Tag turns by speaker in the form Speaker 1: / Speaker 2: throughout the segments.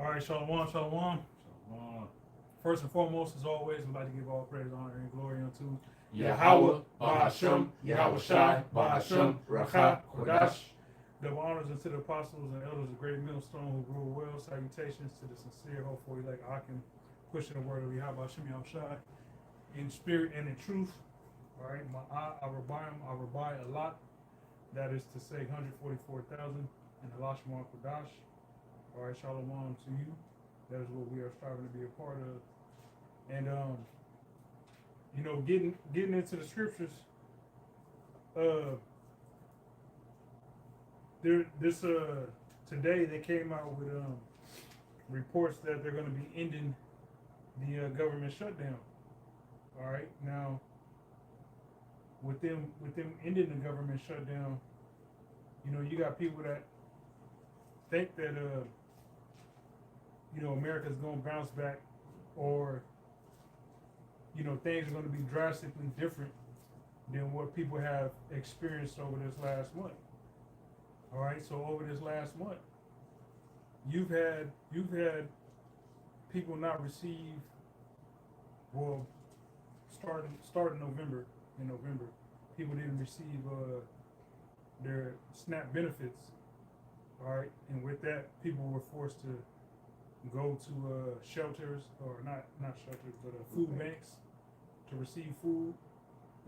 Speaker 1: All right, shalom, shalom. Shalom. First and foremost, as always, we'd like to give all praise, honor, and glory unto
Speaker 2: Yahweh, Bahashem, Yahweh Shai, Bahashem, Rakha, Kodash.
Speaker 1: Double honors unto the apostles and elders of Great Millstone who rule well. Salutations to the sincere, hopefully, like Akim, pushing the word of Yahweh Yahweh Shai in spirit and in truth. All right, I rebuy a lot. That is to say, 144,000 and Allah Shema Kodash. All right, shalom to you. That is what we are striving to be a part of. And getting into the scriptures. Today they came out with reports that they're going to be ending the government shutdown. All right, now with them ending the government shutdown, you got people that think that America's going to bounce back, or things are going to be drastically different than what people have experienced over this last month. All right, so over this last month, you've had people not receive, well, starting November, people didn't receive their SNAP benefits. All right, and with that, people were forced to go to shelters, or not shelters, but food banks to receive food.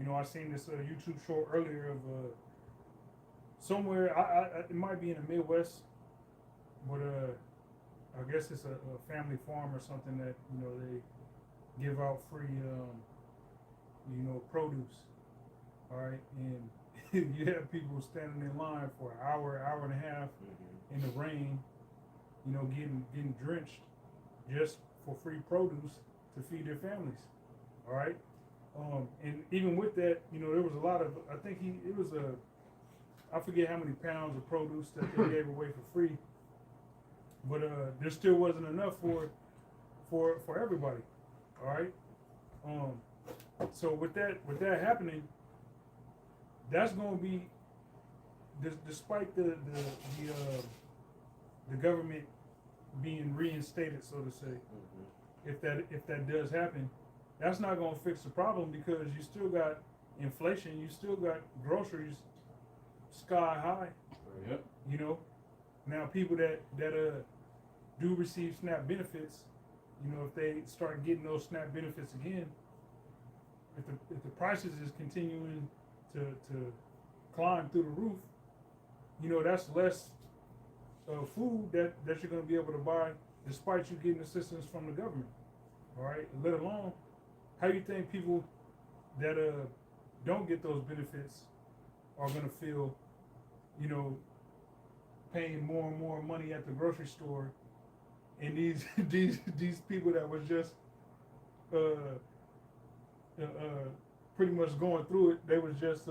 Speaker 1: I seen this YouTube short earlier of somewhere, it might be in the Midwest, but I guess it's a family farm or something that they give out free produce. All right, and you have people standing in line for an hour and a half in the rain, getting drenched just for free produce to feed their families. All right, and even with that, there was a lot of, I forget how many pounds of produce that they gave away for free, but there still wasn't enough for everybody. All right, so with that happening, that's going to be, despite the government being reinstated, so to say, if that does happen, that's not going to fix the problem, because you still got inflation, you still got groceries sky high.
Speaker 2: Yep.
Speaker 1: Now people that do receive SNAP benefits, if they start getting those SNAP benefits again, if the prices is continuing to climb through the roof, that's less food that you're going to be able to buy, despite you getting assistance from the government. All right, let alone, how you think people that don't get those benefits are going to feel, paying more and more money at the grocery store, and these people that was just pretty much going through it, they was just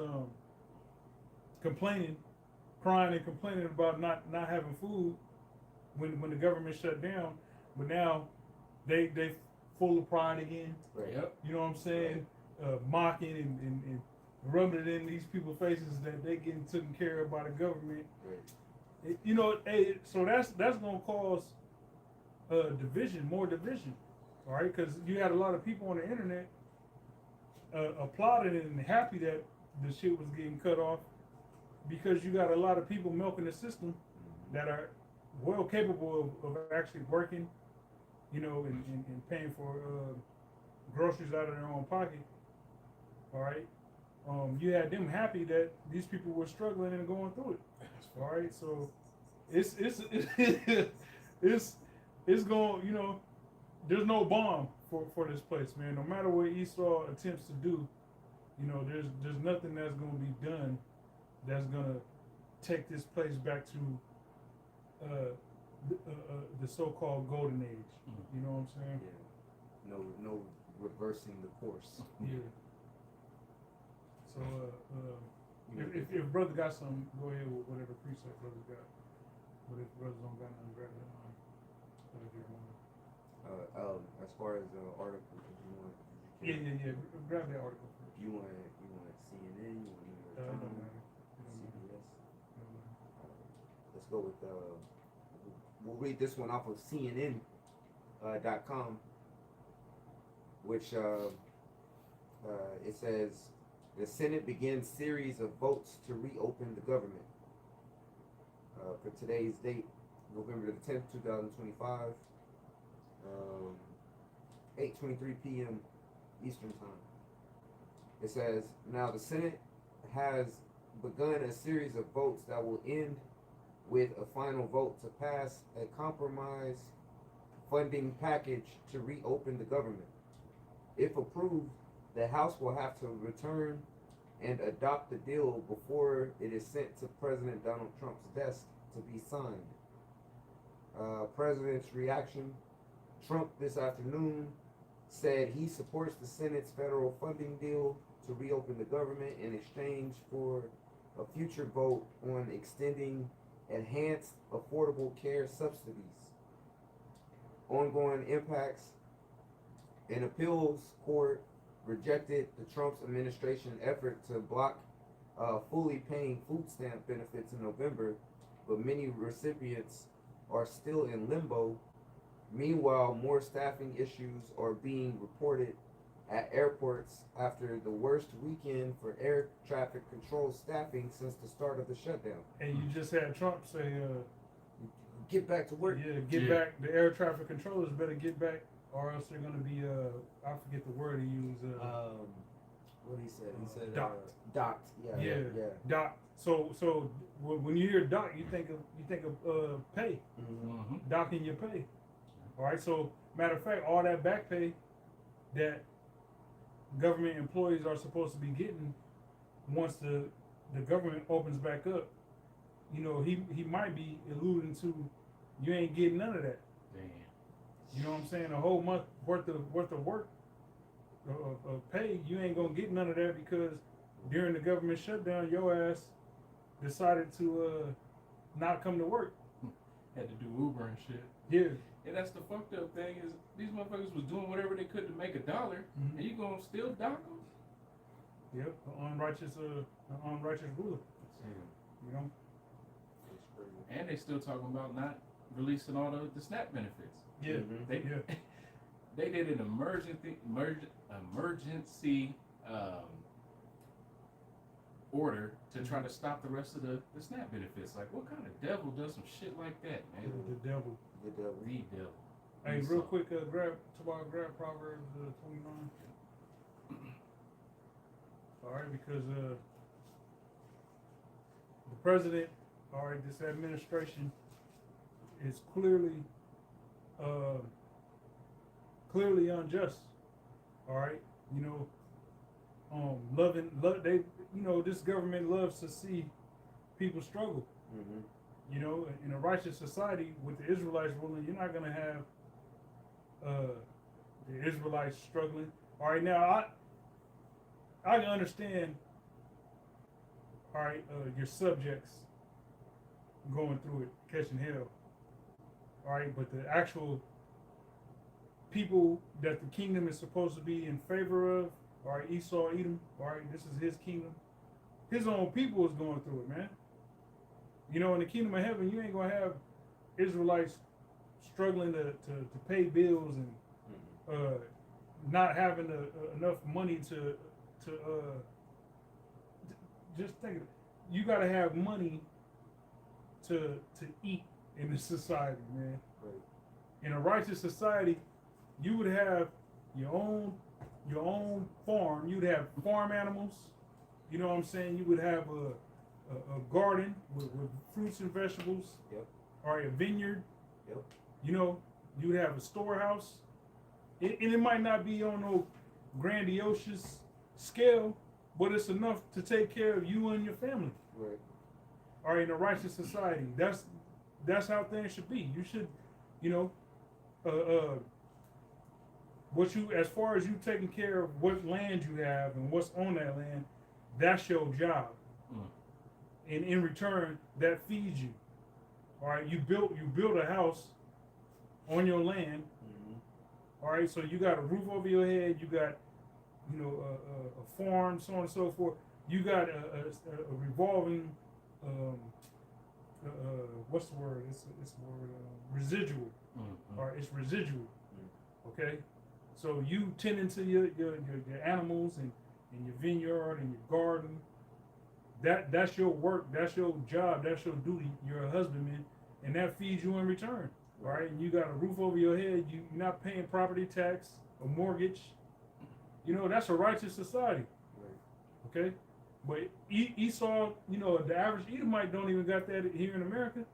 Speaker 1: crying and complaining about not having food when the government shut down, but now they full of pride again.
Speaker 2: Right. Yep.
Speaker 1: You know what I'm saying? Right. Mocking and rubbing it in these people's faces that they getting taken care of by the government. Right. So that's gonna cause division, more division. All right, because you had a lot of people on the internet applauding and happy that the shit was getting cut off, because you got a lot of people milking the system that are well capable of actually working, and paying for groceries out of their own pocket. All right, you had them happy that these people were struggling and going through it. All right, so it's going, there's no bomb for this place, man. No matter what Esau attempts to do, there's nothing that's going to be done that's going to take this place back to the so-called golden age. You know what I'm saying?
Speaker 3: Yeah. No reversing the course.
Speaker 1: Yeah. So if brother got some, go ahead with whatever precept brother got. But if brothers don't got nothing, grab that line.
Speaker 3: As far as articles, you want?
Speaker 1: Yeah. Grab that article first.
Speaker 3: You want CNN? You want New York Times? CBS? Let's go with we'll read this one off of CNN.com, which it says the Senate begins series of votes to reopen the government. For today's date, November the 10th, 2025, 8:23 p.m. Eastern Time. It says, now the Senate has begun a series of votes that will end with a final vote to pass a compromise funding package to reopen the government. If approved, the House will have to return and adopt the deal before it is sent to President Donald Trump's desk to be signed. President's reaction: Trump this afternoon said he supports the Senate's federal funding deal to reopen the government in exchange for a future vote on extending enhanced affordable care subsidies. Ongoing impacts. An appeals court rejected the Trump's administration effort to block fully paying food stamp benefits in November, but many recipients are still in limbo. Meanwhile, more staffing issues are being reported at airports after the worst weekend for air traffic control staffing since the start of the shutdown.
Speaker 1: And you just had Trump say,
Speaker 3: get back to work.
Speaker 1: get back. The air traffic controllers better get back, or else they're going to be, I forget the word he used.
Speaker 3: What he said? He said
Speaker 1: docked.
Speaker 3: Docked. Yeah.
Speaker 1: Docked. So when you hear dock, you think of pay,
Speaker 2: Mm-hmm.
Speaker 1: docking your pay. All right. So matter of fact, all that back pay that government employees are supposed to be getting once the government opens back up, you know, he might be alluding to you ain't getting none of that.
Speaker 2: Damn.
Speaker 1: You know what I'm saying? A whole month worth of work of pay, you ain't gonna get none of that because during the government shutdown, your ass decided to not come to work.
Speaker 2: Had to do Uber and shit.
Speaker 1: Yeah.
Speaker 2: And that's the fucked up thing is these motherfuckers was doing whatever they could to make $1,
Speaker 1: Mhm.
Speaker 2: and you gonna still dock them?
Speaker 1: Yep. An unrighteous ruler. You know.
Speaker 2: And they still talking about not releasing all the SNAP benefits.
Speaker 1: Yeah.
Speaker 3: Mhm.
Speaker 2: They
Speaker 1: Yeah.
Speaker 2: they did an emergency order to try to stop the rest of the SNAP benefits. Like, what kind of devil does some shit like that, man?
Speaker 1: The devil.
Speaker 3: The devil.
Speaker 2: The devil.
Speaker 1: Hey,
Speaker 2: Esau.
Speaker 1: real quick, grab Proverbs 29. All right, because the president, all right, this administration is clearly unjust. All right, you know, they, you know, this government loves to see people struggle.
Speaker 3: Mm-hmm.
Speaker 1: You know, in a righteous society with the Israelites ruling, you're not gonna have the Israelites struggling. All right, now I can understand. All right, your subjects going through it, catching hell. All right, but the actual people that the kingdom is supposed to be in favor of, all right, Esau, Edom, all right, this is his kingdom. His own people is going through it, man. You know, in the kingdom of heaven, you ain't gonna have Israelites struggling to pay bills and not having enough money to just think of it. You gotta have money to eat in this society, man.
Speaker 3: Right.
Speaker 1: In a righteous society, you would have your own farm. You'd have farm animals. You know what I'm saying? You would have a garden with fruits and vegetables.
Speaker 3: Yep.
Speaker 1: Or a vineyard.
Speaker 3: Yep.
Speaker 1: You know, you would have a storehouse. And it might not be on no grandiose scale, but it's enough to take care of you and your family.
Speaker 3: Right.
Speaker 1: All right, in a righteous society, that's how things should be. You should, you know, what you, as far as you taking care of what land you have and what's on that land, that's your job. And in return, that feeds you. All right, you built a house on your land. All right, so you got a roof over your head. You got, you know, a farm, so on and so forth. You got a revolving what's the word? It's the word residual.
Speaker 2: Mm-hmm.
Speaker 1: Or it's residual. Okay, so you tending to your animals and your vineyard and your garden. That's your work. That's your job. That's your duty. You're a husbandman, and that feeds you in return. Right? And you got a roof over your head. You're not paying property tax or mortgage. You know, that's a righteous society. Okay, but Esau, you know, the average Edomite don't even got that here in America.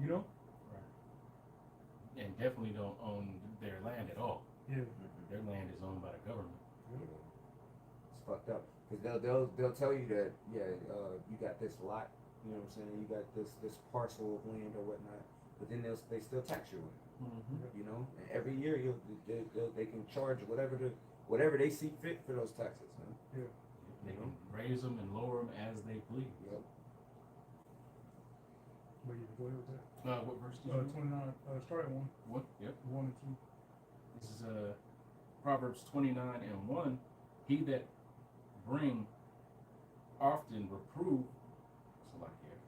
Speaker 1: You know.
Speaker 2: Right. And definitely don't own their land at all.
Speaker 1: Yeah.
Speaker 2: Their land is owned by the government.
Speaker 3: It's fucked up because they'll tell you that you got this lot, you know what I'm saying, you got this parcel of land or whatnot, but then they still tax you with it. You know, and every year they can charge whatever they see fit for those taxes, man.
Speaker 1: Yeah.
Speaker 2: They can raise them and lower them as they please.
Speaker 3: Yep.
Speaker 1: But yeah, go ahead with that.
Speaker 2: What verse did you read?
Speaker 1: 29. Start at 1.
Speaker 2: What? Yep.
Speaker 1: 1 and 2.
Speaker 2: This is Proverbs 29:1. He that bring often reprove. So like here.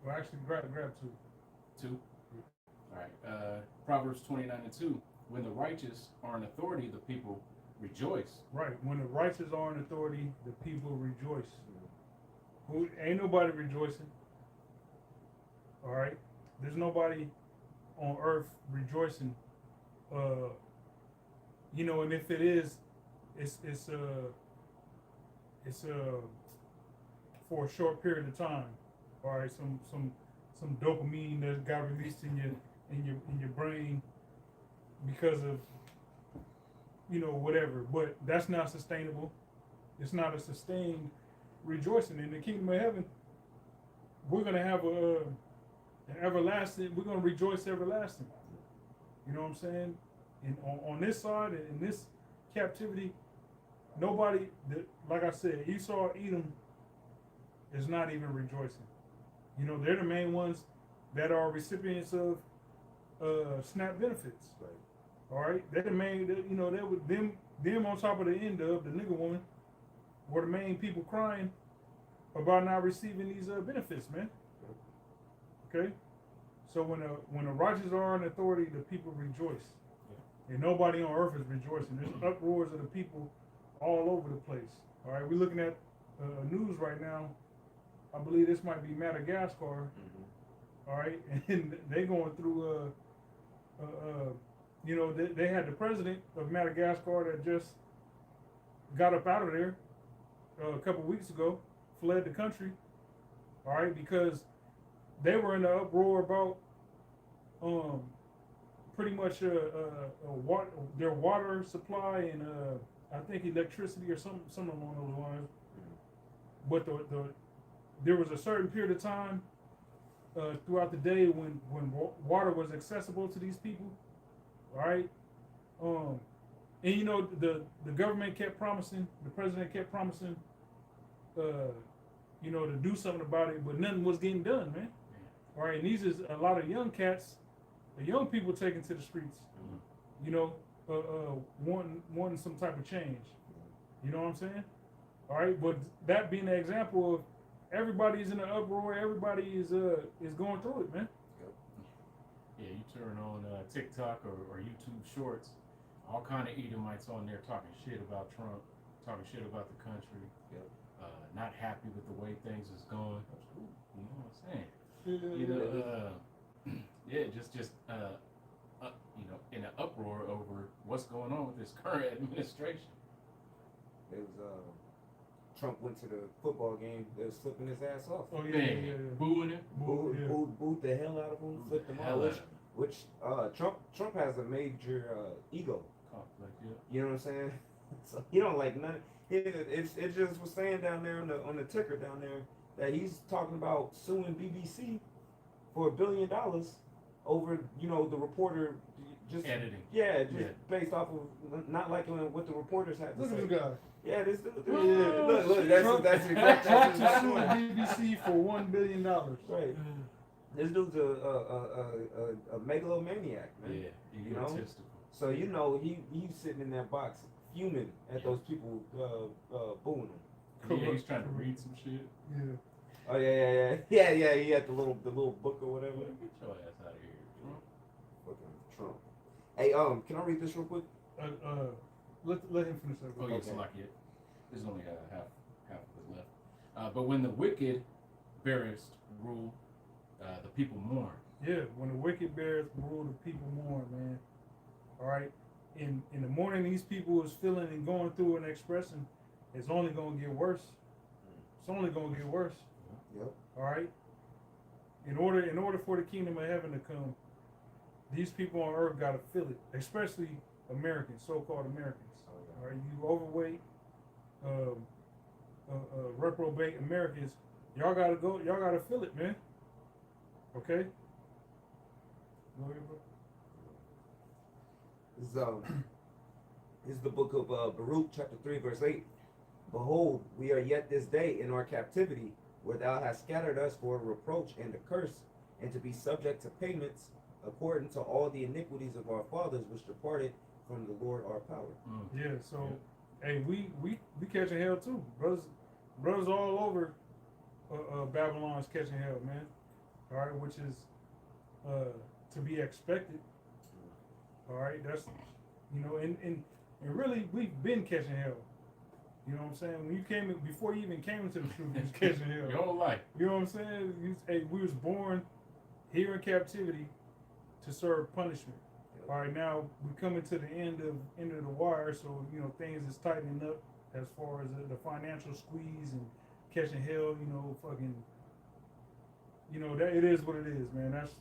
Speaker 1: Well, actually, grab 2.
Speaker 2: 2. All right. Proverbs 29:2. When the righteous are in authority, the people rejoice.
Speaker 1: Right. When the righteous are in authority, the people rejoice. Who ain't nobody rejoicing. All right. There's nobody on earth rejoicing. You know, and if it is, it's for a short period of time. All right. Some dopamine that got released in your brain because of, you know, whatever. But that's not sustainable. It's not a sustained rejoicing. In the kingdom of heaven, we're gonna have an everlasting. We're gonna rejoice everlasting. You know what I'm saying? And on this side, in this captivity, nobody, like I said, Esau, Edom, is not even rejoicing. You know, they're the main ones that are recipients of SNAP benefits.
Speaker 3: Right.
Speaker 1: All right, they're the main. You know, they were them on top of the end of the nigga woman were the main people crying about not receiving these benefits, man. Okay, so when the righteous are in authority, the people rejoice, and nobody on earth is rejoicing. There's uproars of the people all over the place. All right, we're looking at news right now. I believe this might be Madagascar. All right, and they going through you know, they had the president of Madagascar that just got up out of there a couple weeks ago, fled the country, all right, because they were in the uproar about pretty much their water supply and I think electricity or something along those lines. But there was a certain period of time throughout the day when water was accessible to these people. All right, and you know the government kept promising, the president kept promising, you know, to do something about it, but nothing was getting done, man. All right, and these is a lot of young cats, the young people taking to the streets, you know, wanting some type of change. You know what I'm saying? All right, but that being an example of everybody's in an uproar, everybody is going through it, man.
Speaker 2: Yeah, you turn on TikTok or YouTube Shorts, all kind of Edomites on there talking shit about Trump, talking shit about the country, not happy with the way things is going. You know what I'm saying? You know, yeah, just you know, in an uproar over what's going on with this current administration.
Speaker 3: It was Trump went to the football game. They was flipping his ass off.
Speaker 1: Oh yeah.
Speaker 2: Booing him.
Speaker 3: Booed the hell out of him. Flipped him off. Which Trump has a major ego.
Speaker 2: Conflict, yeah.
Speaker 3: You know what I'm saying? So he don't like none. It just was saying down there on the ticker down there that he's talking about suing BBC for $1 billion over, you know, the reporter just
Speaker 2: editing.
Speaker 3: Yeah, based off of not liking what the reporters had to say.
Speaker 1: Look at this guy.
Speaker 3: Yeah, this dude. Look, that's exactly
Speaker 1: Trump to sue BBC for $1 billion.
Speaker 3: Right. This dude's a megalomaniac, man.
Speaker 2: Yeah,
Speaker 3: you know. So you know he's sitting in that box fuming at those people booing him.
Speaker 2: Yeah, he's trying to read some shit.
Speaker 1: Yeah.
Speaker 3: Oh yeah. He had the little book or whatever.
Speaker 2: Get your ass out of here, Trump.
Speaker 3: Fucking Trump. Hey, can I read this real quick?
Speaker 1: Let him finish that.
Speaker 2: Oh yeah,
Speaker 3: Okay.
Speaker 2: so like it. There's only half of it left. But when the wicked bearest rule, the people mourn.
Speaker 1: Yeah, when the wicked bears rule, the people mourn, man. All right. In the morning, these people is feeling and going through and expressing. It's only gonna get worse. It's only gonna get worse.
Speaker 3: Yep.
Speaker 1: All right. In order for the kingdom of heaven to come, these people on earth gotta feel it, especially Americans, so-called Americans. All right, you overweight, reprobate Americans, y'all gotta feel it, man. Okay. Go ahead, bro.
Speaker 3: This is the book of Baruch, chapter 3, verse 8. Behold, we are yet this day in our captivity, where thou hast scattered us for a reproach and a curse, and to be subject to payments, according to all the iniquities of our fathers, which departed from the Lord our power.
Speaker 1: Yeah, so, hey, we catching hell too. Brothers all over Babylon's catching hell, man. All right, which is to be expected. All right, that's, and really, we've been catching hell. You know what I'm saying? When you came, before you even came into the truth, you was catching hell.
Speaker 2: Your whole life.
Speaker 1: You know what I'm saying? Hey, we was born here in captivity to serve punishment. All right, now we coming to the end of the wire, so things is tightening up as far as the financial squeeze and catching hell. That it is what it is, man. It's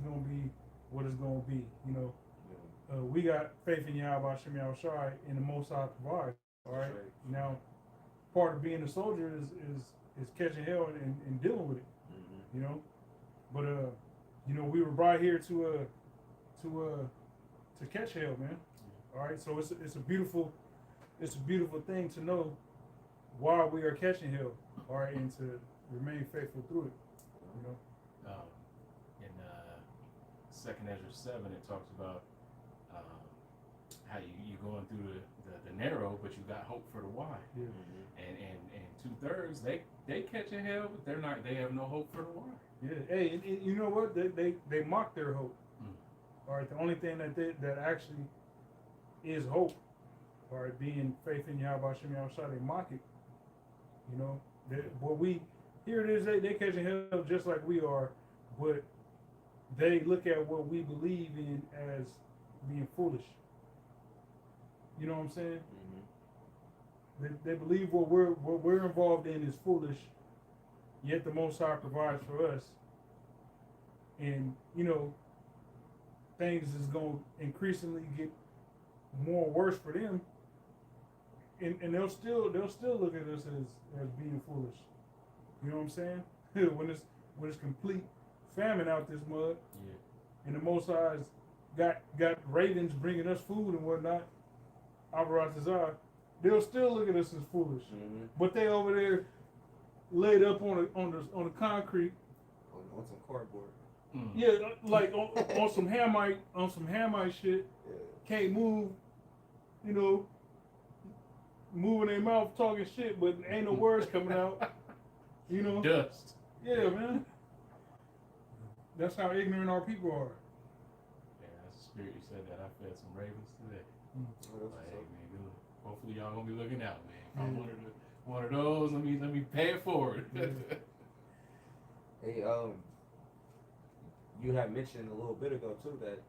Speaker 1: gonna be what it's gonna be. We got faith in Yahweh Shem Yahushai in the Most High provides. All right. Now, part of being a soldier is catching hell and dealing with it.
Speaker 3: Mm-hmm.
Speaker 1: But we were brought here to catch hell, man. All right. So it's a beautiful thing to know why we are catching hell. All right, and to remain faithful through it.
Speaker 2: In 2nd Ezra 7, it talks about how you going through the narrow, but you got hope for the wide.
Speaker 1: Yeah.
Speaker 2: And 2/3 they catching hell, but they have no hope for the wide.
Speaker 1: Yeah. Hey, and you know what? They mock their hope. All right. The only thing that actually is hope, all right, being faith in Yahweh Shem Yahushua, they mock it. Here it is. They catching hell just like we are, but they look at what we believe in as being foolish. You know what I'm saying?
Speaker 3: Mm-hmm.
Speaker 1: They believe what we're involved in is foolish, yet the Most High provides for us. And things is going to increasingly get more worse for them, and they'll still look at us as being foolish. You know what I'm saying? when it's complete famine out this mud, and the Most High's got ravens bringing us food and whatnot. They'll still look at us as foolish, but they over there laid up on the concrete
Speaker 3: on some cardboard.
Speaker 1: Yeah, like on some Hamite shit.
Speaker 3: Yeah.
Speaker 1: Can't move, moving their mouth talking shit, but ain't no words coming out.
Speaker 2: Dust.
Speaker 1: Yeah, man. That's how ignorant our people are.
Speaker 2: Yeah, that's the spirit you said that. I fed some ravens today. Hey, man, good. Hopefully y'all gonna be looking out, man. If I'm one of those, let me pay it forward.
Speaker 3: Hey, you had mentioned a little bit ago too that it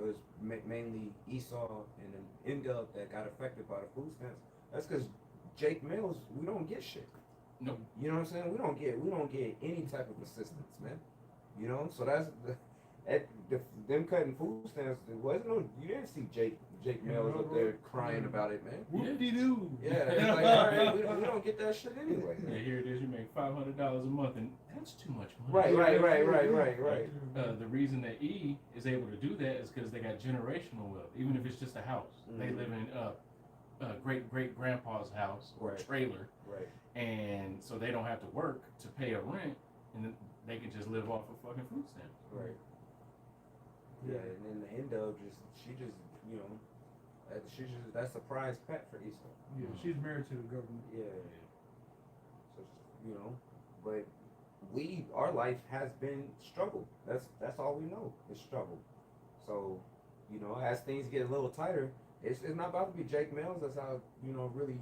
Speaker 3: was mainly Esau and then Indub that got affected by the food stamps. That's because Jake Mills, we don't get shit.
Speaker 2: Nope.
Speaker 3: You know what I'm saying? We don't get any type of assistance, man. So that's them cutting food stamps. You didn't see Jake Mills up there crying about it, man.
Speaker 1: Whoop-de-doo.
Speaker 3: Yeah, it's like, all right, we don't get that shit anyway.
Speaker 2: Yeah, here it is. You make $500 a month, and that's too much money.
Speaker 3: Right.
Speaker 2: The reason that E is able to do that is because they got generational wealth. Even if it's just a house, they live in great grandpa's house or trailer,
Speaker 3: right?
Speaker 2: And so they don't have to work to pay a rent, and they can just live off of fucking food stamps.
Speaker 3: Right. Yeah, and then the end of that's a prize pet for Esau.
Speaker 1: Yeah, she's married to the government.
Speaker 3: Yeah. So but our life has been struggle. That's all we know is struggle. So, you know, as things get a little tighter, it's not about to be Jake Mills. That's how, you know, really,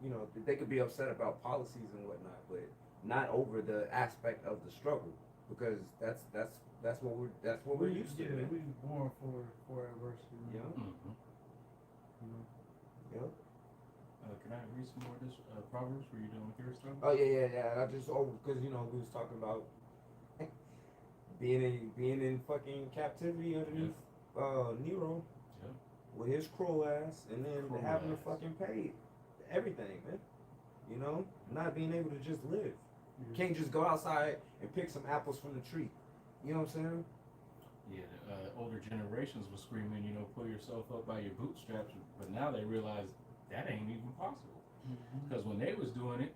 Speaker 3: you know, they could be upset about policies and whatnot, but not over the aspect of the struggle, because that's what we're used to.
Speaker 1: Yeah,
Speaker 3: Man.
Speaker 1: we born for adversity.
Speaker 3: Yeah.
Speaker 2: Mm-hmm.
Speaker 1: You know?
Speaker 3: Yep.
Speaker 2: Can I read some more of this Proverbs? Were you done with your stuff?
Speaker 3: Oh yeah. I just because you know we was talking about being in fucking captivity underneath Nero
Speaker 2: Yeah.
Speaker 3: with his cruel ass, and then
Speaker 2: Cruel
Speaker 3: having
Speaker 2: ass.
Speaker 3: to fucking pay everything, man. You know, not being able to just live.
Speaker 1: Yeah.
Speaker 3: Can't just go outside and pick some apples from the tree. You know what I'm saying?
Speaker 2: Yeah, the older generations were screaming, you know, pull yourself up by your bootstraps, but now they realize that ain't even possible.
Speaker 1: Mhm.
Speaker 2: Because when they was doing it,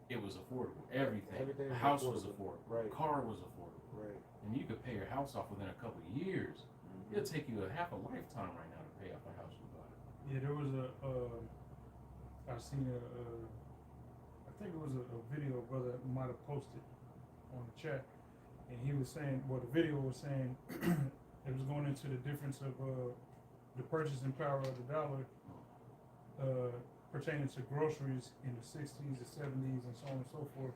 Speaker 2: it was affordable. Everything.
Speaker 3: Everything
Speaker 2: A
Speaker 3: was
Speaker 2: house was
Speaker 3: affordable.
Speaker 2: affordable.
Speaker 3: Right.
Speaker 2: A car was affordable.
Speaker 3: Right.
Speaker 2: And you could pay your house off within a couple of years.
Speaker 3: Mm-hmm.
Speaker 2: It'll take you half a lifetime right now to pay off a house you bought.
Speaker 1: Yeah, there was I seen I think it was a video brother might have posted on the chat, and he was saying, well, the video was saying it was going into the difference of the purchasing power of the dollar pertaining to groceries in the 60s, the 70s, and so on and so forth.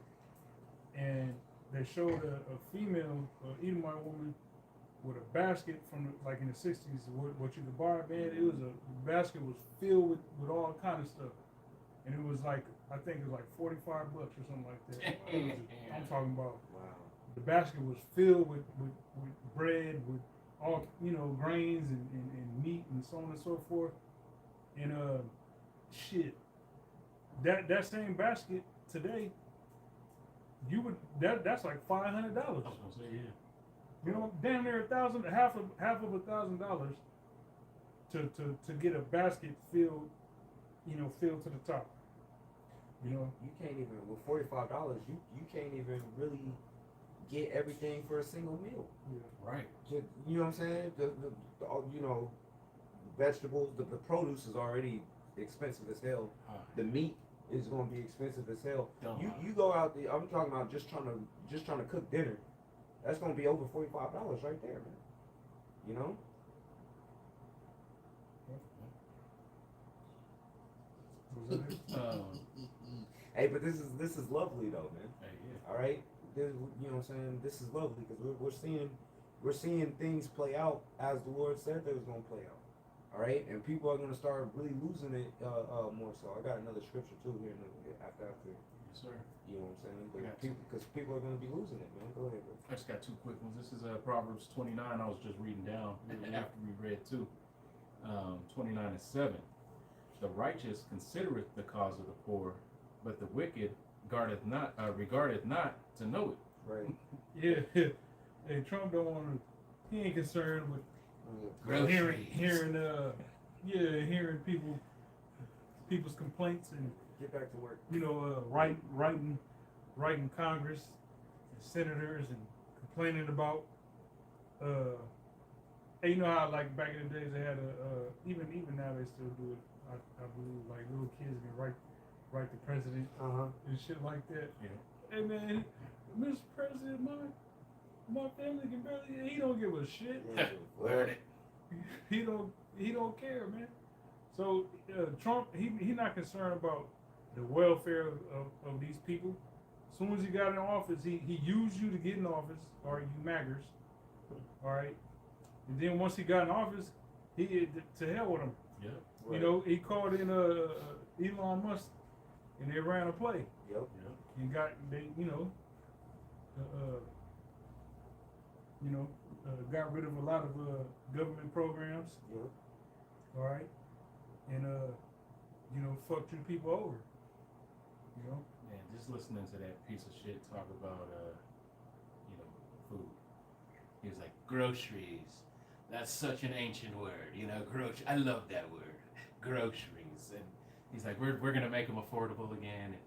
Speaker 1: And they showed a female Edomite woman with a basket from like in the 60s, what you could buy, man. It was the basket was filled with all kind of stuff, and it was like, I think it was like $45 or something like that. I'm talking about.
Speaker 3: Wow.
Speaker 1: The basket was filled with bread, with all, you know, grains and meat and so on and so forth. And shit, that same basket today, you would that's like $500.
Speaker 2: I was gonna say, yeah.
Speaker 1: You know, damn near $1,000, half of $1,000 to get a basket filled, you know, filled to the top. You know,
Speaker 3: You can't even with $45. You can't even really get everything for a single meal.
Speaker 2: Right.
Speaker 3: You know what I'm saying? The you know, vegetables, the produce is already expensive as hell. The meat is going to be expensive as hell. You go out there. I'm talking about just trying to cook dinner. That's going to be over $45 right there, man. You know?
Speaker 1: was that it?
Speaker 3: Hey, but this is lovely though, man.
Speaker 2: Hey, yeah.
Speaker 3: All right, you know what I'm saying? This is lovely because we're seeing things play out as the Lord said they was gonna play out. All right, and people are gonna start really losing it more so. I got another scripture too here after.
Speaker 2: Yes, sir.
Speaker 3: You know what I'm saying?
Speaker 2: got
Speaker 3: Because people are gonna be losing it, man. Go ahead, bro.
Speaker 2: I just got two quick ones. This is Proverbs 29. I was just reading down after we read 29:7. The righteous considereth the cause of the poor, but the wicked regardeth not to know it.
Speaker 3: Right.
Speaker 1: Yeah. Hey, Trump don't want to. He ain't concerned with
Speaker 2: Groceries.
Speaker 1: hearing people's complaints and,
Speaker 3: Get back to work.
Speaker 1: you know, writing Congress and senators and complaining about hey, you know how like back in the days they had even now they still do it. I believe like little kids can write the president and shit like that.
Speaker 2: Yeah.
Speaker 1: Hey man, Mr. President, my family can barely. He don't give a shit.
Speaker 2: Learn it.
Speaker 1: He don't care, man. So Trump, he not concerned about the welfare of these people. As soon as he got in office, he used you to get in office, or you maggers, all right. And then once he got in office, he to hell with him.
Speaker 2: Yeah.
Speaker 1: You know, he called in Elon Musk, and they ran a play
Speaker 3: Yep.
Speaker 1: and got rid of a lot of government programs.
Speaker 3: Yep.
Speaker 1: All right, and fucked you people over. You know.
Speaker 2: Man, just listening to that piece of shit talk about food. He was like, groceries. That's such an ancient word, I love that word. Groceries. And he's like, we're gonna make them affordable again. And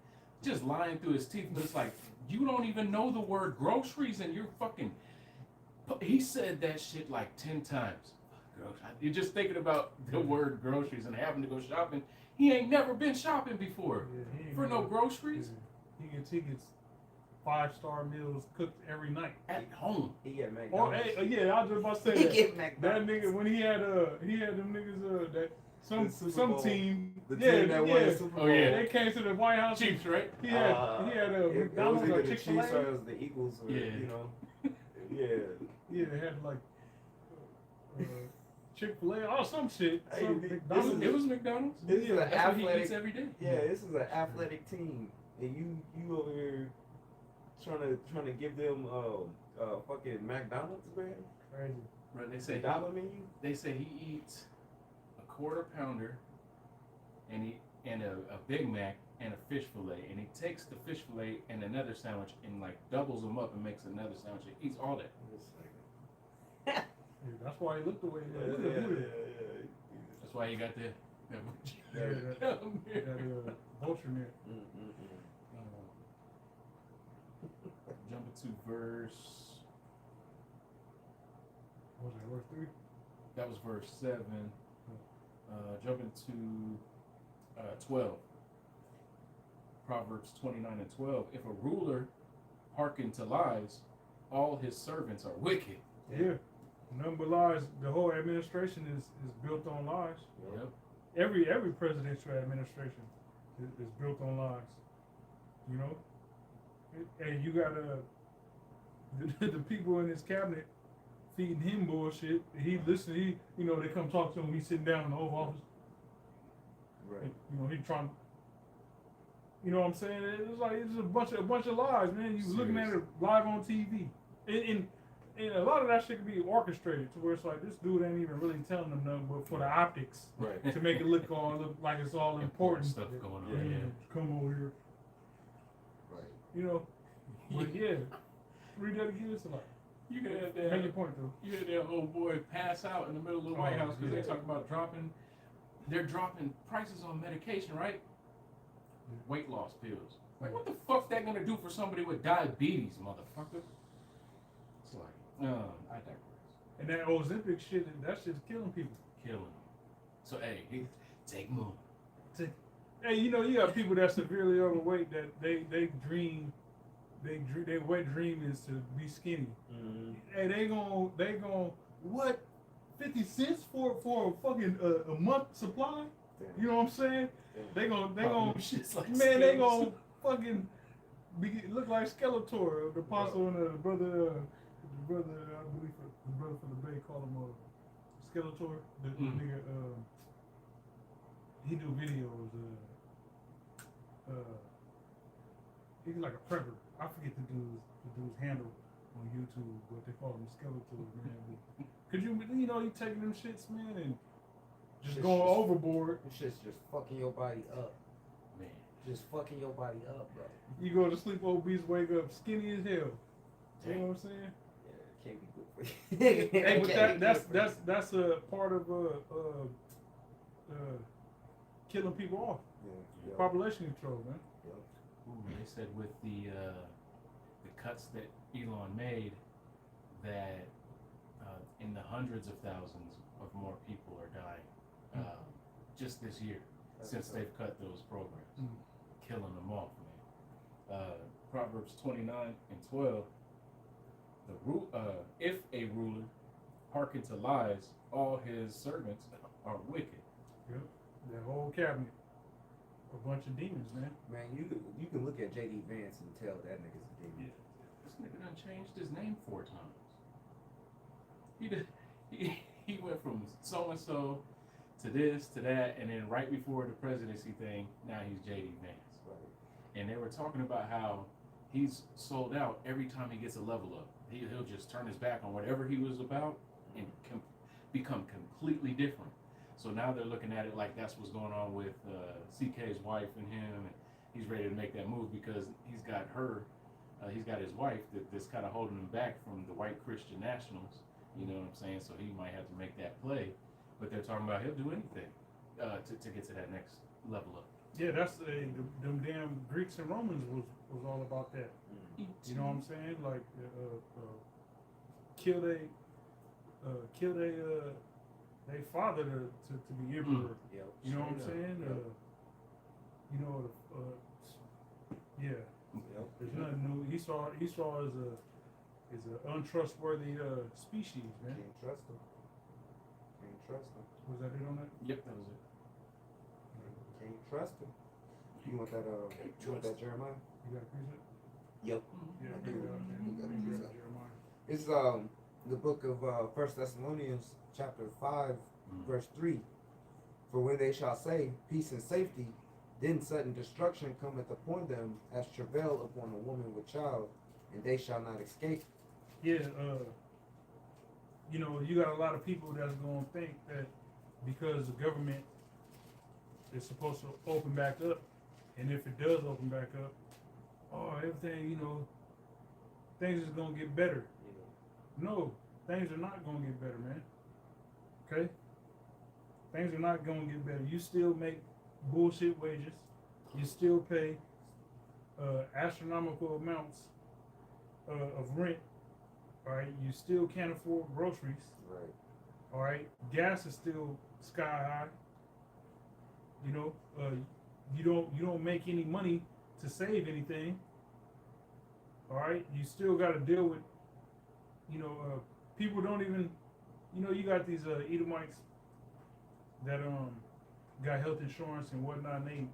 Speaker 2: just lying through his teeth, but it's like, you don't even know the word groceries and you're fucking. He said that shit like 10 times. You're just thinking about the word groceries and having to go shopping. He ain't never been shopping before
Speaker 1: Yeah,
Speaker 2: for no groceries.
Speaker 1: Yeah. 5-star meals cooked every night.
Speaker 2: At home.
Speaker 3: He get
Speaker 1: Or
Speaker 3: McDonald's.
Speaker 1: hey, yeah, I was just about to say
Speaker 3: He
Speaker 1: that.
Speaker 3: get
Speaker 1: That
Speaker 3: McDonald's.
Speaker 1: nigga when he had them niggas that
Speaker 3: The Super
Speaker 1: some
Speaker 3: Bowl.
Speaker 1: team
Speaker 3: The
Speaker 1: yeah
Speaker 3: team that won the Super Bowl.
Speaker 2: Oh, yeah.
Speaker 1: they came to the White House.
Speaker 2: Chiefs, right?
Speaker 1: He had a
Speaker 3: it
Speaker 1: McDonald's
Speaker 3: was
Speaker 1: or
Speaker 3: either the
Speaker 1: Chick-fil-A.
Speaker 3: Chiefs or it was the Eagles, or
Speaker 2: Yeah.
Speaker 3: you know, yeah.
Speaker 1: Yeah, they had like Chick-fil-A or some shit.
Speaker 3: Hey,
Speaker 1: Some
Speaker 3: this
Speaker 1: McDonald's.
Speaker 2: It was McDonald's.
Speaker 3: This is an
Speaker 2: That's what he eats
Speaker 3: athletic.
Speaker 2: every day.
Speaker 3: Yeah, this is an athletic team, and you over here trying to give them fucking McDonald's, man.
Speaker 1: Crazy.
Speaker 2: Right, they
Speaker 3: The
Speaker 2: say
Speaker 3: dollar menu.
Speaker 2: they say he eats a quarter pounder and a Big Mac and a fish fillet, and he takes the fish fillet and another sandwich and like doubles them up and makes another sandwich. He eats all that.
Speaker 1: Yeah, that's why he looked the way he
Speaker 3: Yeah,
Speaker 1: looked.
Speaker 3: yeah,
Speaker 1: Look at
Speaker 3: yeah.
Speaker 2: That's why he got the
Speaker 1: that vulture neck.
Speaker 2: Jumping to verse.
Speaker 1: What was that, verse 3?
Speaker 2: That was verse 7. Jumping to 12. Proverbs 29 and 12. If a ruler hearken to lies, all his servants are wicked.
Speaker 1: Yeah. Nothing but lies. The whole administration is built on lies.
Speaker 2: Yep.
Speaker 1: Every presidential administration is built on lies. You know? And you got the people in his cabinet feeding him bullshit. He listen. They come talk to him. He's sitting down in the Oval Office.
Speaker 3: Right.
Speaker 1: And, he trying. You know what I'm saying? It's like it's a bunch of lies, man. You looking at it live on TV, and a lot of that shit can be orchestrated to where it's like this dude ain't even really telling them nothing, but for the optics,
Speaker 2: Right.
Speaker 1: to make it look like it's all important
Speaker 2: stuff going on.
Speaker 1: Yeah, come over here.
Speaker 3: Right.
Speaker 1: You know, but yeah, read that again. It's a lot.
Speaker 2: You could have
Speaker 1: Make
Speaker 2: that.
Speaker 1: your point though.
Speaker 2: You had that old boy pass out in the middle of the White
Speaker 1: Oh,
Speaker 2: House because
Speaker 1: yeah.
Speaker 2: they talk about they're dropping prices on medication, right? Weight loss pills. Like, what the fuck's that gonna do for somebody with diabetes, motherfucker? It's like, I digress.
Speaker 1: And that Ozempic shit, that shit's killing people.
Speaker 2: Killing them. So, hey, take more.
Speaker 1: Hey, you got people that's severely overweight that they dream, their wet dream is to be skinny.
Speaker 3: Mm-hmm.
Speaker 1: Hey, they gon' what? 50 cents for a fucking a month supply?
Speaker 3: Damn.
Speaker 1: You know what I'm saying?
Speaker 3: Damn.
Speaker 1: They gon'
Speaker 2: Shit's like
Speaker 1: man, they
Speaker 2: Skittles.
Speaker 1: gon' fucking look like Skeletor, the apostle and the brother, I believe the brother from the Bay call him Skeletor. The nigga, he do videos. He's like a prepper. I forget the dude's handle on YouTube, but they call him Skeletor, man. Could you taking them shits, man, and just
Speaker 3: Shit's
Speaker 1: going
Speaker 3: just-
Speaker 1: overboard.
Speaker 3: This shit's just fucking your body up.
Speaker 2: Man.
Speaker 3: Just fucking your body up, bro.
Speaker 1: You go to sleep obese, wake up skinny as hell. You know what I'm saying?
Speaker 3: Yeah, it can't be good for you.
Speaker 1: Hey, but
Speaker 3: Can't be good for you.
Speaker 1: that's a part of killing people off.
Speaker 3: Yeah,
Speaker 1: Population control, man.
Speaker 2: Ooh, they said with the cuts that Elon made, that in the hundreds of thousands of more people are dying just this year since they've cut those programs, killing them off, man. Proverbs 29 and 12. If a ruler hearken to lies, all his servants are wicked.
Speaker 1: Yep. That whole cabinet, a bunch of demons, man.
Speaker 3: Man, you can look at JD Vance and tell that nigga's a demon.
Speaker 2: This nigga done changed his name 4 times. He went from so and so to this to that, and then right before the presidency thing, now he's JD Vance.
Speaker 3: Right.
Speaker 2: And they were talking about how he's sold out every time he gets a level up. He'll just turn his back on whatever he was about and become completely different. So now they're looking at it like that's what's going on with CK's wife and him, and he's ready to make that move because he's got his wife that's kind of holding him back from the white Christian nationals. You know what I'm saying? So he might have to make that play. But they're talking about he'll do anything to get to that next level up.
Speaker 1: Yeah, that's them damn Greeks and Romans was all about that. You know what I'm saying? Like kill they father to be emperor.
Speaker 3: Yep.
Speaker 1: You know what I'm
Speaker 3: Straight up.
Speaker 1: saying?
Speaker 3: Yep.
Speaker 1: Yeah.
Speaker 3: Yep.
Speaker 1: There's nothing new. Esau is an untrustworthy species, man.
Speaker 3: Can't trust them. Can't trust them.
Speaker 1: Was that it on that?
Speaker 2: Yep, that was it.
Speaker 3: Can't trust them. You want that? You want that Jeremiah?
Speaker 1: You got a precept?
Speaker 3: Yep.
Speaker 1: Yeah,
Speaker 3: I
Speaker 1: bring
Speaker 3: do.
Speaker 1: it out, man.
Speaker 3: You got a
Speaker 1: Bring it
Speaker 3: precept.
Speaker 1: out, Jeremiah.
Speaker 3: It's the book of 1 Thessalonians chapter 5 verse 3. For when they shall say peace and safety, then sudden destruction cometh upon them as travail upon a woman with child, and they shall not escape.
Speaker 1: Yeah, you know, you got a lot of people that's gonna think that because the government is supposed to open back up, and if it does open back up, oh, everything, you know, things is gonna get better. No, things are not gonna get better, man. Okay? Things are not gonna get better. You still make bullshit wages. You still pay astronomical amounts of rent. All right, you still can't afford groceries.
Speaker 3: Right.
Speaker 1: All right, gas is still sky high. You know, you don't make any money to save anything. All right, you still got to deal with, you know, people don't even, you know, you got these Edomites that got health insurance and whatnot. And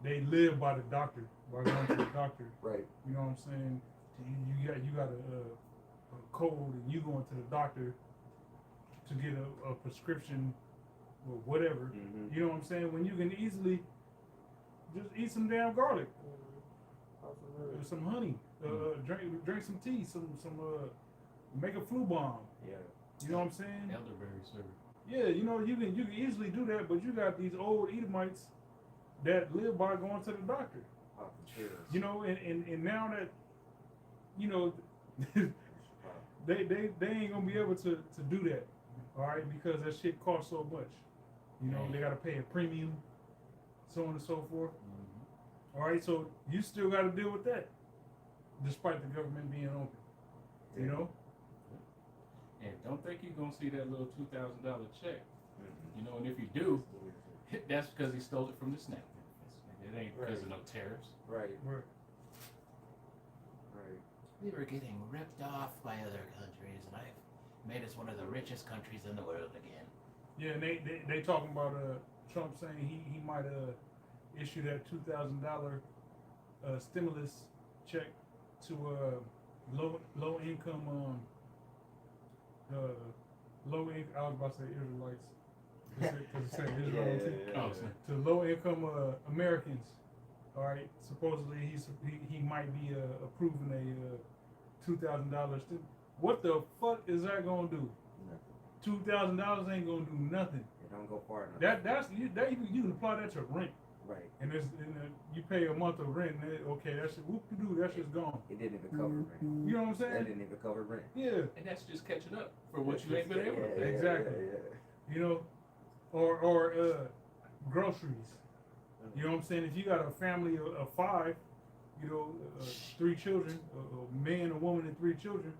Speaker 1: they live by the doctor, by going to the doctor.
Speaker 3: Right.
Speaker 1: You know what I'm saying? You got a cold and you going to the doctor to get a prescription or whatever.
Speaker 3: Mm-hmm.
Speaker 1: You know what I'm saying? When you can easily just eat some damn garlic, or some honey, drink some tea, some make a flu bomb.
Speaker 3: Yeah.
Speaker 1: You know what I'm saying?
Speaker 2: Elderberry syrup.
Speaker 1: Yeah, you know you can easily do that, but you got these old Edomites that live by going to the doctor. You know, and now that, you know, they ain't gonna be able to do that, all right, because that shit costs so much. You know, they gotta pay a premium, so on and so forth.
Speaker 2: Mm-hmm.
Speaker 1: All right, so you still gotta deal with that, despite the government being open. You know.
Speaker 2: And don't think you're gonna see that little $2,000 check.
Speaker 3: Mm-hmm.
Speaker 2: You know, and if you do, that's because he stole it from the SNAP benefits. It ain't because of no tariffs.
Speaker 3: Right.
Speaker 1: Right.
Speaker 3: Right.
Speaker 4: We were getting ripped off by other countries, and I've made us one of the richest countries in the world again.
Speaker 1: Yeah, and they talking about Trump saying he might issue that $2,000 stimulus check to low income I was about to say Israelites. Because it said Israel to low income Americans. All right, supposedly he might be approving a $2,000. What the fuck is that gonna do? $2,000 ain't gonna do nothing.
Speaker 3: It don't go far enough.
Speaker 1: You can apply that to rent.
Speaker 3: Right.
Speaker 1: And you pay a month of rent. And okay, that's whoop de doo. That's just gone.
Speaker 3: It didn't even cover rent.
Speaker 1: You know what I'm saying?
Speaker 3: That didn't even cover rent.
Speaker 1: Yeah.
Speaker 2: And that's just catching up for what you ain't been able to pay.
Speaker 1: Exactly.
Speaker 3: Yeah.
Speaker 1: You know, or groceries. You know what I'm saying? If you got a family of 5, you know, 3 children, a man, a woman, and 3 children,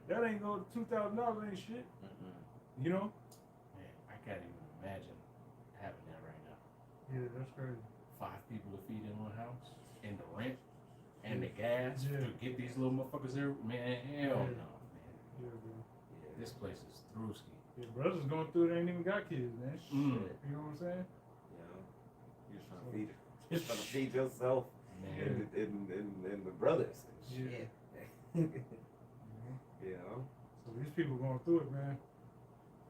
Speaker 1: that ain't going $2,000 ain't shit. You know?
Speaker 2: Man, I can't even imagine having that right now.
Speaker 1: Yeah, that's crazy.
Speaker 2: 5 people to feed in one house, and the rent, and the gas
Speaker 1: Yeah.
Speaker 2: to get these little motherfuckers there. Man, hell no, man.
Speaker 1: Yeah, bro.
Speaker 2: This place is throughski.
Speaker 1: Yeah, brothers going through it ain't even got kids, man.
Speaker 3: Shit.
Speaker 1: You know what I'm saying?
Speaker 3: You're just trying to feed Just trying to feed yourself
Speaker 2: Man.
Speaker 3: and the brothers.
Speaker 1: Yeah.
Speaker 3: Shit. You know?
Speaker 1: So these people going through it, man.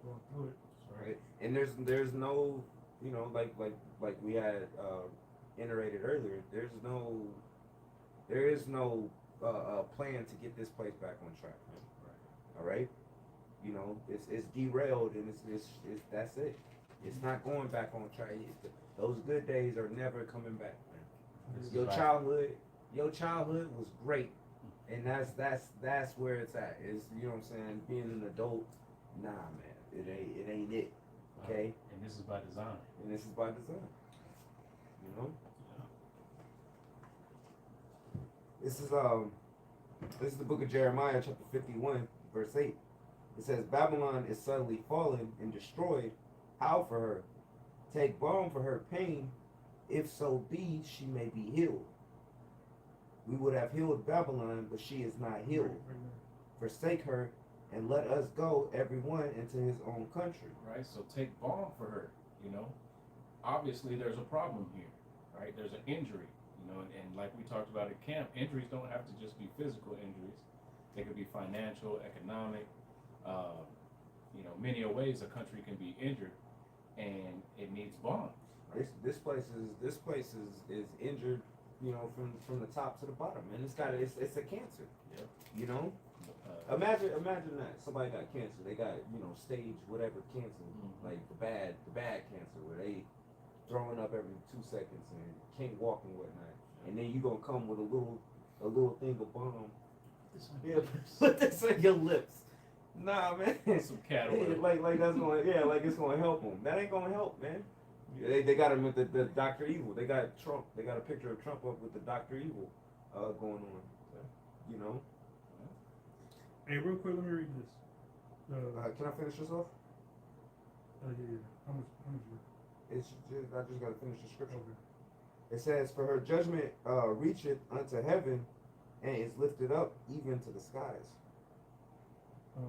Speaker 1: Going through it.
Speaker 3: Right. And there's no, you know, like we had iterated earlier, there is no plan to get this place back on track, man. Right. All right. You know, it's derailed, and it's that's it. It's not going back on track. Those good days are never coming back, man. Your childhood was great, and that's where it's at. Is, you know what I'm saying? Being an adult, nah, man, it ain't it. Okay.
Speaker 2: And this is by design.
Speaker 3: And this is by design. You know. This is the book of Jeremiah, chapter 51, verse 8. It says, Babylon is suddenly fallen and destroyed. How for her? Take balm for her pain, if so be she may be healed. We would have healed Babylon, but she is not healed. Forsake her, and let us go, every one, into his own country.
Speaker 2: Right? So take balm for her, you know. Obviously, there's a problem here, right? There's an injury, you know, and like we talked about at camp, injuries don't have to just be physical injuries. They could be financial, economic, you know, many a ways a country can be injured, and it needs balm. Right?
Speaker 3: This place is injured, you know, from the top to the bottom, and it's a cancer.
Speaker 2: Yep.
Speaker 3: You know, imagine that somebody got cancer. They got, you know, stage whatever cancer, like the bad cancer, where they throwing up every 2 seconds and can't walk and whatnot. And then you gonna come with a little thing of balm. Yeah, put this on your lips. Nah, man.
Speaker 2: Some cat oil.
Speaker 3: like that's gonna, like it's gonna help them. That ain't gonna help, man. They got him with the Dr. Evil. They got Trump. They got a picture of Trump up with the Dr. Evil going on. You know.
Speaker 1: Hey, real quick, let me read this.
Speaker 3: Can I finish this off?
Speaker 1: Yeah. How much?
Speaker 3: It's just, I just gotta finish the scripture.
Speaker 1: Okay.
Speaker 3: It says, "For her judgment reacheth unto heaven, and is lifted up even to the skies."
Speaker 1: I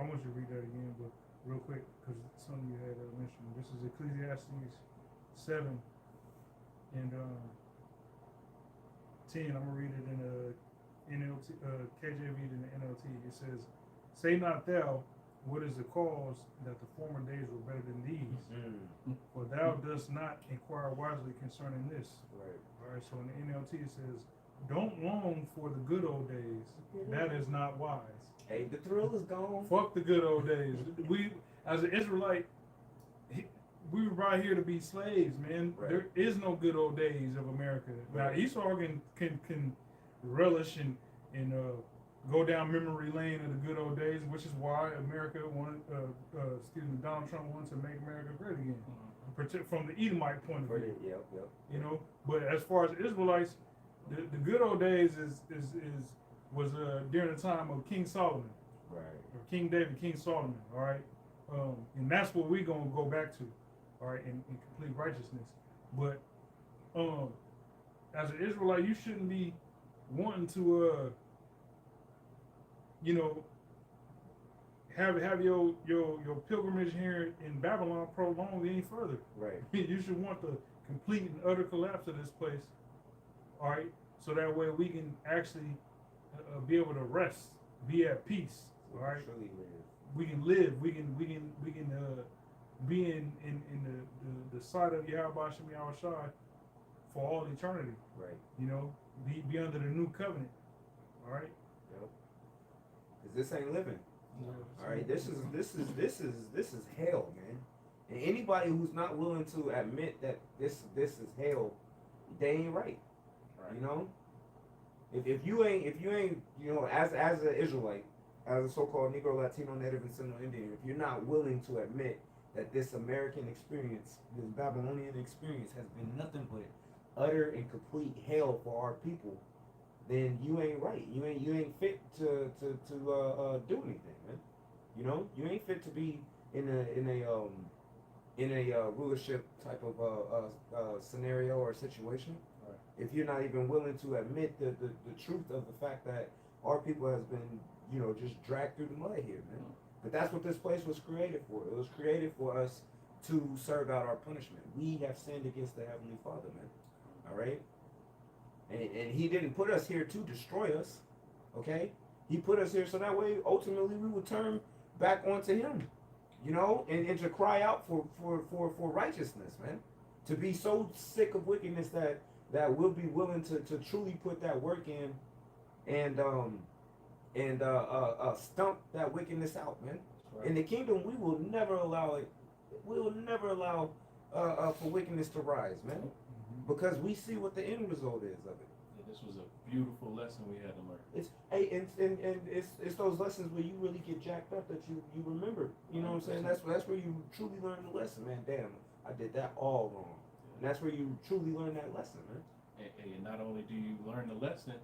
Speaker 1: want you to read that again, but real quick, because something you had mentioned. This is Ecclesiastes 7 and 10. I'm gonna read it in a NLT, KJV and the NLT. It says, "Say not thou, what is the cause that the former days were better than these? For thou dost not inquire wisely concerning this."
Speaker 3: Right.
Speaker 1: All right. So in the NLT it says, "Don't long for the good old days. That is not wise."
Speaker 3: Hey, the thrill is gone.
Speaker 1: Fuck the good old days. We, as an Israelite, we were brought here to be slaves, man.
Speaker 3: Right.
Speaker 1: There is no good old days of America.
Speaker 3: Right.
Speaker 1: Now Esau can relish and go down memory lane of the good old days, which is why America wanted, Donald Trump wanted to make America great again, from the Edomite point of view.
Speaker 3: Yep.
Speaker 1: You know, but as far as Israelites, the good old days was during the time of King Solomon,
Speaker 3: Right.
Speaker 1: or King David, King Solomon. All right, and that's what we're gonna go back to. All right, in complete righteousness. But as an Israelite, you shouldn't be wanting to you know, have your pilgrimage here in Babylon prolonged any further.
Speaker 3: Right.
Speaker 1: You should want the complete and utter collapse of this place. All right, so that way we can actually be able to rest, be at peace. All right,
Speaker 3: Truly live.
Speaker 1: we can live. We can be in the sight of Yahweh Shem Yahushai for all eternity.
Speaker 3: Right.
Speaker 1: You know, be under the new covenant. All right.
Speaker 3: Yep. Cause this ain't living. All right. This is hell, man. And anybody who's not willing to admit that this is hell, they ain't right. You know. If you ain't, you know, as an Israelite, as a so-called Negro, Latino, Native, and Seminole Indian, if you're not willing to admit that this American experience, this Babylonian experience, has been nothing but utter and complete hell for our people, then you ain't right. You ain't fit to do anything, man. You know, you ain't fit to be in a rulership type of scenario or situation.
Speaker 2: Right.
Speaker 3: If you're not even willing to admit the truth of the fact that our people has been, you know, just dragged through the mud here, man. But that's what this place was created for. It was created for us to serve out our punishment. We have sinned against the Heavenly Father, man. All right? And he didn't put us here to destroy us, okay? He put us here so that way, ultimately, we would turn back onto him, you know, and to cry out for righteousness, man. To be so sick of wickedness that we'll be willing to truly put that work in and stump that wickedness out, man.
Speaker 2: Right.
Speaker 3: In the kingdom, we will never allow it. We will never allow for wickedness to rise, man, because we see what the end result is of it.
Speaker 2: Yeah, this was a beautiful lesson we had to learn.
Speaker 3: It's those lessons where you really get jacked up that you remember. You know what I'm saying? That's where you truly learn the lesson, man. Damn, I did that all wrong. And that's where you truly learn that lesson, man.
Speaker 2: And not only do you learn the lesson,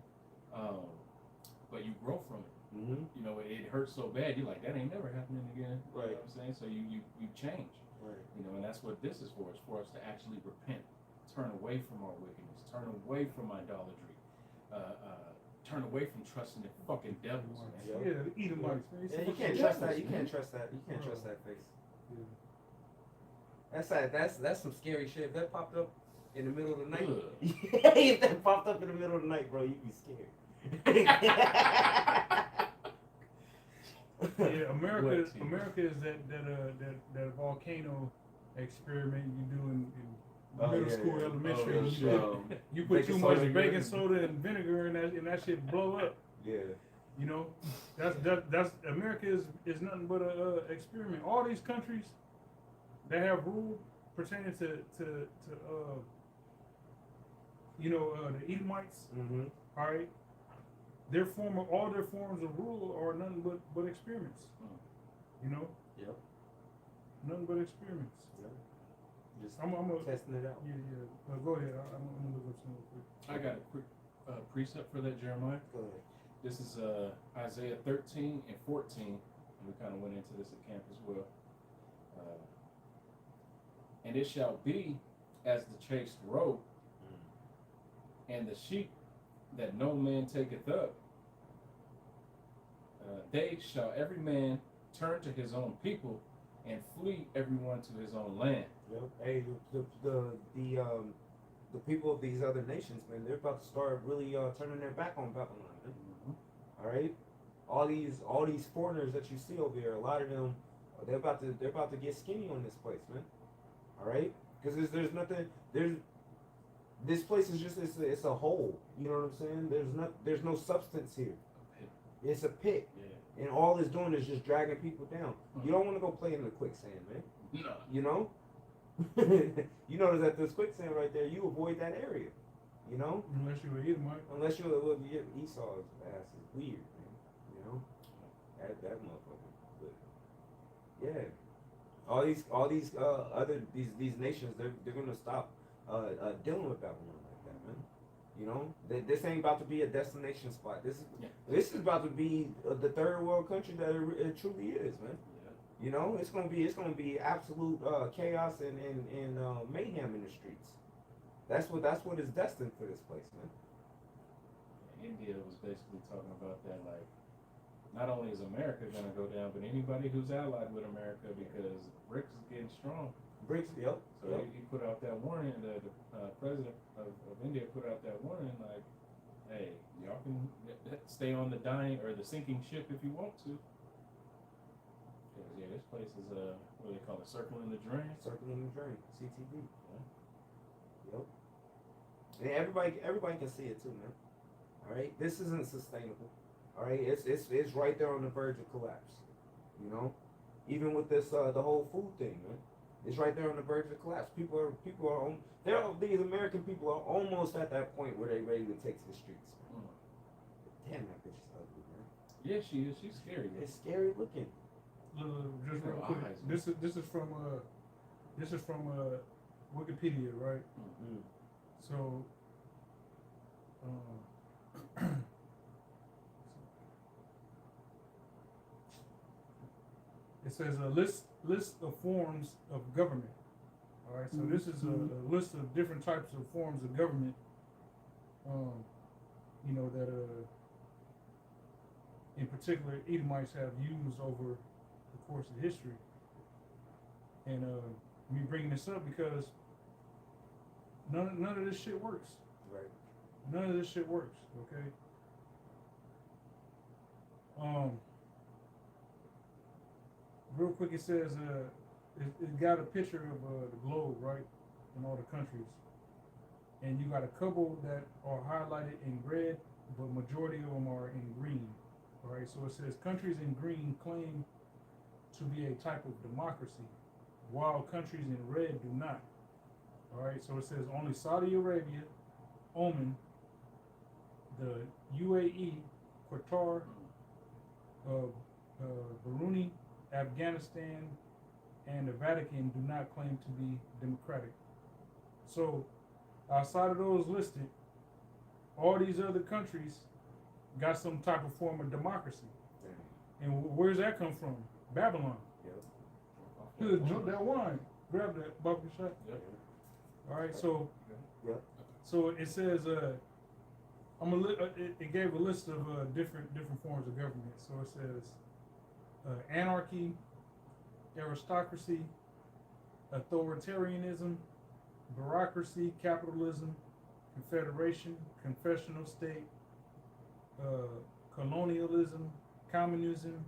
Speaker 2: but you grow from it.
Speaker 3: Mm-hmm.
Speaker 2: You know, it hurts so bad, you're like, that ain't never happening again.
Speaker 3: Right.
Speaker 2: You know what I'm saying? So you change.
Speaker 3: Right.
Speaker 2: You know, and that's what this is for. It's for us to actually repent, turn away from our wickedness, turn away from idolatry, turn away from trusting the fucking devils, man.
Speaker 1: Yeah, the Edomites, man.
Speaker 3: Yeah, you can't trust that. You can't trust that. You can't trust that face.
Speaker 1: Yeah.
Speaker 3: That's some scary shit. If that popped up in the middle of the night,
Speaker 2: Ugh.
Speaker 3: if that popped up in the middle of the night, bro, you'd be scared.
Speaker 1: Yeah, America
Speaker 2: What,
Speaker 1: is that volcano experiment you do in
Speaker 3: Oh,
Speaker 1: middle
Speaker 3: yeah,
Speaker 1: school,
Speaker 3: yeah.
Speaker 1: elementary.
Speaker 2: Oh,
Speaker 1: you,
Speaker 2: shit.
Speaker 1: you put
Speaker 3: Baking
Speaker 1: too much
Speaker 3: soda,
Speaker 1: baking
Speaker 3: yeah.
Speaker 1: soda and vinegar and that shit blow up.
Speaker 3: Yeah.
Speaker 1: You know, that's America is nothing but a experiment. All these countries that have rule pertaining to the Edomites.
Speaker 3: Mm-hmm.
Speaker 1: All right, all their forms of rule are nothing but experiments. You know.
Speaker 3: Yep.
Speaker 1: Nothing but experiments.
Speaker 3: Yep. Just
Speaker 1: I'm
Speaker 3: testing it out.
Speaker 1: Yeah. Go ahead. I'm gonna look up some real quick.
Speaker 2: I got a quick precept for that, Jeremiah.
Speaker 3: Go ahead.
Speaker 2: This is Isaiah 13 and 14, and we kind of went into this at camp as well. And it shall be as the chased roe, and the sheep that no man taketh up. They shall every man turn to his own people, and flee everyone to his own land.
Speaker 3: Yep. Hey, the people of these other nations, man, they're about to start really turning their back on Babylon, man.
Speaker 2: Mm-hmm.
Speaker 3: All right, all these foreigners that you see over here, a lot of them, they're about to get skinny on this place, man. All right, because this place is just it's a hole. You know what I'm saying? There's no substance here. It's a pit,
Speaker 2: Yeah.
Speaker 3: and all it's doing is just dragging people down. You don't want to go play in the quicksand, man.
Speaker 2: No.
Speaker 3: You know. You notice that there's quicksand right there. You avoid that area. You know.
Speaker 1: Unless you were Edomite.
Speaker 3: Unless you're Esau's ass is weird, man. You know, that motherfucker. But yeah, these nations, they're gonna stop dealing with Babylon like that, man. You know, this ain't about to be a destination spot. This is about to be the third world country that it truly is, man.
Speaker 2: Yeah.
Speaker 3: You know, it's gonna be absolute chaos and mayhem in the streets. That's what is destined for this place, man.
Speaker 2: India was basically talking about that, like, not only is America gonna go down, but anybody who's allied with America, because BRICS is getting strong.
Speaker 3: BRICS, yep.
Speaker 2: So he put out that warning. The president of India put out that warning, like, hey, y'all can stay on the dying or the sinking ship if you want to. Because yeah, this place is what do they call it, circling the drain.
Speaker 3: Circling the drain, CTV. Yeah. Yep. And everybody can see it too, man. All right, this isn't sustainable. All right, it's right there on the verge of collapse. You know, even with this the whole food thing, man. It's right there on the verge of collapse. People are these American people are almost at that point where they're ready to take to the streets. Damn, that bitch is ugly, man.
Speaker 2: Yeah, she is. She's scary. Man.
Speaker 3: It's scary looking.
Speaker 1: Just real
Speaker 2: Her
Speaker 1: quick.
Speaker 2: eyes,
Speaker 1: This is from Wikipedia, right?
Speaker 3: Mm-hmm.
Speaker 1: So, it says a list of forms of government. All right, so this is a list of different types of forms of government. That in particular Edomites have used over the course of history. And me bringing this up because none of this shit works.
Speaker 3: Right.
Speaker 1: None of this shit works. Okay. Real quick, it says it got a picture of the globe, right, in all the countries, and you got a couple that are highlighted in red, but majority of them are in green. All right, so it says countries in green claim to be a type of democracy, while countries in red do not. All right, so it says only Saudi Arabia, Oman, the UAE, Qatar, Brunei, Afghanistan, and the Vatican do not claim to be democratic. So, outside of those listed, all these other countries got some type of form of democracy. Damn. And where's that come from? Babylon.
Speaker 2: Yep.
Speaker 1: Good, drink that wine. Grab that bucket shot.
Speaker 2: Yep.
Speaker 1: All right, so
Speaker 3: Yep.
Speaker 1: So it says it gave a list of different forms of government. So it says anarchy, aristocracy, authoritarianism, bureaucracy, capitalism, confederation, confessional state, colonialism, communism,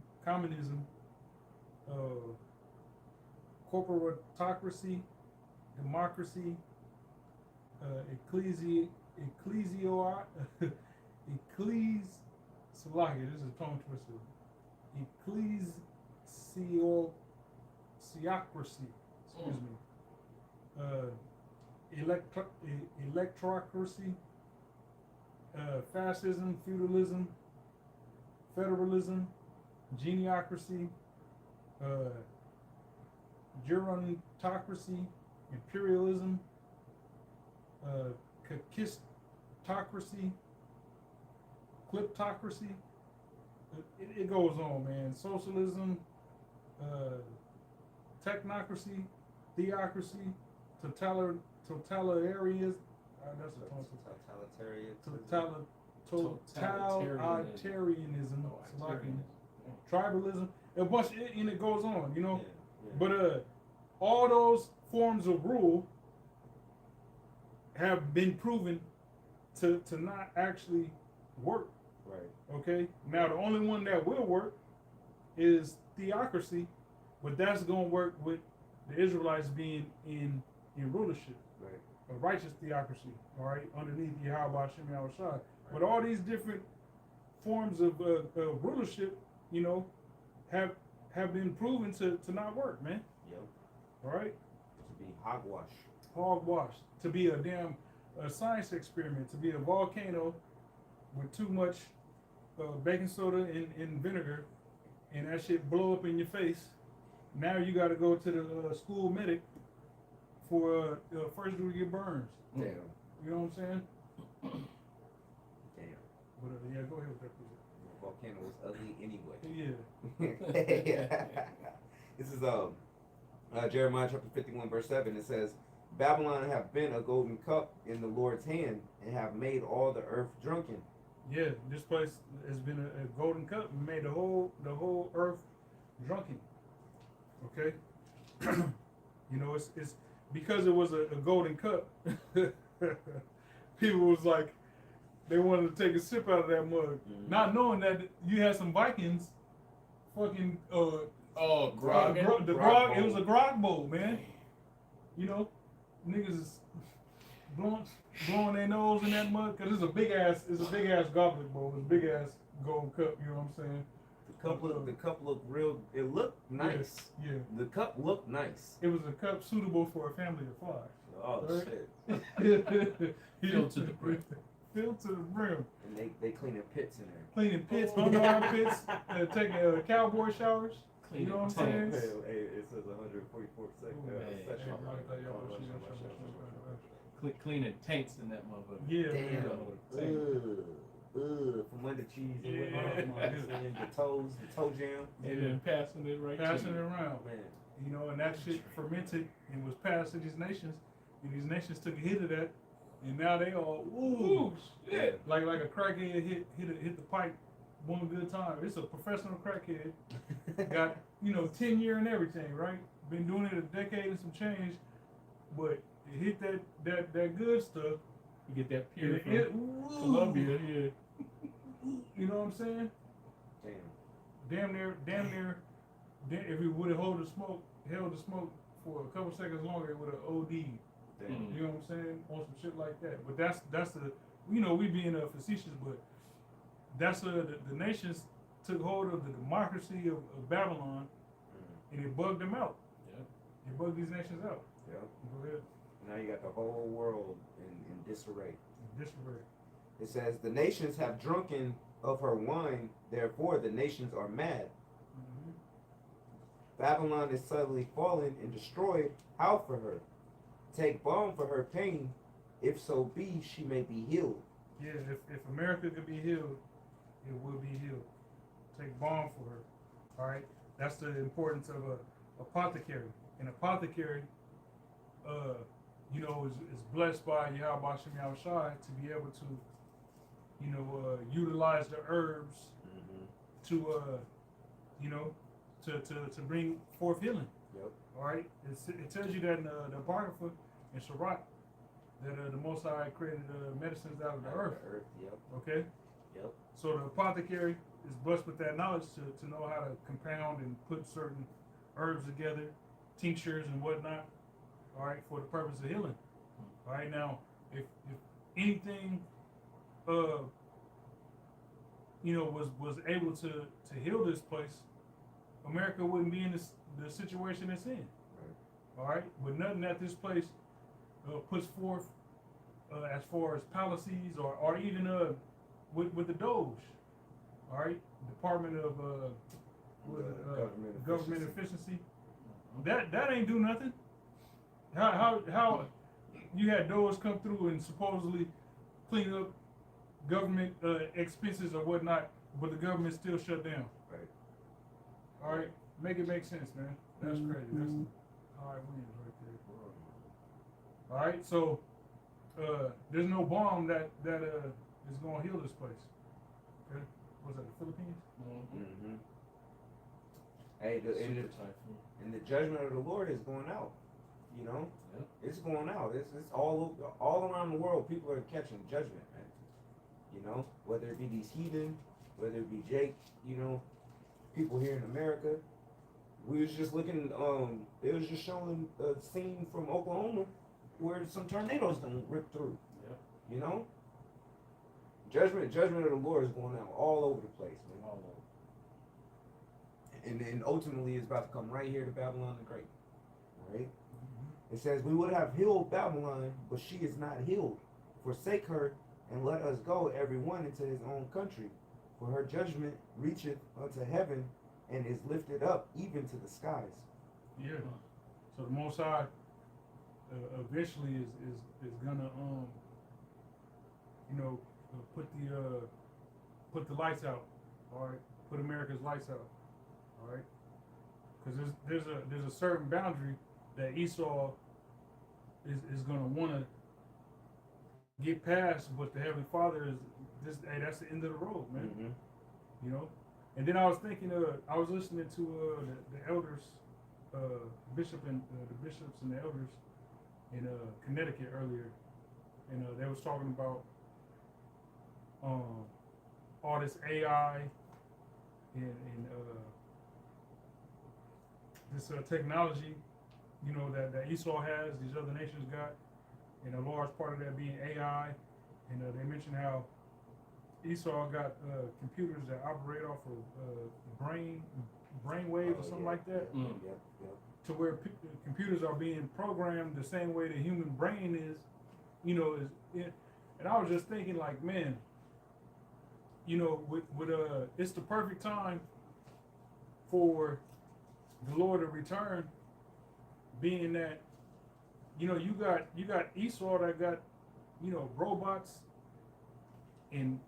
Speaker 1: corporatocracy, democracy, Salakia, this is a tongue twister. Ecclesiocracy, excuse me. Electrocracy, fascism, feudalism, federalism, geniocracy, gerontocracy, imperialism, kakistocracy, kleptocracy. It goes on, man. Socialism, technocracy, theocracy, totalitarianism. That's a totalitarianism. Tribalism. A bunch, and it goes on, you know.
Speaker 3: Yeah.
Speaker 1: But all those forms of rule have been proven to not actually work.
Speaker 3: Right.
Speaker 1: Okay. Now the only one that will work is theocracy, but that's going to work with the Israelites being in rulership.
Speaker 3: Right.
Speaker 1: A righteous theocracy. All right, underneath Yahweh Hashem Yahushua. Right. But all these different forms of rulership, you know, have been proven to not work, man.
Speaker 3: Yep.
Speaker 1: All right.
Speaker 3: To be hogwash.
Speaker 1: Hogwash. To be a damn science experiment. To be a volcano with too much baking soda and vinegar, and that shit blow up in your face. Now you got to go to the school medic for first degree burns.
Speaker 3: Damn.
Speaker 1: You know what I'm saying?
Speaker 3: Damn.
Speaker 1: But yeah, go ahead with that, please.
Speaker 3: The volcano was ugly anyway.
Speaker 1: Yeah.
Speaker 3: This is Jeremiah chapter 51 verse 7. It says, Babylon have been a golden cup in the Lord's hand and have made all the earth drunken.
Speaker 1: Yeah, this place has been a golden cup and made the whole earth drunken. Okay, you know it's because it was a golden cup. People was like, they wanted to take a sip out of that mug, not knowing that you had some Vikings, fucking
Speaker 2: grog.
Speaker 1: The grog. It was a grog bowl, man. You know, niggas is blowing their nose in that mud because it's a big ass goblet bowl. It's a big ass gold cup. You know what I'm saying?
Speaker 3: The cup looked real. It looked nice.
Speaker 1: Yeah.
Speaker 3: The cup looked nice.
Speaker 1: It was a cup suitable for a family of 5.
Speaker 3: Oh
Speaker 1: right?
Speaker 3: shit.
Speaker 2: Filled to the brim.
Speaker 1: Filled to the brim.
Speaker 3: And they cleaning pits in there.
Speaker 1: Cleaning pits, underarm pits, taking cowboy showers. You know what I'm saying?
Speaker 3: Hey, it says 144 section.
Speaker 2: Cleaning tanks in that motherfucker.
Speaker 1: Yeah.
Speaker 3: Damn. From under cheese and the toe jam.
Speaker 2: And then passing it right
Speaker 1: Passing
Speaker 2: to
Speaker 1: it around.
Speaker 3: Man.
Speaker 1: You know, and that shit fermented and was passed to these nations. And these nations took a hit of that. And now they all, ooh, shit. Like a crackhead hit the pipe one good time. It's a professional crackhead. Got, 10 year and everything, right? Been doing it a decade and some change. But it hit that good stuff.
Speaker 2: You get that pure from
Speaker 1: Colombia.
Speaker 2: yeah.
Speaker 1: You know what I'm saying?
Speaker 3: Damn.
Speaker 1: Damn near. If it would have held the smoke for a couple seconds longer, it would have OD'd.
Speaker 3: Damn.
Speaker 1: You know what I'm saying? On some shit like that. But that's the, we being facetious, but that's the nations took hold of the democracy of Babylon, and it bugged them out.
Speaker 2: Yeah.
Speaker 1: It bugged these nations out.
Speaker 3: Yeah.
Speaker 1: Go ahead.
Speaker 3: Now you got the whole world in disarray.
Speaker 1: Disarray.
Speaker 3: It says, the nations have drunken of her wine, therefore the nations are mad.
Speaker 1: Mm-hmm.
Speaker 3: Babylon is suddenly fallen and destroyed. How for her? Take balm for her pain, if so be she may be healed.
Speaker 1: Yeah, if America could be healed, it will be healed. Take balm for her. All right? That's the importance of a apothecary. An apothecary, is blessed by Yahweh Shem Yahushai to be able to utilize the herbs
Speaker 3: Mm-hmm.
Speaker 1: to, you know, to bring forth healing.
Speaker 3: Yep.
Speaker 1: All right, it tells you that in the Apocrypha in Sirach that the Most High created medicines out of the earth.
Speaker 3: Yep.
Speaker 1: Okay,
Speaker 3: Yep.
Speaker 1: so the apothecary is blessed with that knowledge to know how to compound and put certain herbs together, tinctures and whatnot. All right, for the purpose of healing. All right, now if anything, was able to heal this place, America wouldn't be in the situation it's in.
Speaker 3: Right.
Speaker 1: All right, but nothing that this place puts forth as far as policies or even with the Doge. All right, Department of Government Efficiency. That ain't do nothing. How you had Doge come through and supposedly clean up government expenses or whatnot, but the government still shut down.
Speaker 3: Right.
Speaker 1: All right, make it make sense, man. That's crazy. That's all right wins right there. All right, so there's no balm that is gonna heal this place. Okay, was that the Philippines?
Speaker 3: Mm-hmm. Hey,
Speaker 2: Super typhoon.
Speaker 3: and the judgment of the Lord is going out. You know,
Speaker 2: Yep.
Speaker 3: it's going out. It's all around the world. People are catching judgment, man. You know, whether it be these heathen, whether it be Jake, people here in America. We was just looking. It was just showing a scene from Oklahoma where some tornadoes done rip through.
Speaker 2: Yep.
Speaker 3: You know, judgment of the Lord is going out all over the place, man.
Speaker 2: All over.
Speaker 3: And then ultimately it's about to come right here to Babylon the Great. Right? It says, we would have healed Babylon, but she is not healed. Forsake her, and let us go, every one into his own country. For her judgment reacheth unto heaven, and is lifted up even to the skies.
Speaker 1: Yeah. So the Most High eventually is gonna put the lights out. All right, put America's lights out. All right, because there's a certain boundary that Esau is gonna want to get past, but the Heavenly Father is just, hey, that's the end of the road, man.
Speaker 3: Mm-hmm.
Speaker 1: You know. And then I was thinking, I was listening to the elders, bishop and the bishops and the elders in Connecticut earlier, and they was talking about all this AI and this technology, that Esau has, these other nations got, and a large part of that being AI. And they mentioned how Esau got computers that operate off of brain waves or something like that, to where computers are being programmed the same way the human brain is, and I was just thinking, like, man, with it's the perfect time for the Lord to return, being that, you got Esau that got, robots and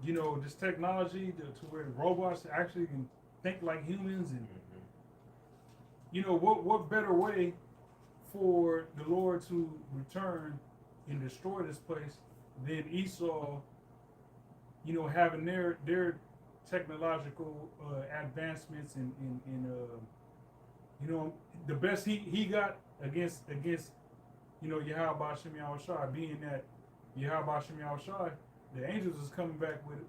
Speaker 1: this technology to where the robots actually can think like humans, and what better way for the Lord to return and destroy this place than Esau, having their technological advancements and the best he got against Yahweh Shem Yahushua, being that Yahweh Shem Yahushua, the angels is coming back with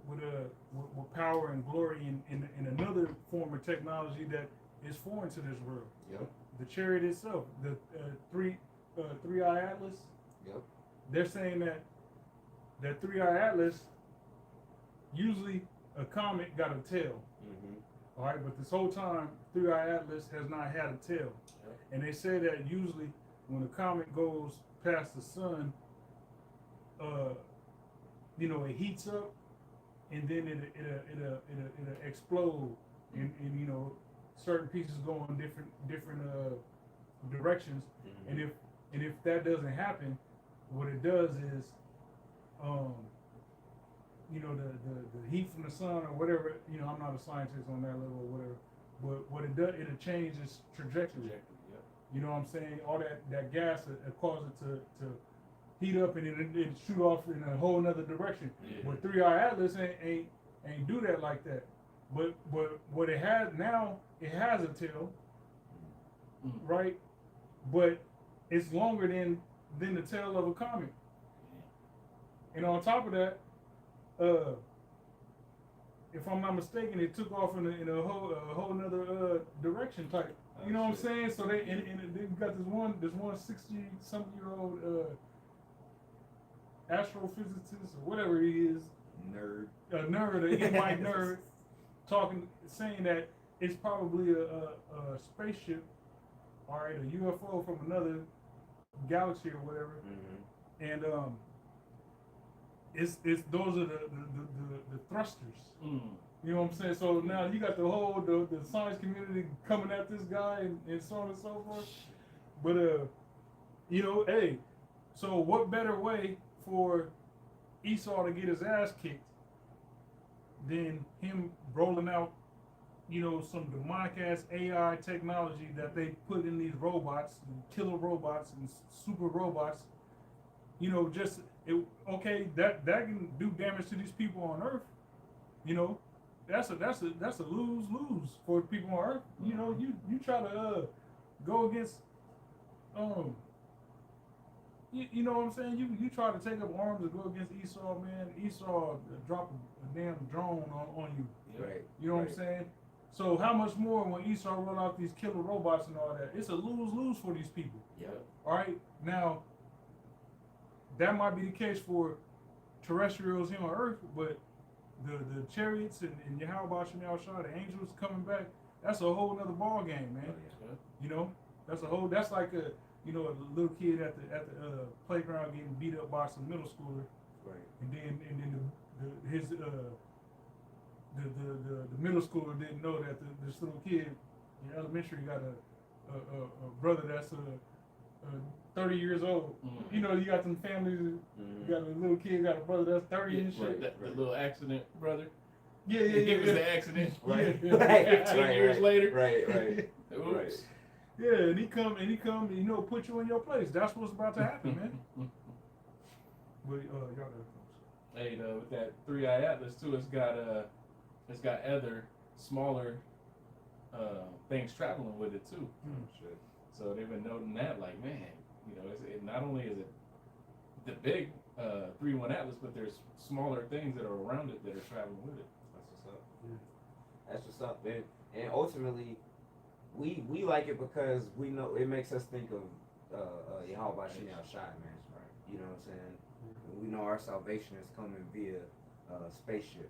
Speaker 1: power and glory in another form of technology that is foreign to this world.
Speaker 3: Yep.
Speaker 1: The chariot itself, the three-eye atlas.
Speaker 3: Yep.
Speaker 1: They're saying that three-eye atlas, usually a comet got a tail.
Speaker 3: Mm-hmm.
Speaker 1: All right, but this whole time, three-eye atlas has not had a tail.
Speaker 2: Yep.
Speaker 1: And they say that usually when a comet goes past the sun, it heats up, and then it'll explode, and certain pieces go in different directions.
Speaker 3: Mm-hmm.
Speaker 1: And if that doesn't happen, what it does is, the heat from the sun or whatever. I'm not a scientist on that level or whatever, but what it does, it'll change its trajectory.
Speaker 2: Yep.
Speaker 1: You know what I'm saying? All that gas it causes it to heat up and it shoot off in a whole nother direction.
Speaker 2: Yeah.
Speaker 1: But 3i Atlas ain't do that like that. But what it has now, it has a tail, right? But it's longer than the tail of a comet. And on top of that, if I'm not mistaken, it took off in a whole nother direction type. You know what I'm saying? So they got this one 60-something-year-old astrophysicist or whatever he is,
Speaker 3: Nerd.
Speaker 1: a nerd, an white nerd, saying that it's probably a spaceship, all right, a UFO from another galaxy or whatever, and it's those are the thrusters. You know what I'm saying? So now you got the science community coming at this guy and so on and so forth. But you know, hey, so what better way for Esau to get his ass kicked than him rolling out, you know, some demonic ass AI technology that they put in these robots, killer robots and super robots. You know, that can do damage to these people on Earth. You know, that's a lose for people on Earth. You know, you try to go against you know what I'm saying? You try to take up arms and go against Esau, man. Esau drop a damn drone on you.
Speaker 3: Right.
Speaker 1: You know what I'm saying? So how much more when Esau roll out these killer robots and all that? It's a lose for these people.
Speaker 3: Yep.
Speaker 1: All right. Now, that might be the case for terrestrials here on Earth, but the chariots and Yahweh Shem Yahushua, the angels coming back, that's a whole nother ball game, man. You know, that's like a little kid at the playground getting beat up by some middle schooler,
Speaker 3: Right.
Speaker 1: and then the middle schooler didn't know that this little kid in elementary got a brother that's 30 years old. You know, you got some families. You got a little kid got a brother that's 30 and shit.
Speaker 2: The little accident brother.
Speaker 1: Yeah.
Speaker 2: He was the accident.
Speaker 3: Right.
Speaker 1: Yeah.
Speaker 2: 15 years later.
Speaker 3: Right.
Speaker 2: Oops.
Speaker 1: Yeah, and he come, you know, put you in your place. That's what's about to happen, man. But y'all got
Speaker 2: Hey, with that 3i Atlas too, it's got other smaller things traveling with it too.
Speaker 3: Shit.
Speaker 2: So they've been noting that, like, man, you know, it not only is it the big 3-1 Atlas, but there's smaller things that are around it that are traveling with it.
Speaker 3: That's what's up.
Speaker 1: Yeah.
Speaker 3: That's what's up, man. And ultimately, we like it because we know it makes us think of Yahweh Shem Yahushua, man.
Speaker 2: Right.
Speaker 3: You know what I'm saying? We know our salvation is coming via spaceship.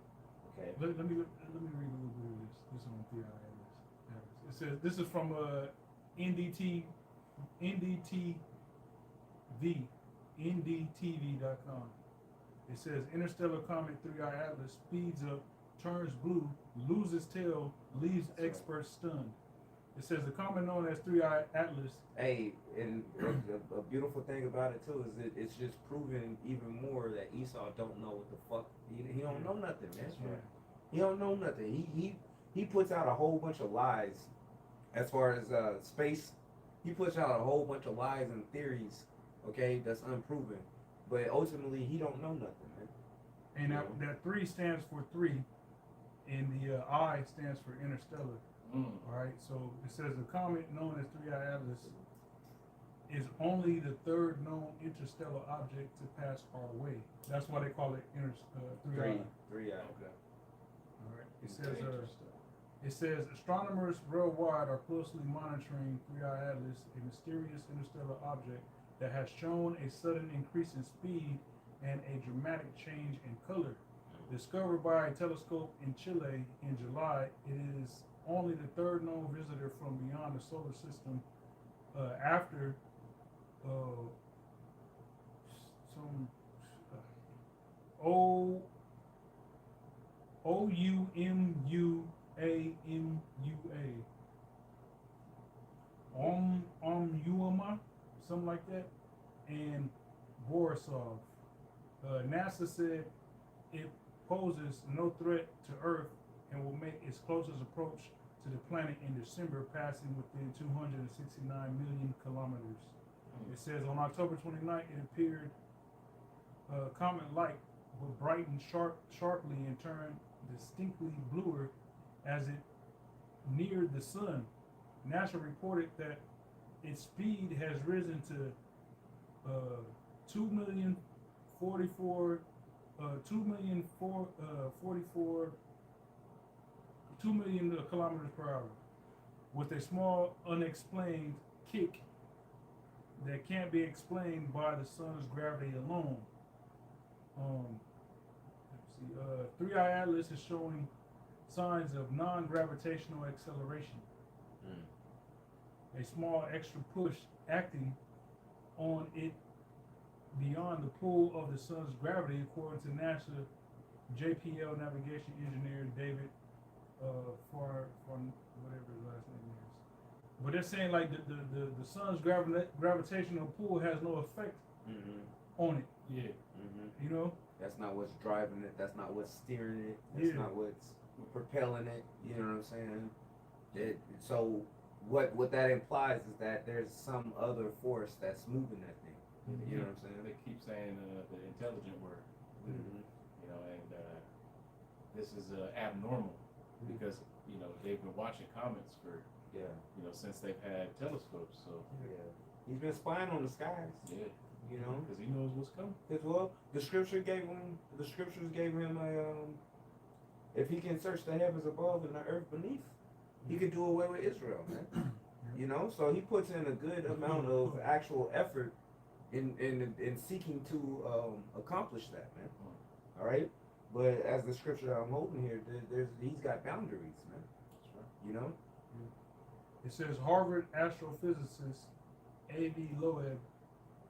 Speaker 3: Okay.
Speaker 1: Let me read a little bit of this. This is on 3i Atlas. It says this is from NDTV.com. It says interstellar comet 3i Atlas speeds up, turns blue, loses tail, leaves experts stunned. It says the comet known as 3i Atlas.
Speaker 3: Hey, and a beautiful thing about it too is that it's just proving even more that Esau don't know what the fuck. He don't know nothing, man.
Speaker 1: That's right.
Speaker 3: He don't know nothing. He puts out a whole bunch of lies as far as space. He puts out a whole bunch of lies and theories, okay, that's unproven. But ultimately, he don't know nothing, man.
Speaker 1: And that 3 stands for 3, and the I stands for interstellar. All right, so it says the comet known as 3i Atlas is only the third known interstellar object to pass our way. That's why they call it 3i.
Speaker 3: 3i.
Speaker 2: Okay.
Speaker 1: All right. It says astronomers worldwide are closely monitoring 3i Atlas, a mysterious interstellar object that has shown a sudden increase in speed and a dramatic change in color. Discovered by a telescope in Chile in July, it is only the third known visitor from beyond the solar system after some Oumuamua, something like that, and Borisov. NASA said it poses no threat to Earth and will make its closest approach to the planet in December, passing within 269 million kilometers. It says on October 29th, it appeared comet light would brighten sharply and turn distinctly bluer as it neared the sun. NASA reported that its speed has risen to 2 million kilometers per hour, with a small unexplained kick that can't be explained by the sun's gravity alone. Let's see. 3i Atlas is showing signs of non-gravitational acceleration. A small extra push acting on it beyond the pull of the sun's gravity, according to NASA JPL navigation engineer David for whatever his last name is. But they're saying like the sun's gravitational pull has no effect on it.
Speaker 2: Yeah.
Speaker 1: You know?
Speaker 3: That's not what's driving it. That's not what's steering it. That's not what's propelling it. You know what I'm saying? So what that implies is that there's some other force that's moving that thing. You know what I'm saying?
Speaker 2: They keep saying the intelligent word. You know, and this is abnormal because you know they've been watching comets for you know since they've had telescopes. So
Speaker 3: he's been spying on the skies. You know,
Speaker 2: because he knows what's coming.
Speaker 3: As well, the scriptures gave him a if he can search the heavens above and the earth beneath, he could do away with Israel, man. You know, so he puts in a good amount of actual effort in seeking to accomplish that, man. All right, but as the scripture I'm holding here, he's got boundaries, man.
Speaker 2: That's right.
Speaker 3: You know,
Speaker 1: it says Harvard astrophysicist A.V. Loeb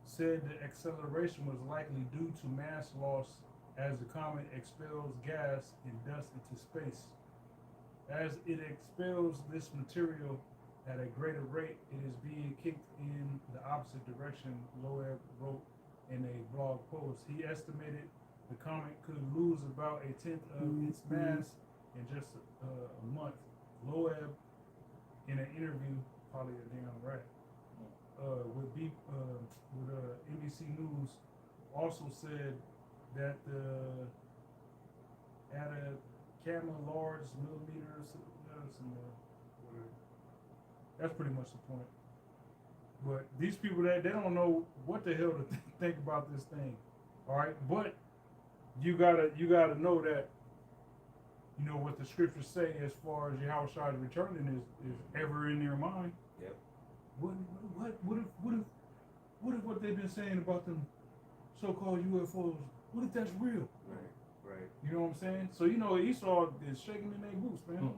Speaker 1: said the acceleration was likely due to mass loss as the comet expels gas and dust into space. As it expels this material at a greater rate, it is being kicked in the opposite direction, Loeb wrote in a blog post. He estimated the comet could lose about 1/10 of its mass in just a month. Loeb, in an interview, probably a damn right, with NBC News, also said that at a camera large millimeters, that's pretty much the point. But these people that they don't know what the hell to think about this thing, all right. But you gotta know that you know what the scriptures say as far as Yahushua's returning is ever in their mind.
Speaker 3: Yep.
Speaker 1: What if what they've been saying about them so-called UFOs? What if that's real?
Speaker 3: Right.
Speaker 1: You know what I'm saying? So you know Esau is shaking in their boots, man.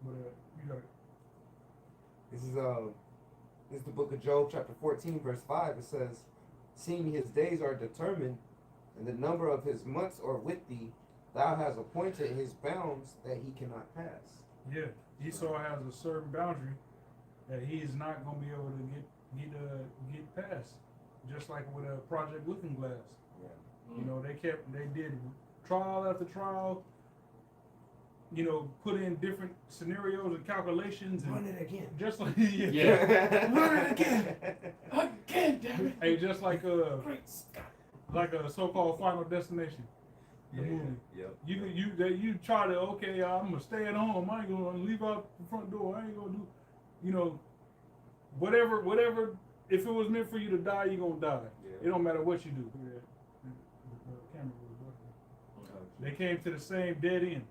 Speaker 1: But you got it.
Speaker 3: This is the book of Job, chapter 14, verse 5. It says, "Seeing his days are determined, and the number of his months are with thee, thou hast appointed his bounds that he cannot pass."
Speaker 1: Yeah, Esau has a certain boundary that he is not going to be able to get past. Just like with a Project Looking Glass.
Speaker 3: Yeah.
Speaker 1: You know, they did trial after trial. You know, put in different scenarios and calculations. And
Speaker 3: Run it again.
Speaker 1: just like
Speaker 3: Run
Speaker 1: it again.
Speaker 4: Again, damn it.
Speaker 1: Hey, just like
Speaker 4: Great Scott.
Speaker 1: like a so-called Final Destination. The movie.
Speaker 3: Yep.
Speaker 1: You try to I'm gonna stay at home. I ain't gonna leave out the front door. I ain't gonna do, you know, whatever. If it was meant for you to die, you're gonna die.
Speaker 3: Yeah.
Speaker 1: It don't matter what you do. The camera was working. They came to the same dead end.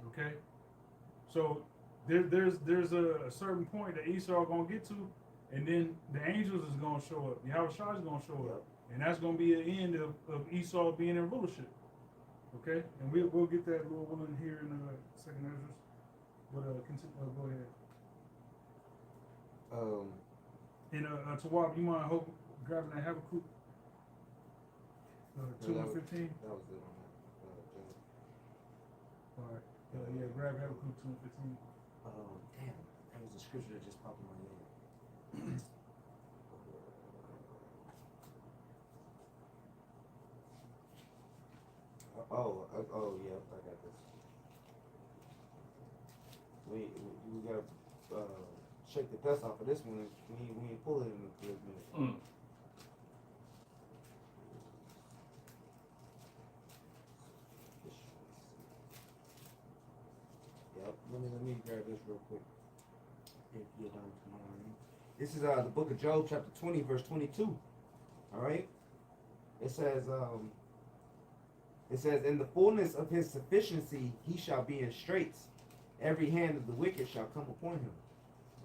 Speaker 1: Okay, so there's a certain point that Esau gonna get to, and then the angels is gonna show up. Yahushua is gonna show up, and that's gonna be the end of Esau being in rulership. Okay, and we'll get that little one here in the second Ezra. But continue. Go ahead. And Tawab, you mind grabbing that Habakkuk 2:15?
Speaker 3: That was it.
Speaker 1: All right. Yeah, grab Habakkuk 2:15.
Speaker 3: Damn, that was a scripture that just popped in my head. Yeah, I got this. We gotta shake the dust off of this one. We ain't pull it in a good minute. Let me grab this real quick. If you don't mind. This is the book of Job, chapter 20, verse 22. All right. It says, in the fullness of his sufficiency, he shall be in straits. Every hand of the wicked shall come upon him.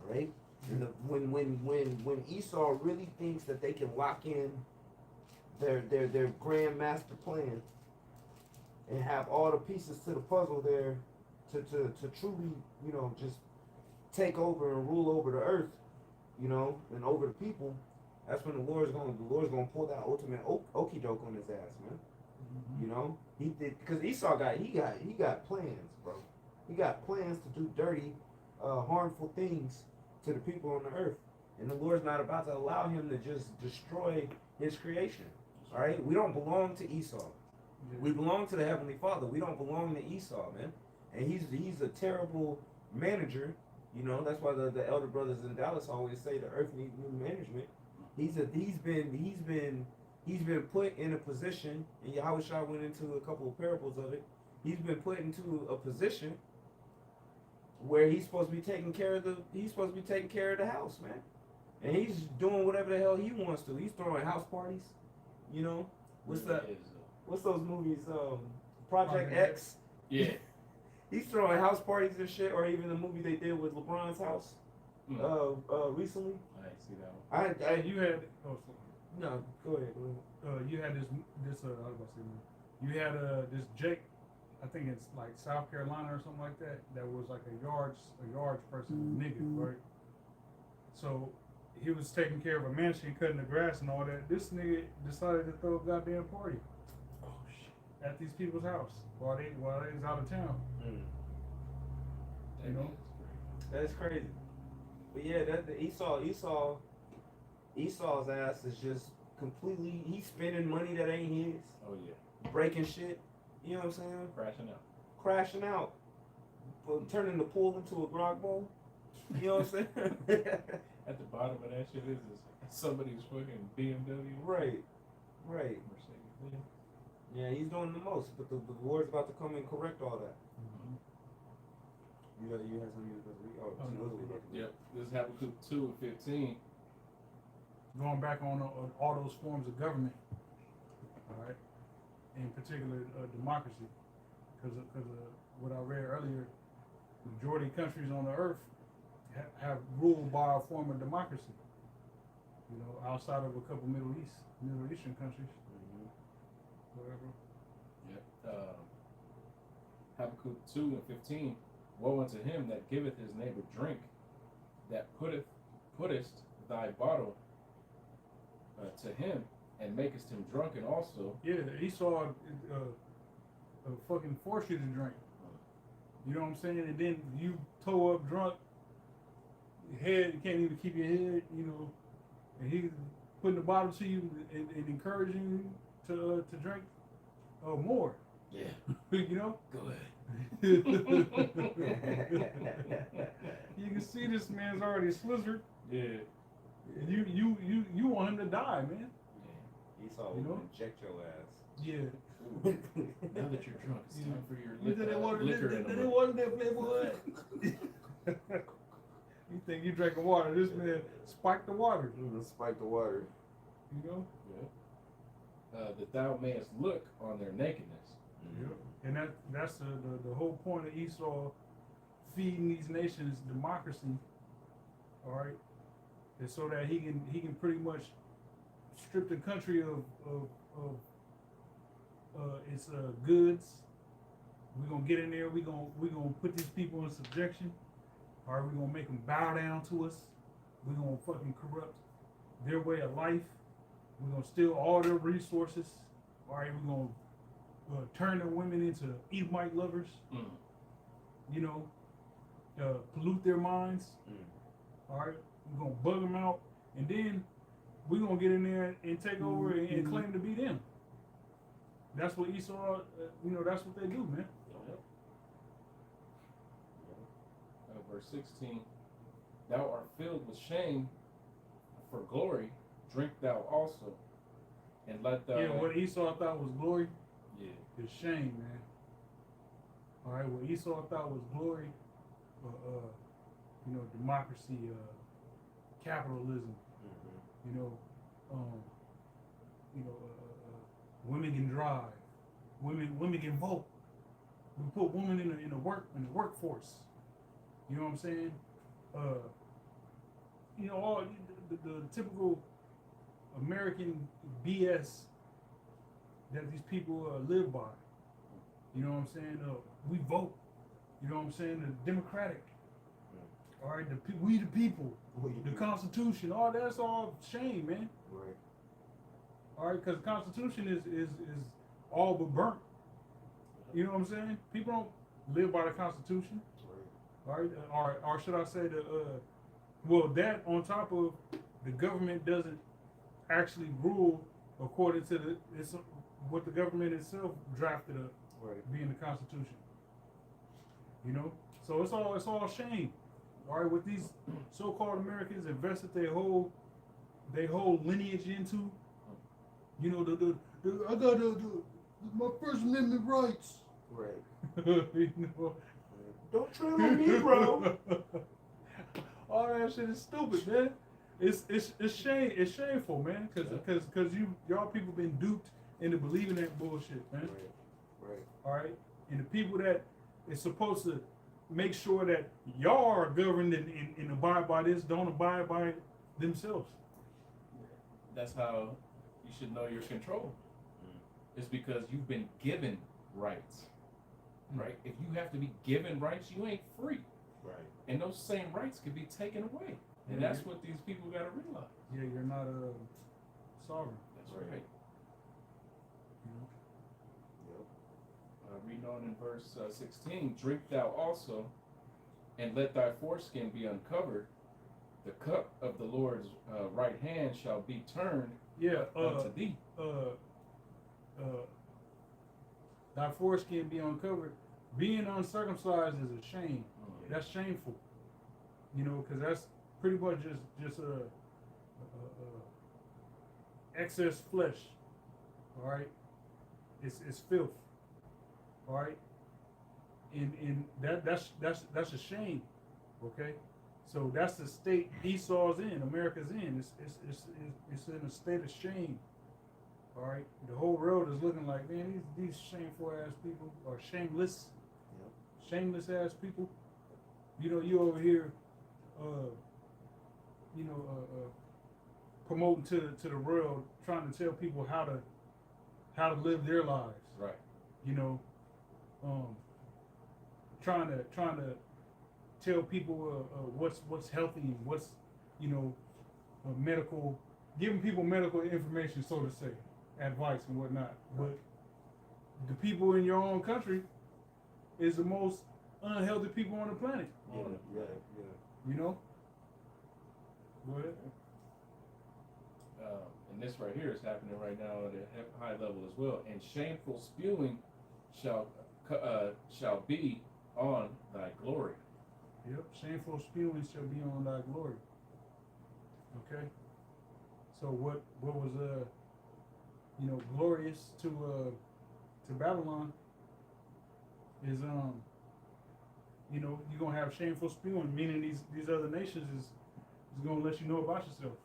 Speaker 3: All right. And when Esau really thinks that they can lock in their grand master plan and have all the pieces to the puzzle there to truly, just take over and rule over the earth, and over the people, that's when the Lord's gonna pull that ultimate okey doke on his ass, man. He did, because Esau got plans, bro. He got plans to do dirty, harmful things to the people on the earth, and the Lord's not about to allow him to just destroy his creation. All right, we don't belong to Esau. We belong to the Heavenly Father. We don't belong to Esau, man. And he's a terrible manager. That's why the elder brothers in Dallas always say the earth needs new management. He's been put in a position, and Yahushua went into a couple of parables of it. He's been put into a position where he's supposed to be taking care of the house, man. And he's doing whatever the hell he wants to. He's throwing house parties. What's those movies? Project X.
Speaker 2: Yeah.
Speaker 3: He's throwing house parties and shit, or even the movie they did with LeBron's house recently.
Speaker 2: I didn't see that one.
Speaker 1: You had
Speaker 3: No, go ahead.
Speaker 1: you had this I was about to say, you had this Jake, I think it's like South Carolina or something like that. That was like a yards person, nigga, right? So he was taking care of a mansion, cutting the grass and all that. This nigga decided to throw a goddamn party. Oh shit! At these people's house while they was out of town.
Speaker 3: That's crazy. But yeah, Esau's ass is just completely. He's spending money that ain't his.
Speaker 2: Oh yeah.
Speaker 3: Breaking shit. You know what I'm saying?
Speaker 2: Crashing out.
Speaker 3: Turning the pool into a grog bowl. You know what I'm saying?
Speaker 2: At the bottom of that shit is somebody's fucking BMW.
Speaker 3: Right.
Speaker 2: Mercedes.
Speaker 3: Yeah, he's doing the most, but the Lord's about to come and correct all that. You had something you was about to read?
Speaker 2: Yep. This is Habakkuk 2:15.
Speaker 1: Going back on all those forms of government, all right, in particular democracy, because of what I read earlier, majority of countries on the earth have ruled by a form of democracy. Outside of a couple Middle Eastern countries, whatever.
Speaker 2: Yep. Habakkuk 2:15. Woe unto him that giveth his neighbor drink, that puttest thy bottle to him, and makest him drunken also.
Speaker 1: Yeah, Esau fucking force you to drink. You know what I'm saying? And then you toe up drunk, your head, you can't even keep your head, and he's putting the bottle to you and encouraging you to drink more.
Speaker 4: Yeah.
Speaker 1: Go
Speaker 4: ahead.
Speaker 1: You can see this man's already slizzard.
Speaker 2: Yeah.
Speaker 1: You want him to die, man.
Speaker 2: Yeah.
Speaker 3: Esau will inject your ass.
Speaker 1: Yeah.
Speaker 2: Now that you're drunk, it's time for your
Speaker 1: You didn't want
Speaker 2: liquor.
Speaker 1: that Playboy. You think you drinking water? This man spiked the water.
Speaker 3: Spike the water.
Speaker 1: Yeah.
Speaker 2: That thou mayest look on their nakedness.
Speaker 1: Yeah. And that's the whole point of Esau feeding these nations democracy. All right. And so that he can pretty much strip the country of its goods. We're gonna get in there. We're gonna put these people in subjection. All right, we're gonna make them bow down to us. We're gonna fucking corrupt their way of life. We're gonna steal all their resources. All right, we're gonna turn the women into Edomite lovers. Pollute their minds. All right, we're gonna bug them out, and then we're gonna get in there and take over and claim to be them. That's what Esau, that's what they do, man.
Speaker 2: Verse 16. Thou art filled with shame, for glory drink thou also, and let thou.
Speaker 1: Yeah, what Esau thought was glory.
Speaker 2: Yeah.
Speaker 1: Is shame, man. All right, what Esau thought was glory democracy, capitalism.
Speaker 3: Mm-hmm.
Speaker 1: You know, women can drive, women can vote. We put women in the workforce. You know what I'm saying? All the typical American BS that these people live by. You know what I'm saying? We vote. You know what I'm saying? The Democratic. All right, we the people. The Constitution. All that's all shame, man.
Speaker 3: Right.
Speaker 1: All right, because the Constitution is all but burnt. You know what I'm saying? People don't live by the Constitution.
Speaker 3: Right.
Speaker 1: All right, or should I say that on top of the government doesn't actually rule according to what the government itself drafted up,
Speaker 3: Right.
Speaker 1: being the Constitution. You know, so it's all shame. All right, what these so-called Americans invested their whole lineage into. You know, I got my First Amendment rights.
Speaker 3: Right.
Speaker 1: You know.
Speaker 3: Don't tread on me, bro.
Speaker 1: All that shit is stupid, man. It's It's shameful, man. Cause y'all people been duped into believing that bullshit, man.
Speaker 3: Right.
Speaker 1: All right, and the people that is supposed to make sure that y'all are governed and abide by this don't abide by it themselves.
Speaker 5: That's how you should know your control. It's because you've been given rights, right? If you have to be given rights, you ain't free.
Speaker 3: Right.
Speaker 5: And those same rights can be taken away. And that's what these people got to realize.
Speaker 1: Yeah, you're not sovereign.
Speaker 5: That's
Speaker 3: Right.
Speaker 5: right.
Speaker 1: You know?
Speaker 3: Yep.
Speaker 5: Reading on in verse 16, drink thou also, and let thy foreskin be uncovered. The cup of the Lord's right hand shall be turned
Speaker 1: Yeah.
Speaker 5: unto thee.
Speaker 1: Thy foreskin be uncovered. Being uncircumcised is a shame. That's shameful. You know, because that's pretty much just excess flesh. All right, it's filth. All right, and that's a shame. Okay, so that's the state Esau's in. America's in. It's in a state of shame. All right, the whole world is looking like, man, these shameful ass people are shameless.
Speaker 3: Yep.
Speaker 1: Shameless ass people. You know, you over here, promoting to the world, trying to tell people how to live their lives.
Speaker 5: Right.
Speaker 1: You know, trying to tell people what's healthy and what's medical, giving people medical information, so to say, advice and whatnot. But the people in your own country is the most unhealthy people on the planet.
Speaker 3: Yeah.
Speaker 1: You know? Go ahead.
Speaker 5: And this right here is happening right now at a high level as well. And shameful spewing shall be on thy glory.
Speaker 1: Yep. Shameful spewing shall be on thy glory. Okay. So what was glorious to Babylon is you're gonna have shameful spewing, meaning these other nations is gonna let you know about yourself.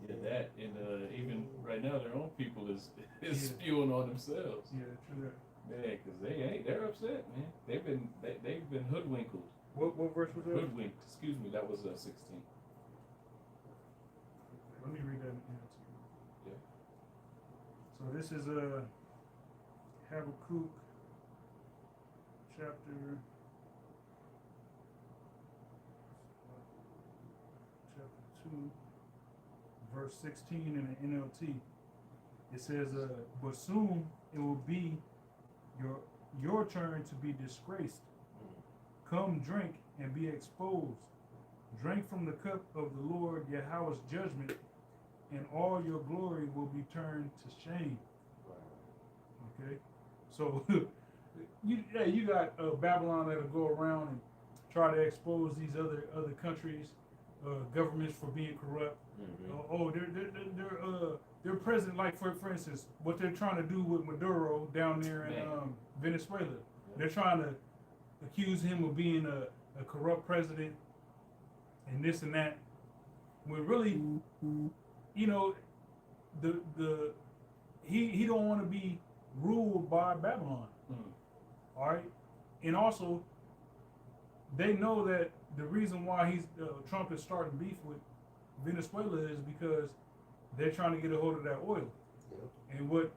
Speaker 5: Yeah, that and even right now their own people is
Speaker 1: Yeah.
Speaker 5: spewing on themselves.
Speaker 1: Yeah, true that.
Speaker 5: Man, because they're upset, man. They've been hoodwinked.
Speaker 1: What verse was that?
Speaker 5: Hoodwinked. Excuse me, that was 16.
Speaker 1: Let me read that again to you.
Speaker 5: Yeah.
Speaker 1: So this is Habakkuk chapter 2, verse 16 in the NLT. It says, but soon it will be your turn to be disgraced. Come drink and be exposed. Drink from the cup of the Lord Yahweh's judgment, and all your glory will be turned to shame. Okay, so you got Babylon that'll go around and try to expose these other countries, governments for being corrupt. They're present, like for instance, what they're trying to do with Maduro down there in Venezuela. They're trying to accuse him of being a a corrupt president and this and that. When really, you know, he don't want to be ruled by Babylon. All right, and also they know that the reason why Trump is starting beef with Venezuela is because they're trying to get a hold of that oil. And what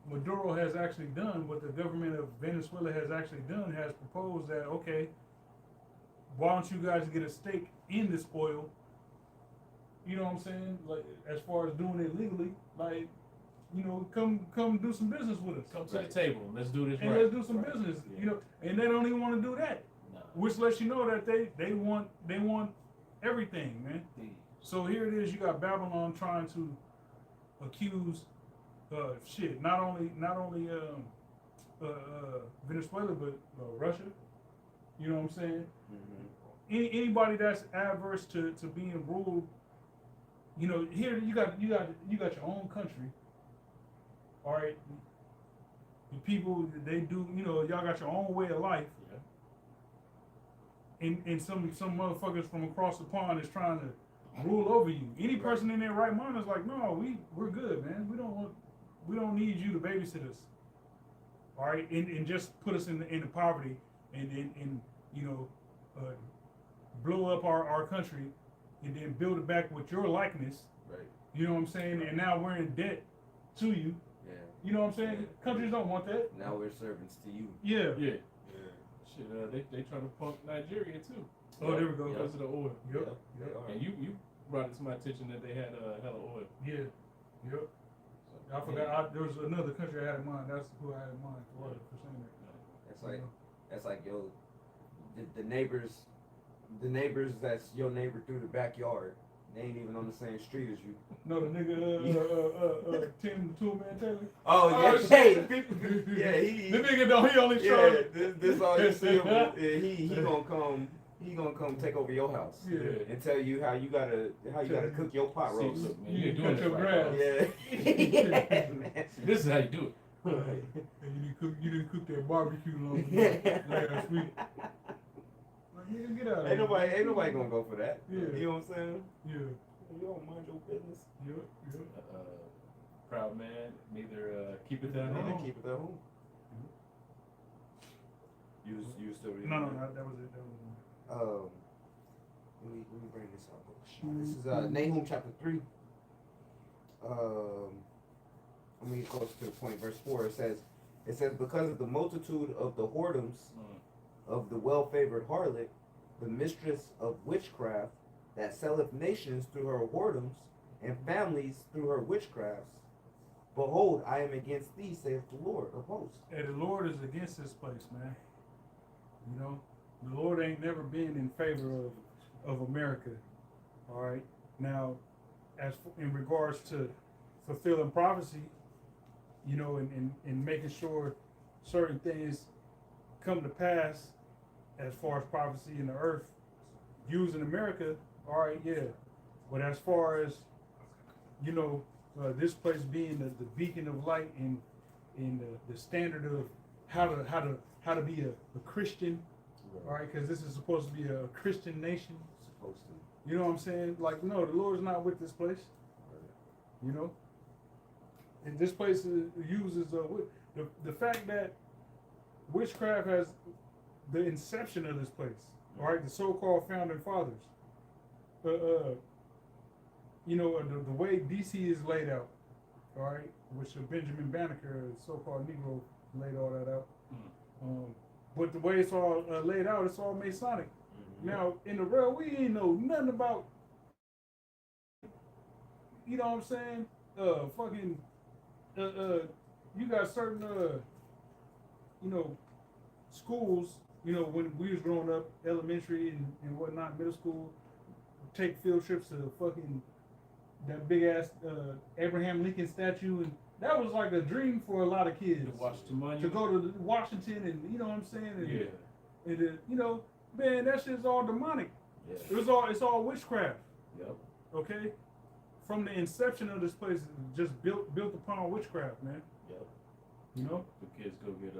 Speaker 1: Maduro has actually done, what the government of Venezuela has actually done, has proposed that, okay, why don't you guys get a stake in this oil? You know what I'm saying? Like, as far as doing it legally, like, you know, come do some business with us.
Speaker 5: Come to the table. Let's do this
Speaker 1: and
Speaker 5: right.
Speaker 1: let's do some business.
Speaker 5: Yeah.
Speaker 1: You know, and they don't even want to do that,
Speaker 5: No.
Speaker 1: which lets you know that they want everything, man. So here it is. You got Babylon trying to accuse not only Venezuela but Russia. You know what I'm saying? Anybody that's adverse to being ruled. You know, here you got your own country. All right, the people they do. You know, y'all got your own way of life.
Speaker 5: Yeah.
Speaker 1: And some motherfuckers from across the pond is trying to rule over you. Any person in their right mind is like, no, we're good, man. We don't need you to babysit us. All right, and just put us into poverty and you know, blow up our country and then build it back with your likeness.
Speaker 3: Right.
Speaker 1: You know what I'm saying? And now we're in debt to you.
Speaker 3: Yeah.
Speaker 1: You know what I'm saying?
Speaker 3: Yeah.
Speaker 1: Countries don't want that.
Speaker 3: Now we're servants to you.
Speaker 1: Yeah.
Speaker 5: Yeah.
Speaker 3: Yeah.
Speaker 5: Shit, they trying to punk Nigeria too.
Speaker 1: Oh, there we go.
Speaker 5: Because of the oil.
Speaker 1: Yep.
Speaker 3: They
Speaker 1: Yep.
Speaker 3: are.
Speaker 5: And you brought it to my attention that they had hella oil.
Speaker 1: Yeah. Yep.
Speaker 5: So,
Speaker 1: I forgot. There was another country I had in mind. That's who I had in mind for saying that.
Speaker 3: That's like yo, the neighbors that's your neighbor through the backyard. They ain't even on the same street as you.
Speaker 1: No, the nigga, Tim the Toolman Taylor.
Speaker 3: Oh yeah,
Speaker 1: Oh,
Speaker 3: hey,
Speaker 1: shit.
Speaker 3: yeah, he
Speaker 1: The nigga don't. He only
Speaker 3: yeah,
Speaker 1: showed.
Speaker 3: this all you see him. He gonna come take over your house.
Speaker 1: Yeah.
Speaker 3: And tell you how you gotta cook your pot
Speaker 5: See,
Speaker 3: roast.
Speaker 5: look, man,
Speaker 1: You
Speaker 5: you're
Speaker 1: cut
Speaker 5: doing this
Speaker 1: your
Speaker 5: right
Speaker 1: grass.
Speaker 5: now.
Speaker 3: Yeah. Man.
Speaker 5: This is how you do it.
Speaker 1: And you didn't cook that barbecue last week. Like, nigga, get out of here.
Speaker 3: Ain't nobody gonna go for that.
Speaker 1: Yeah.
Speaker 3: You know what I'm saying?
Speaker 1: Yeah.
Speaker 3: You don't mind your business.
Speaker 1: Yep.
Speaker 5: Proud man, neither keep it down
Speaker 3: Yeah,
Speaker 5: home.
Speaker 3: keep it at home. You still reading?
Speaker 1: No,
Speaker 3: that?
Speaker 1: that was it. That was it.
Speaker 3: Let me bring this up. This is Nahum chapter 3. Let me close to the point. Verse 4. It says because of the multitude of the whoredoms of the well-favored harlot, the mistress of witchcraft, that selleth nations through her whoredoms, and families through her witchcrafts. Behold, I am against thee, saith the Lord of hosts.
Speaker 1: And the Lord is against this place, man. You know, the Lord ain't never been in favor of America. All right. Now, in regards to fulfilling prophecy, you know, and making sure certain things come to pass as far as prophecy in the earth, using America, all right, yeah. But as far as, you know, this place being the beacon of light and the standard of how to be a Christian, all right, because this is supposed to be a Christian nation.
Speaker 3: Supposed to.
Speaker 1: You know what I'm saying? Like, no, the Lord's not with this place. You know, and this place uses the fact that witchcraft has the inception of this place. All right, the so-called founding fathers. You know, the way DC is laid out, all right, which Benjamin Banneker, the so-called Negro, laid all that out. But the way it's all laid out, it's all Masonic. Now, in the real, we ain't know nothing about, you know what I'm saying? You got certain, you know, schools, you know, when we was growing up, elementary and whatnot, middle school, take field trips to fucking that big ass Abraham Lincoln statue, and that was like a dream for a lot of kids.
Speaker 5: To watch the money.
Speaker 1: To go to Washington, and you know what I'm saying? And,
Speaker 5: Yeah.
Speaker 1: And you know, man, that shit's all demonic.
Speaker 5: Yeah.
Speaker 1: It's all witchcraft.
Speaker 5: Yep.
Speaker 1: Okay? From the inception of this place, just built upon witchcraft, man.
Speaker 5: Yep.
Speaker 1: You know?
Speaker 5: The kids go get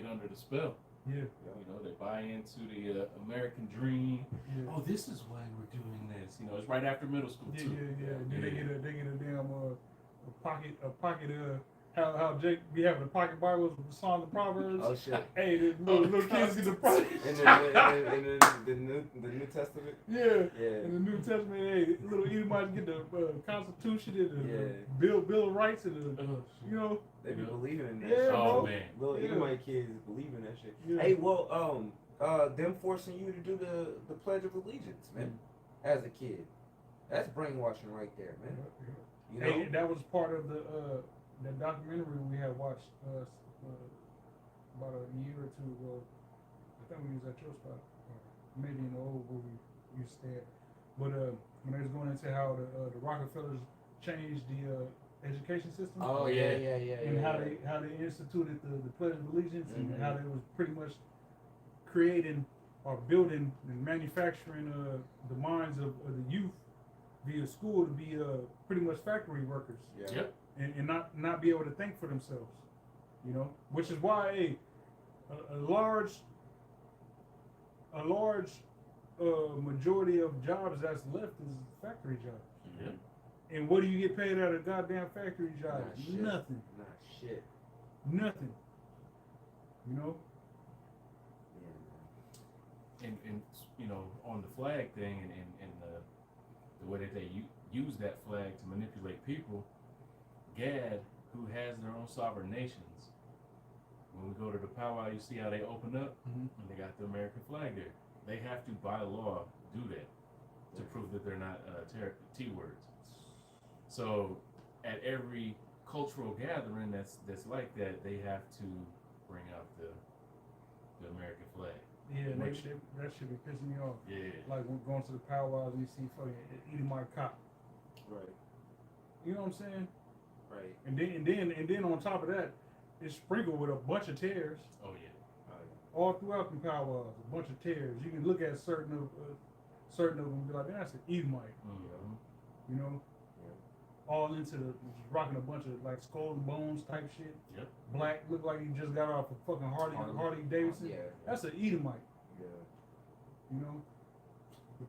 Speaker 5: under the spell.
Speaker 1: Yeah.
Speaker 5: You know, they buy into the American dream.
Speaker 1: Yeah.
Speaker 5: Oh, this is why we're doing this. You know, it's right after middle school
Speaker 1: Yeah,
Speaker 5: too.
Speaker 1: yeah. Then they get a damn a pocket how Jake be having the pocket Bibles with the Song of Proverbs.
Speaker 3: Oh shit.
Speaker 1: Hey, the little kids get the pocket.
Speaker 3: And then the New Testament.
Speaker 1: Yeah.
Speaker 3: Yeah.
Speaker 1: In the New Testament, hey, little Edomites get the Constitution and the
Speaker 3: Yeah.
Speaker 1: Bill of Rights and the you know.
Speaker 3: They be believing in that.
Speaker 1: Yeah,
Speaker 3: shit.
Speaker 1: bro.
Speaker 2: Oh man.
Speaker 3: Little
Speaker 1: Yeah.
Speaker 3: Edomite kids believe in that shit.
Speaker 1: Yeah.
Speaker 3: Hey, well, them forcing you to do the Pledge of Allegiance, man, as a kid. That's brainwashing right there, man. You know?
Speaker 1: Hey, that was part of the documentary we had watched about a year or two ago. I think we was at your spot, maybe in the old where we used to stay at. But when they was going into how the Rockefellers changed the education system.
Speaker 3: Oh yeah.
Speaker 1: And how they instituted the Pledge of Allegiance and how they was pretty much creating or building and manufacturing the minds of the youth via school to be pretty much factory workers.
Speaker 3: Yeah.
Speaker 2: Yep.
Speaker 1: And not be able to think for themselves, you know, which is why a large majority of jobs that's left is factory jobs.
Speaker 2: Yep.
Speaker 1: And what do you get paid at a goddamn factory job?
Speaker 3: Nah, shit.
Speaker 1: Nothing.
Speaker 3: Nah, shit.
Speaker 1: Nothing. You know?
Speaker 3: Yeah,
Speaker 2: And you know, on the flag thing and the way that they use that flag to manipulate people, Gad, who has their own sovereign nations, when we go to the powwow, you see how they open up and they got the American flag there. They have to, by law, do that to prove that they're not T-words. So at every cultural gathering that's like that, they have to bring out the American flag.
Speaker 1: Yeah,
Speaker 2: Which-
Speaker 1: that should be pissing me off.
Speaker 2: Yeah.
Speaker 1: Like when going to the powwows and you see fucking Edomite cop.
Speaker 3: right,
Speaker 1: You know what I'm saying?
Speaker 3: right.
Speaker 1: And then on top of that, it's sprinkled with a bunch of tears
Speaker 2: Oh yeah.
Speaker 1: all throughout the powwows. A bunch of tears. You can look at certain of them and be like, man, that's an Edomite.
Speaker 2: Mhm.
Speaker 1: You know, all into the rocking a bunch of like skull and bones type shit.
Speaker 2: Yep.
Speaker 1: Black, look like he just got off of fucking Harley Davidson.
Speaker 3: Yeah.
Speaker 1: That's an Edomite.
Speaker 3: Yeah.
Speaker 1: You know. So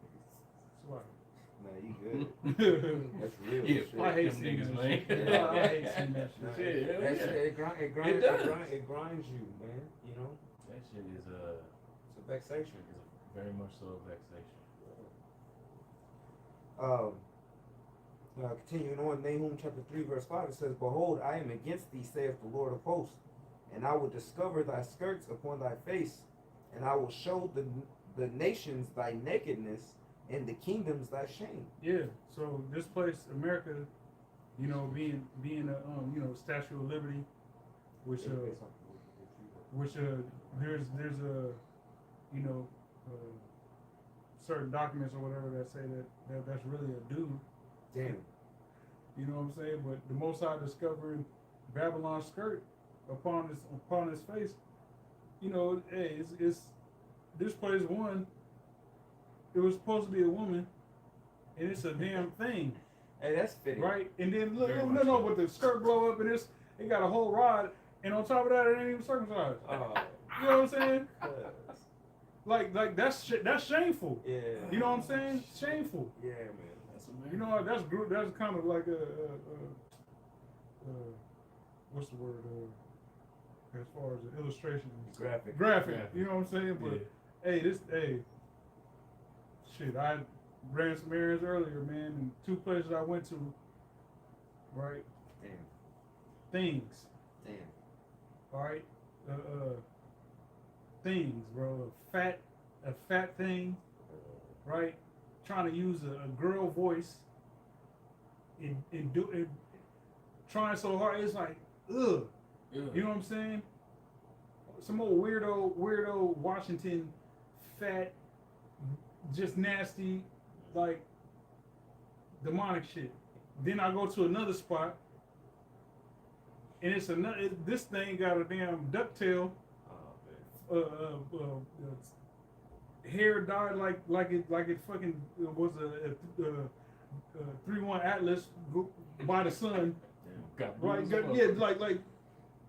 Speaker 3: Nah, you good.
Speaker 1: I,
Speaker 3: That's real
Speaker 2: Yeah,
Speaker 3: shit.
Speaker 1: I hate
Speaker 2: them
Speaker 1: seeing
Speaker 2: niggas,
Speaker 1: that
Speaker 2: man.
Speaker 1: shit. Yeah, I hate seeing that
Speaker 3: Nah,
Speaker 1: shit.
Speaker 2: Yeah,
Speaker 3: that
Speaker 2: yeah.
Speaker 3: shit, it grinds you, man. You know,
Speaker 2: That shit is
Speaker 3: it's a vexation.
Speaker 2: very much so a vexation.
Speaker 3: Continuing on, Nahum chapter 3, verse 5, it says, Behold, I am against thee, saith the Lord of hosts, and I will discover thy skirts upon thy face, and I will show the nations thy nakedness, and the kingdoms thy shame.
Speaker 1: Yeah. So this place, America, you know, being a Statue of Liberty, which there's a certain documents or whatever that say that's really a dude.
Speaker 3: Damn.
Speaker 1: You know what I'm saying? But the Most High discovering Babylon's skirt upon his face, you know, hey, it's this place one. It was supposed to be a woman, and it's a damn thing,
Speaker 3: Hey, that's fitting.
Speaker 1: right? And then look,
Speaker 2: Very much
Speaker 1: no,
Speaker 2: so.
Speaker 1: but the skirt blow up, and it got a whole rod, and on top of that, it ain't even circumcised.
Speaker 3: Oh,
Speaker 1: You know what I'm saying?
Speaker 3: cuz.
Speaker 1: Like that's shameful.
Speaker 3: Yeah.
Speaker 1: You know what I'm saying? Shameful.
Speaker 3: Yeah, man.
Speaker 5: That's
Speaker 1: You know what? That's kind of like what's the word? As far as the illustration.
Speaker 3: Graphic.
Speaker 1: Graphic.
Speaker 2: Graphic.
Speaker 1: You know what I'm saying? But
Speaker 2: Yeah.
Speaker 1: shit, I ran some errands earlier, man, and two places I went to, right?
Speaker 3: Damn.
Speaker 1: Things,
Speaker 3: Damn.
Speaker 1: all right? Things, bro. A fat thing, right? Trying to use a girl voice and do it, trying so hard. It's like, ugh.
Speaker 2: Yeah.
Speaker 1: You know what I'm saying? Some old weirdo Washington, fat, just nasty, like demonic shit. Then I go to another spot, and it's this thing got a damn ducktail,
Speaker 3: Oh,
Speaker 1: hair dyed like it fucking was a 3-1 Atlas by the sun,
Speaker 2: Got
Speaker 1: right?
Speaker 2: bruises all
Speaker 1: Yeah,
Speaker 2: over.
Speaker 1: like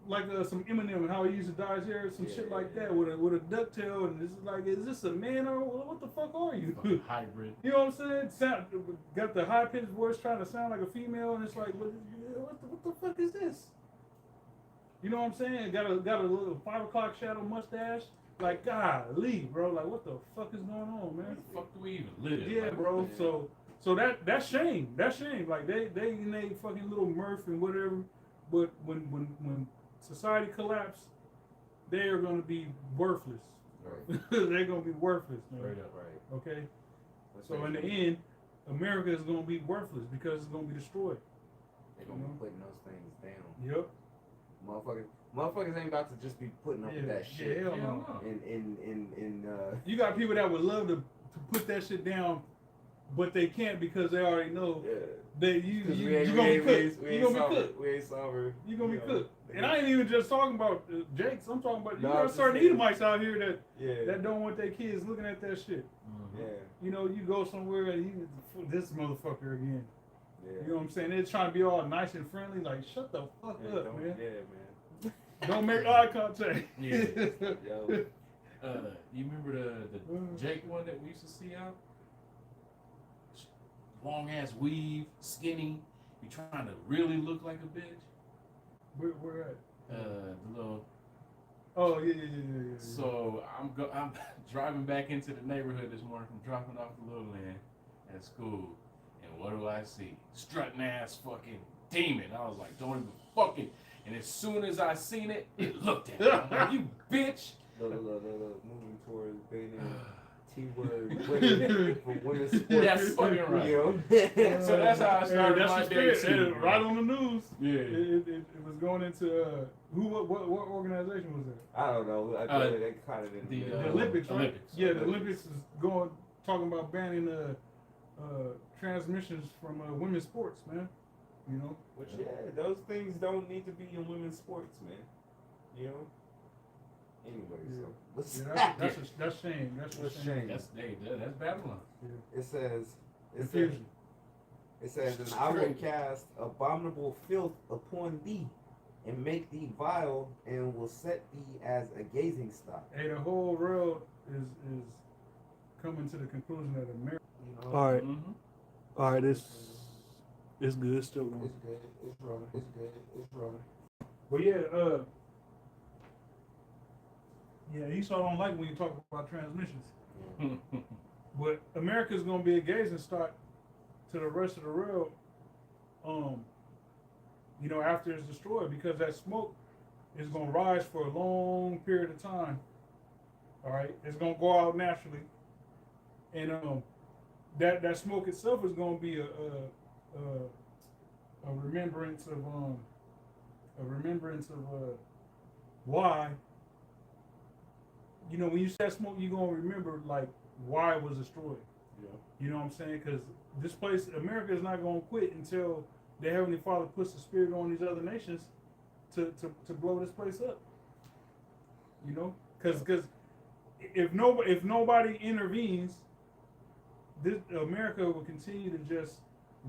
Speaker 1: like some Eminem, how he used to dye his hair, some shit like that with a ducktail, and it's like, is this a man or what the fuck are you?
Speaker 2: Hybrid.
Speaker 1: You know what I'm saying? Got the high pitched voice trying to sound like a female, and it's like, what the fuck is this? You know what I'm saying? Got a little 5 o'clock shadow mustache. Like, golly, bro. Like, what the fuck is going on, man?
Speaker 2: Where the fuck do we even live?
Speaker 1: Yeah,
Speaker 2: like,
Speaker 1: bro. So that's shame. That's shame. Like they in they fucking little mirth and whatever. But when society collapse, they are gonna be worthless.
Speaker 3: Right.
Speaker 1: They're gonna be worthless, man.
Speaker 2: Straight up.
Speaker 3: Right.
Speaker 1: Okay.
Speaker 3: That's
Speaker 1: So
Speaker 3: right.
Speaker 1: in the end, America is gonna be worthless because it's gonna be destroyed.
Speaker 3: They're gonna be putting those things down.
Speaker 1: Yep.
Speaker 3: Motherfuckers ain't about to just be putting up with that shit.
Speaker 1: Yeah, hell
Speaker 2: Hell
Speaker 1: no.
Speaker 3: In
Speaker 1: You got people that would love to put that shit down, but they can't because they already know that you gonna be cooked. You gonna be cooked.
Speaker 3: We ain't solver.
Speaker 1: You gonna be cooked. And I ain't even just talking about Jakes. I'm talking about you got
Speaker 3: just
Speaker 1: certain
Speaker 3: saying.
Speaker 1: Edomites out here
Speaker 3: Yeah.
Speaker 1: that don't want their kids looking at that shit.
Speaker 2: Mhm.
Speaker 3: Yeah.
Speaker 1: You know, you go somewhere and this motherfucker again.
Speaker 3: Yeah.
Speaker 1: You know what I'm saying? They're trying to be all nice and friendly. Like, shut the fuck up, man.
Speaker 3: Yeah, man.
Speaker 1: Don't make eye contact.
Speaker 2: Yeah.
Speaker 3: Yo.
Speaker 2: You remember the Jake one that we used to see out? Long ass weave, skinny. You trying to really look like a bitch?
Speaker 1: Where at?
Speaker 2: The little.
Speaker 1: Oh yeah.
Speaker 2: So I'm driving back into the neighborhood this morning from dropping off the little man at school, and what do I see? Strutting ass fucking demon. I was like, don't even fucking. And as soon as I seen it, it looked at me. I'm like, you bitch.
Speaker 3: Look, moving towards being T-word women from women's sports.
Speaker 2: That's fucking right.
Speaker 3: You know?
Speaker 2: So that's how I started
Speaker 1: that's
Speaker 2: my
Speaker 1: what's
Speaker 2: day
Speaker 1: good.
Speaker 2: too.
Speaker 1: Right on the news.
Speaker 2: Yeah.
Speaker 1: It was going into what organization was that?
Speaker 3: I don't know. I think they kind of didn't.
Speaker 1: The Olympics, right?
Speaker 2: Olympics.
Speaker 1: Yeah, the Olympics is talking about banning transmissions from women's sports, man. You know.
Speaker 3: Which those things don't need to be in women's sports, man. You know. Anyway, so
Speaker 1: That's shame. That's a shame.
Speaker 2: That's Babylon.
Speaker 3: it says
Speaker 1: Confusion.
Speaker 3: It says, and I will cast abominable filth upon thee, and make thee vile, and will set thee as a gazing stock.
Speaker 1: Hey, the whole world is coming to the conclusion that America.
Speaker 3: You know?
Speaker 1: All right,
Speaker 2: Mm-hmm.
Speaker 1: all right, it's good. It's still going.
Speaker 3: It's good. It's rolling. It's good. It's rolling.
Speaker 1: But yeah, Esau don't like when you talk about transmissions. But America's gonna be a gazing stock to the rest of the world. You know, after it's destroyed, because that smoke is gonna rise for a long period of time. All right, it's gonna go out naturally, and that smoke itself is gonna be a remembrance of why. You know, when you say smoke, you're gonna remember like why it was destroyed.
Speaker 2: Yeah.
Speaker 1: You know what I'm saying? Because this place, America, is not gonna quit until the Heavenly Father puts the Spirit on these other nations to blow this place up. You know, because if nobody intervenes, this America will continue to just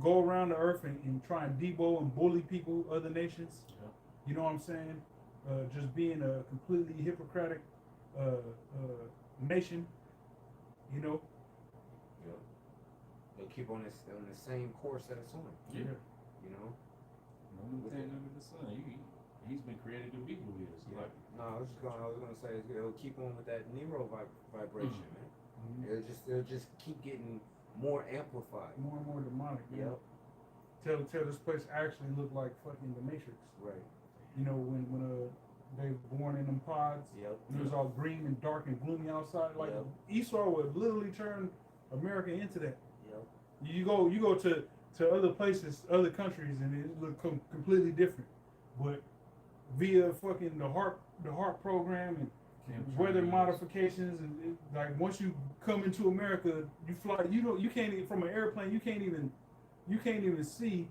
Speaker 1: go around the earth and try and debo and bully people, other nations.
Speaker 2: Yeah.
Speaker 1: You know what I'm saying? Just being a completely Hippocratic nation. You know.
Speaker 3: Yep. They'll keep on the same course that it's on.
Speaker 2: Yeah.
Speaker 3: You know.
Speaker 2: No new thing under the sun. He's been created to be who he is.
Speaker 3: Yeah.
Speaker 2: Like,
Speaker 3: No, I was gonna say it'll keep on with that Nero vibration, man.
Speaker 1: Mm-hmm.
Speaker 3: It'll just keep getting more amplified.
Speaker 1: More and more demonic. Man.
Speaker 3: Yep.
Speaker 1: Till this place actually look like fucking the Matrix.
Speaker 3: Right.
Speaker 1: You know, when they born in them pods,
Speaker 3: Yep.
Speaker 1: and it was all green and dark and gloomy outside. Like
Speaker 3: Yep.
Speaker 1: Esau would literally turn America into that.
Speaker 3: Yep.
Speaker 1: You go to other places, other countries, and it look completely different. But via fucking the HARP program and weather modifications, and like once you come into America, you fly. You can't even, from an airplane. You can't even see.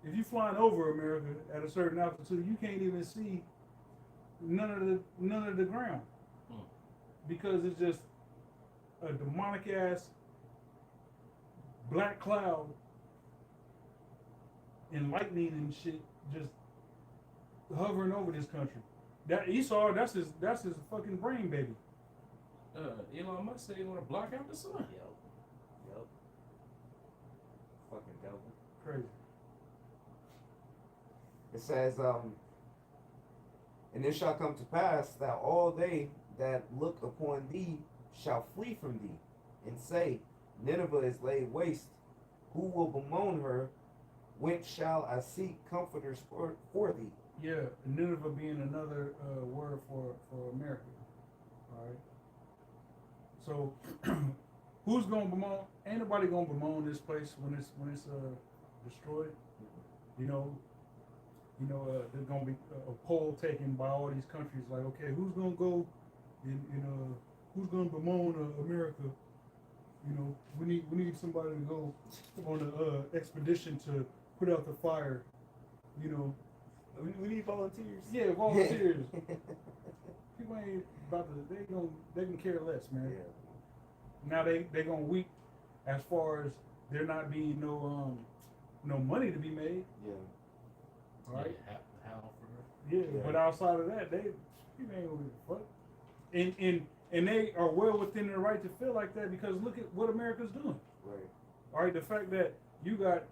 Speaker 1: If you're flying over America at a certain altitude, you can't even see none of the ground, because it's just a demonic ass black cloud and lightning and shit just hovering over this country. That Esau, that's his fucking brain baby.
Speaker 5: Elon Musk said he want to block out the sun.
Speaker 3: Yep. Fucking devil.
Speaker 1: Crazy.
Speaker 3: It says, and it shall come to pass that all they that look upon thee shall flee from thee, and say, Nineveh is laid waste. Who will bemoan her? Whence shall I seek comforters for thee?
Speaker 1: Yeah, Nineveh being another word for America. All right. So, who's gonna bemoan? Ain't nobody gonna bemoan this place when it's destroyed. You know, there's gonna be a poll taken by all these countries. Like, okay, who's gonna go? Who's gonna bemoan America? You know, we need somebody to go on an expedition to put out the fire. You know,
Speaker 3: We need volunteers.
Speaker 1: yeah, volunteers. People ain't about to. They can care less, man.
Speaker 3: Yeah.
Speaker 1: Now they gonna weep as far as there not being no money to be made.
Speaker 3: Yeah.
Speaker 1: All right.
Speaker 4: How for
Speaker 1: Yeah,
Speaker 3: Yeah.
Speaker 1: but outside of that, people ain't gonna give a fuck. And they are well within their right to feel like that because look at what America's doing.
Speaker 3: Right.
Speaker 1: All right, the fact that you got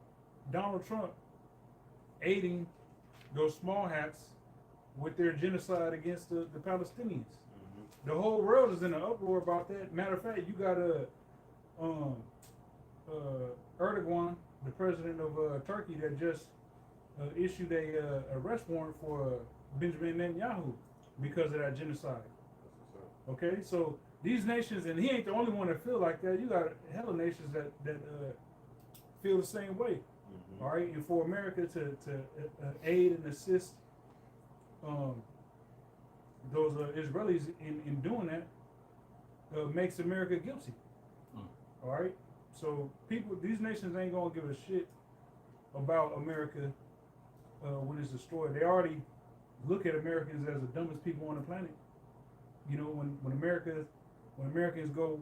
Speaker 1: Donald Trump aiding those small hats with their genocide against the Palestinians.
Speaker 3: Mm-hmm.
Speaker 1: The whole world is in an uproar about that. Matter of fact, you got Erdogan, the president of Turkey, that just issued a arrest warrant for Benjamin Netanyahu because of that genocide.
Speaker 3: That's what's up.
Speaker 1: Okay, so these nations, and he ain't the only one that feel like that. You got hella nations that feel the same way.
Speaker 3: Mm-hmm.
Speaker 1: All right, and for America to aid and assist those Israelis in doing that makes America guilty. All right, so these nations ain't gonna give a shit about America when it's destroyed. They already look at Americans as the dumbest people on the planet. You know, when Americans go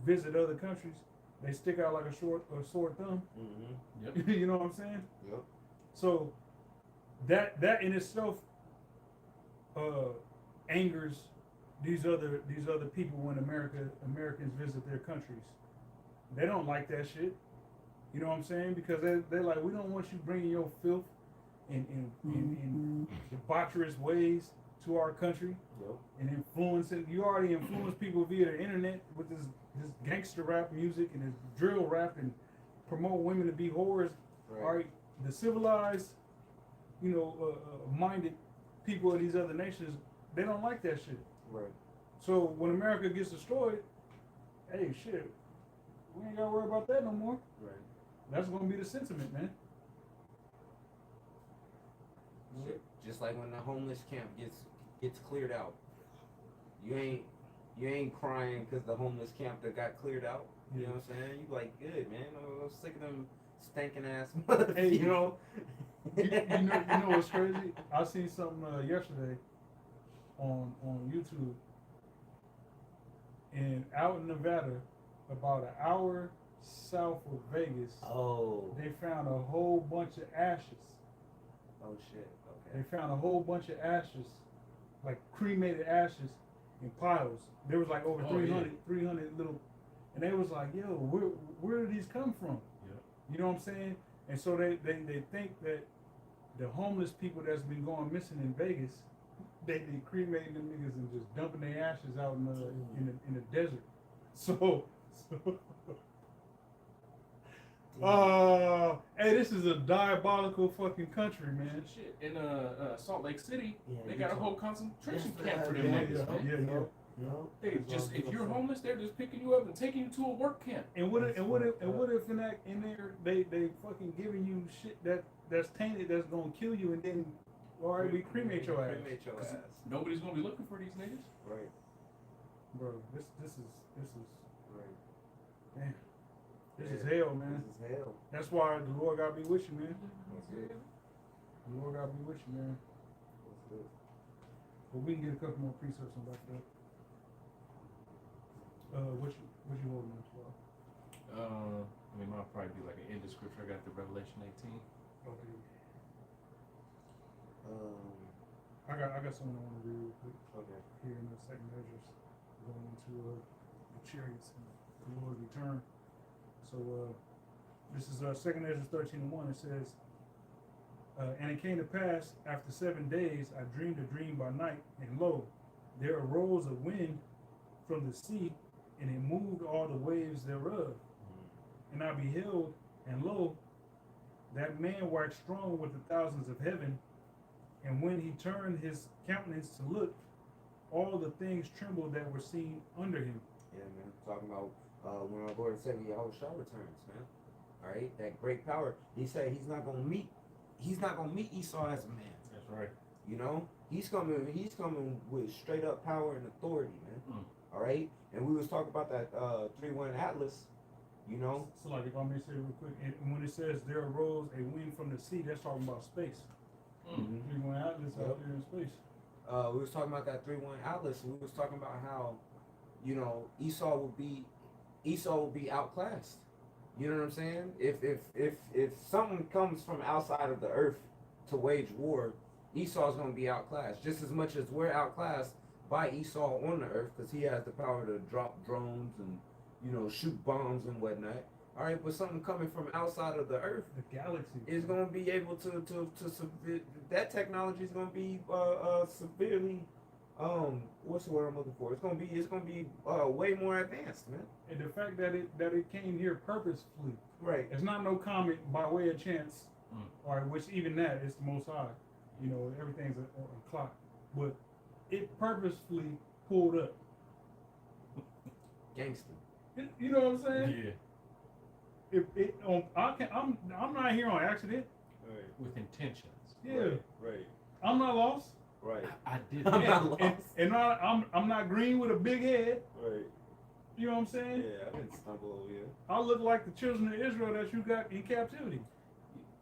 Speaker 1: visit other countries, they stick out like a sore thumb.
Speaker 3: Mm-hmm.
Speaker 5: Yep.
Speaker 1: You know what I'm saying?
Speaker 3: Yep.
Speaker 1: So that in itself angers these other people when Americans visit their countries. They don't like that shit. You know what I'm saying? Because they're like, we don't want you bringing your filth and debaucherous ways to our country.
Speaker 3: Yep.
Speaker 1: And influencing. You already influence people via the internet with this gangster rap music and this drill rap and promote women to be whores.
Speaker 3: Right.
Speaker 1: All right, the civilized, minded people of these other nations, they don't like that shit.
Speaker 3: Right.
Speaker 1: So when America gets destroyed, hey, shit, we ain't gotta worry about that no more.
Speaker 3: Right.
Speaker 1: That's gonna be the sentiment, man.
Speaker 3: Shit. Just like when the homeless camp gets cleared out, you ain't crying because the homeless camp that got cleared out. You know what I'm saying? You like, good, man. I'm sick of them stinking ass motherfuckers.
Speaker 1: Hey,
Speaker 3: you know.
Speaker 1: you know what's crazy? I seen something yesterday on YouTube, and out in Nevada, about an hour south of Vegas,
Speaker 3: Oh.
Speaker 1: they found a whole bunch of ashes.
Speaker 3: Oh shit. Okay.
Speaker 1: They found a whole bunch of ashes, like cremated ashes in piles. There was like over 300 little, and they was like, yo, where did these come from?
Speaker 2: Yeah.
Speaker 1: You know what I'm saying? And so they think that the homeless people that's been going missing in Vegas, they cremating them niggas and just dumping their ashes out in the desert. So hey, this is a diabolical fucking country, man.
Speaker 5: Shit, in Salt Lake City,
Speaker 3: Yeah,
Speaker 5: they
Speaker 3: you
Speaker 5: got a
Speaker 3: talk-
Speaker 5: whole concentration
Speaker 3: Yeah,
Speaker 5: camp for them
Speaker 3: yeah,
Speaker 5: niggas, man.
Speaker 1: Yeah.
Speaker 3: No.
Speaker 5: They just, if you're homeless, they're just picking you up and taking you to a work camp.
Speaker 1: And what if in there they fucking giving you shit that's tainted, that's gonna kill you, and then we cremate your ass.
Speaker 3: Cremate your ass.
Speaker 5: Nobody's gonna be looking for these niggas.
Speaker 3: Right.
Speaker 1: Bro, this is
Speaker 3: Right.
Speaker 1: man. This is
Speaker 3: Yeah.
Speaker 1: hell, man.
Speaker 3: This is hell.
Speaker 1: That's why the Lord gotta be with you, man.
Speaker 3: That's it.
Speaker 1: The Lord gotta be with you, man.
Speaker 3: That's it.
Speaker 1: But we can get a couple more precepts on back that. What you holding on to?
Speaker 5: Mine probably be like an end of scripture. I got the Revelation 18.
Speaker 1: Okay. I got something I want to read real quick.
Speaker 3: Okay.
Speaker 1: Here in the second measures, going into the chariots and the Lord's return. So this is second Ezra 13:1. It says, and it came to pass after 7 days, I dreamed a dream by night, and lo, there arose a wind from the sea, and it moved all the waves thereof. And I beheld, and lo, that man waxed strong with the thousands of heaven, and when he turned his countenance to look, all the things trembled that were seen under him.
Speaker 3: Yeah, man. Talking about when our Lord and Savior Yahushua returns, man. All right, that great power. He said he's not gonna meet Esau as a man.
Speaker 2: That's right.
Speaker 3: You know, he's coming with straight up power and authority, man. All right, and we was talking about that 3-1 Atlas. You know,
Speaker 1: So like if I may say real quick, and when it says there arose a wind from the sea, that's talking about space. You're going out this out there in space.
Speaker 3: we was talking about that 3-1 Atlas. We was talking about how, you know, Esau will be outclassed. You know what I'm saying? If something comes from outside of the earth to wage war, Esau's gonna be outclassed just as much as we're outclassed by Esau on the earth, because he has the power to drop drones and, you know, shoot bombs and whatnot. All right, but something coming from outside of the earth
Speaker 1: The galaxy
Speaker 3: is going to be able to that technology is going to be severely what's the word I'm looking for? It's going to be way more advanced, man.
Speaker 1: And the fact that it came here purposefully.
Speaker 3: Right.
Speaker 1: It's not no comet by way of chance, or which even that is the Most High. You know, everything's a clock, but it purposefully pulled up.
Speaker 3: Gangster.
Speaker 1: You know what I'm saying?
Speaker 2: Yeah.
Speaker 1: I'm not here on accident.
Speaker 3: Right.
Speaker 2: With intentions.
Speaker 1: Yeah,
Speaker 3: Right.
Speaker 1: I'm not lost.
Speaker 3: Right.
Speaker 2: I did
Speaker 3: I'm
Speaker 2: that.
Speaker 3: not lost.
Speaker 1: And I'm not green with a big head.
Speaker 3: Right.
Speaker 1: You know what I'm saying?
Speaker 3: Yeah, I didn't stumble over here.
Speaker 1: I look like the children of Israel that you got in captivity.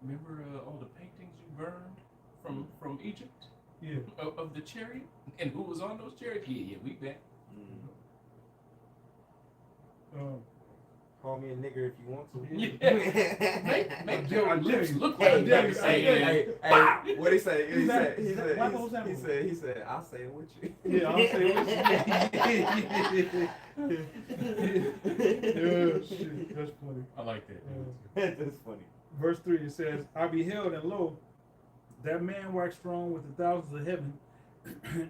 Speaker 5: Remember all the paintings you burned from Egypt
Speaker 1: Yeah.
Speaker 5: of the chariot and who was on those chariots? Yeah, we back.
Speaker 3: Call me a nigger if you want to.
Speaker 5: Yeah. Make your lips look
Speaker 3: Hey,
Speaker 5: like
Speaker 3: hey,
Speaker 5: that.
Speaker 3: hey, what he say? He said,
Speaker 1: Black Holes Animal.
Speaker 3: he said, I'll say it with you.
Speaker 1: Yeah, I'll say what you Yeah, shit, that's funny.
Speaker 2: I like that.
Speaker 3: That's funny.
Speaker 1: Verse 3, it says, I beheld, and lo, that man waxed strong with the thousands of heaven,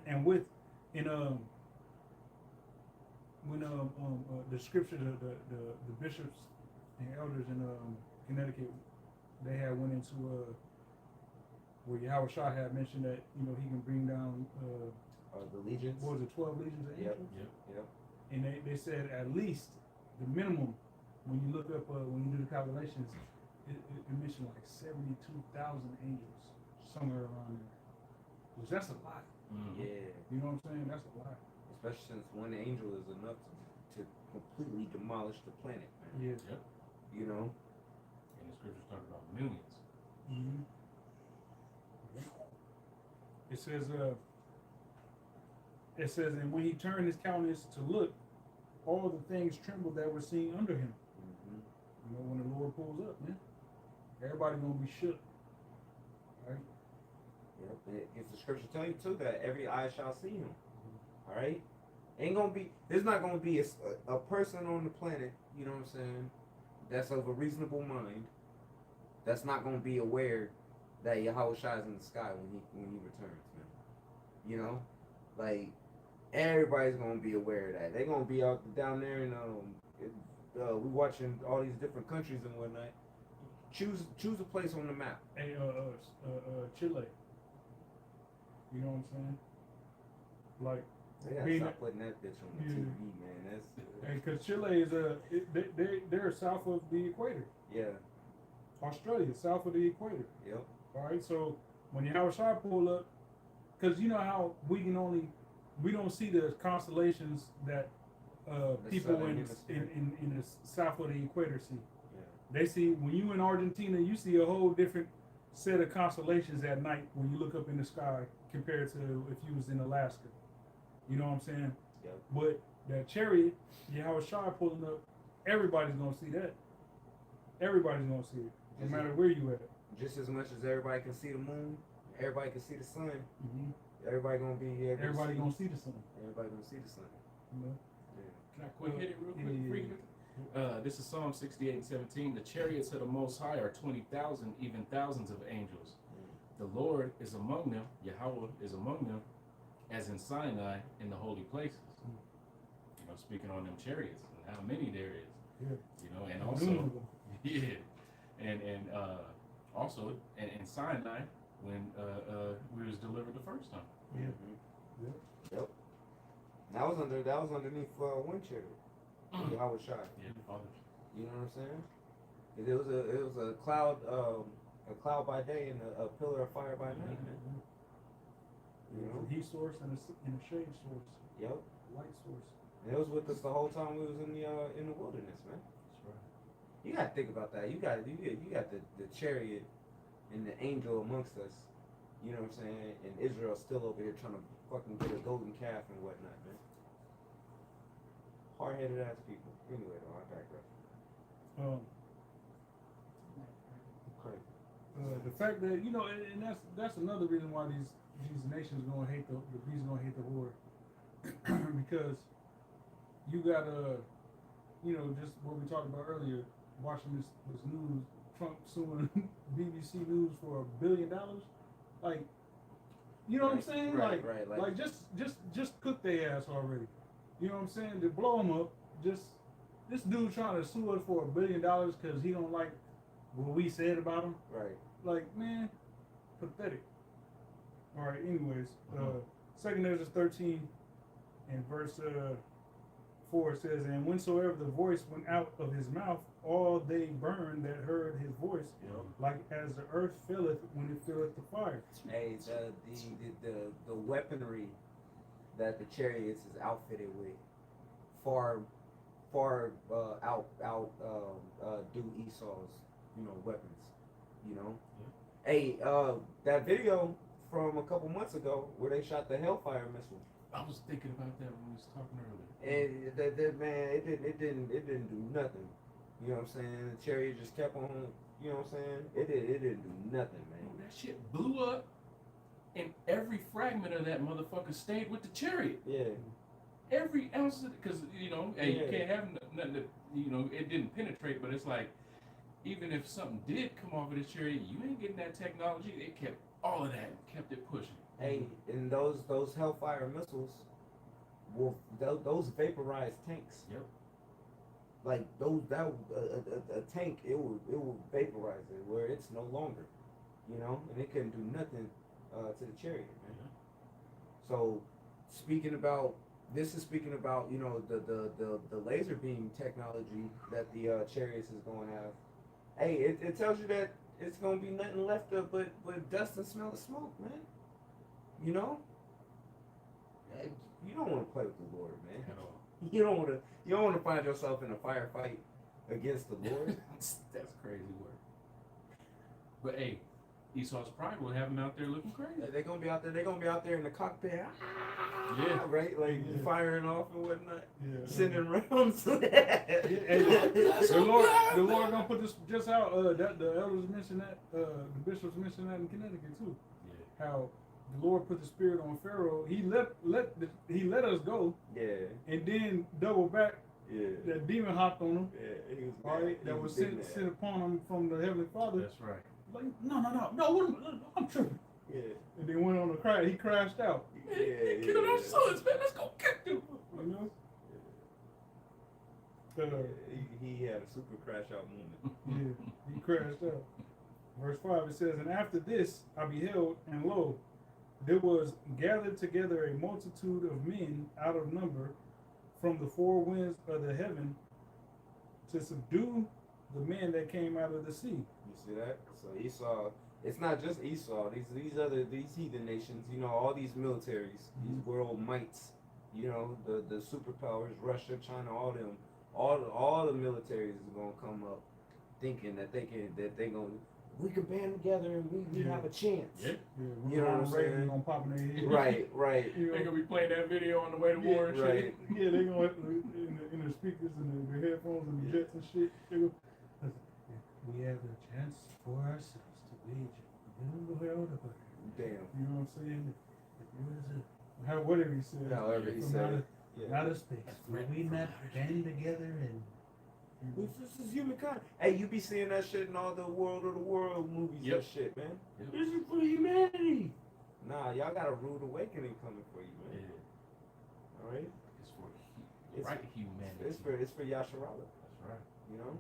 Speaker 1: and with, when the scripture, the bishops and elders in Connecticut, they had went into where Yahushua had mentioned that, you know, he can bring down
Speaker 3: The legions.
Speaker 1: what was it, 12 legions of
Speaker 3: Yep.
Speaker 1: angels?
Speaker 3: Yep.
Speaker 1: And they said at least the minimum, when you look up, when you do the calculations, it mentioned like 72,000 angels, somewhere around there. Which that's a lot.
Speaker 3: Yeah.
Speaker 1: You know what I'm saying? That's a lot.
Speaker 3: Especially since one angel is enough to completely demolish the planet, man.
Speaker 1: Yeah.
Speaker 2: Yep.
Speaker 3: You know?
Speaker 2: And the scriptures talk about millions.
Speaker 1: Mm-hmm. It says, and when he turned his countenance to look, all the things trembled that were seen under him. You know, when the Lord pulls up, man, everybody gonna be shook. Right?
Speaker 3: Yep. And if the scripture tell you too that every eye shall see him. All right. There's not gonna be a person on the planet. You know what I'm saying? That's of a reasonable mind. That's not gonna be aware that Yahushua is in the sky when he returns, man. You know, like everybody's gonna be aware of that. They're gonna be out down there and we watching all these different countries and whatnot. Choose a place on the map.
Speaker 1: Hey, Chile. You know what I'm saying? Like,
Speaker 3: They gotta
Speaker 1: being
Speaker 3: stop putting that bitch on the
Speaker 1: Yeah.
Speaker 3: TV, man. That's
Speaker 1: because Chile is they're south of the equator.
Speaker 3: yeah.
Speaker 1: Australia, south of the equator.
Speaker 3: Yep.
Speaker 1: All right, so when Yahushua pull up, because you know how we don't see the constellations that people
Speaker 3: southern
Speaker 1: in
Speaker 3: hemisphere.
Speaker 1: in the south of the equator see.
Speaker 3: Yeah.
Speaker 1: They see, when you in Argentina, you see a whole different set of constellations at night when you look up in the sky compared to if you was in Alaska. You know what I'm saying?
Speaker 3: Yep.
Speaker 1: But that chariot, Yahushua pulling up, everybody's gonna see that. Everybody's gonna see it, no matter where you at.
Speaker 3: Just as much as everybody can see the moon, everybody can see the sun. Everybody gonna be able
Speaker 1: Everybody
Speaker 3: to
Speaker 1: gonna see the sun.
Speaker 3: Everybody gonna see the sun.
Speaker 1: You know?
Speaker 5: Can I quick hit it real quick?
Speaker 1: Yeah.
Speaker 5: Free hit? This is Psalm 68 and 17. The chariots of the Most High are 20,000, even thousands of angels. The Lord is among them. Yahweh is among them, as in Sinai in the holy places. You know, speaking on them chariots and how many there is.
Speaker 1: Yeah.
Speaker 5: You know, and also, yeah, and also in Sinai when we was delivered the first time.
Speaker 1: Yeah.
Speaker 3: Yep. That was underneath one chariot. I was shy.
Speaker 5: Yeah, the fathers.
Speaker 3: You know what I'm saying? 'Cause it was a cloud by day and a pillar of fire by night, man. You know?
Speaker 1: A heat source and a shade source,
Speaker 3: Yep.
Speaker 1: light source.
Speaker 3: And it was with us the whole time we was in the wilderness, man.
Speaker 1: That's right.
Speaker 3: You gotta think about that. You got the chariot and the angel amongst us. You know what I'm saying? And Israel still over here trying to fucking get a golden calf and whatnot, man. Hard-headed ass people. Anyway, though, I digress. Okay.
Speaker 1: The fact that and that's another reason why these nations gonna hate the war, because you got just what we talked about earlier, watching this news, Trump suing BBC News for $1 billion, like, you know what I'm saying?
Speaker 3: Right,
Speaker 1: like just cook their ass already. You know what I'm saying? To blow them up, just this dude trying to sue us for $1 billion because he don't like what we said about him.
Speaker 3: Right.
Speaker 1: Like, man, pathetic. All right. Anyways, 2 Ezra 13 and verse 4 says, "And whensoever the voice went out of his mouth, all they burned that heard his voice, like as the earth filleth when it filleth the fire."
Speaker 3: Hey, the weaponry that the chariots is outfitted with far do Esau's weapons. You know. Yeah. Hey, that video from a couple months ago where they shot the Hellfire missile.
Speaker 5: I was thinking about that when we was talking earlier.
Speaker 3: And that man, it didn't do nothing. You know what I'm saying? The chariot just kept on. You know what I'm saying? It didn't do nothing, man.
Speaker 5: Oh, that shit blew up, and every fragment of that motherfucker stayed with the chariot.
Speaker 3: Yeah.
Speaker 5: Every ounce of it, because hey, you can't have nothing that it didn't penetrate. But it's like, even if something did come off of this chariot, you ain't getting that technology. They kept all of that and kept it pushing.
Speaker 3: Hey, and those Hellfire missiles those vaporized tanks.
Speaker 5: Yep.
Speaker 3: Like a tank, it will vaporize it where it's no longer, and it couldn't do nothing to the chariot, man.
Speaker 5: Yeah.
Speaker 3: So speaking about the laser beam technology that the chariots is going to have. Hey, it tells you that it's going to be nothing left of but dust and smell of smoke, man. You don't want to play with the Lord, man.
Speaker 5: At all.
Speaker 3: You don't want to find yourself in a firefight against the Lord.
Speaker 5: That's crazy work. But hey, Esau's pride will have him out there looking crazy.
Speaker 3: They're gonna be out there. They're gonna be out there in the cockpit.
Speaker 5: Yeah.
Speaker 3: Right, like firing off and whatnot, sending rounds.
Speaker 1: The Lord gonna put this just how that the elders mentioned that, the bishops mentioned that in Connecticut too.
Speaker 5: Yeah.
Speaker 1: How the Lord put the spirit on Pharaoh. He let us go.
Speaker 3: Yeah.
Speaker 1: And then double back.
Speaker 3: Yeah.
Speaker 1: That demon hopped on him.
Speaker 3: Yeah. He was
Speaker 1: all right. That was sent upon him from the Heavenly Father.
Speaker 5: That's right.
Speaker 1: Like, no, I'm tripping.
Speaker 3: Yeah.
Speaker 1: And then went on the crash. He crashed out.
Speaker 5: Yeah, killed our sons, man. Let's go kick them.
Speaker 1: You know?
Speaker 3: He had a super crash out moment.
Speaker 1: Yeah, he crashed out. Verse 5, it says, "And after this I beheld, and lo, there was gathered together a multitude of men out of number from the four winds of the heaven to subdue the men that came out of the sea."
Speaker 3: You see that? So Esau, it's not just Esau. These heathen nations. All these militaries, these world mights. The superpowers, Russia, China, all them. All the militaries is gonna come up thinking that we can band together and we have a chance.
Speaker 5: Yeah.
Speaker 3: You know what I'm saying?
Speaker 1: Gonna pop in their head.
Speaker 3: Right.
Speaker 5: They're gonna be playing that video on the way to war and shit.
Speaker 1: Yeah, they gonna in the speakers and the headphones and the jets and shit. They go, "We have a chance for ourselves to wage a little world of
Speaker 3: Damn.
Speaker 1: You know what I'm saying? Whatever he said.
Speaker 3: However he
Speaker 1: From
Speaker 3: said
Speaker 1: outer-
Speaker 3: it. Yeah.
Speaker 1: outer space.
Speaker 4: Will
Speaker 6: we not band together and
Speaker 3: This is humankind. Hey, you be seeing that shit in all the World of the World movies.
Speaker 5: Yep.
Speaker 3: That shit, man.
Speaker 5: Yep.
Speaker 3: This is for humanity. Nah, y'all got a rude awakening coming for you,
Speaker 5: Yeah.
Speaker 3: man. All right.
Speaker 5: It's for
Speaker 3: It's-
Speaker 5: right humanity.
Speaker 3: It's for Yasharala.
Speaker 5: That's right.
Speaker 3: You know.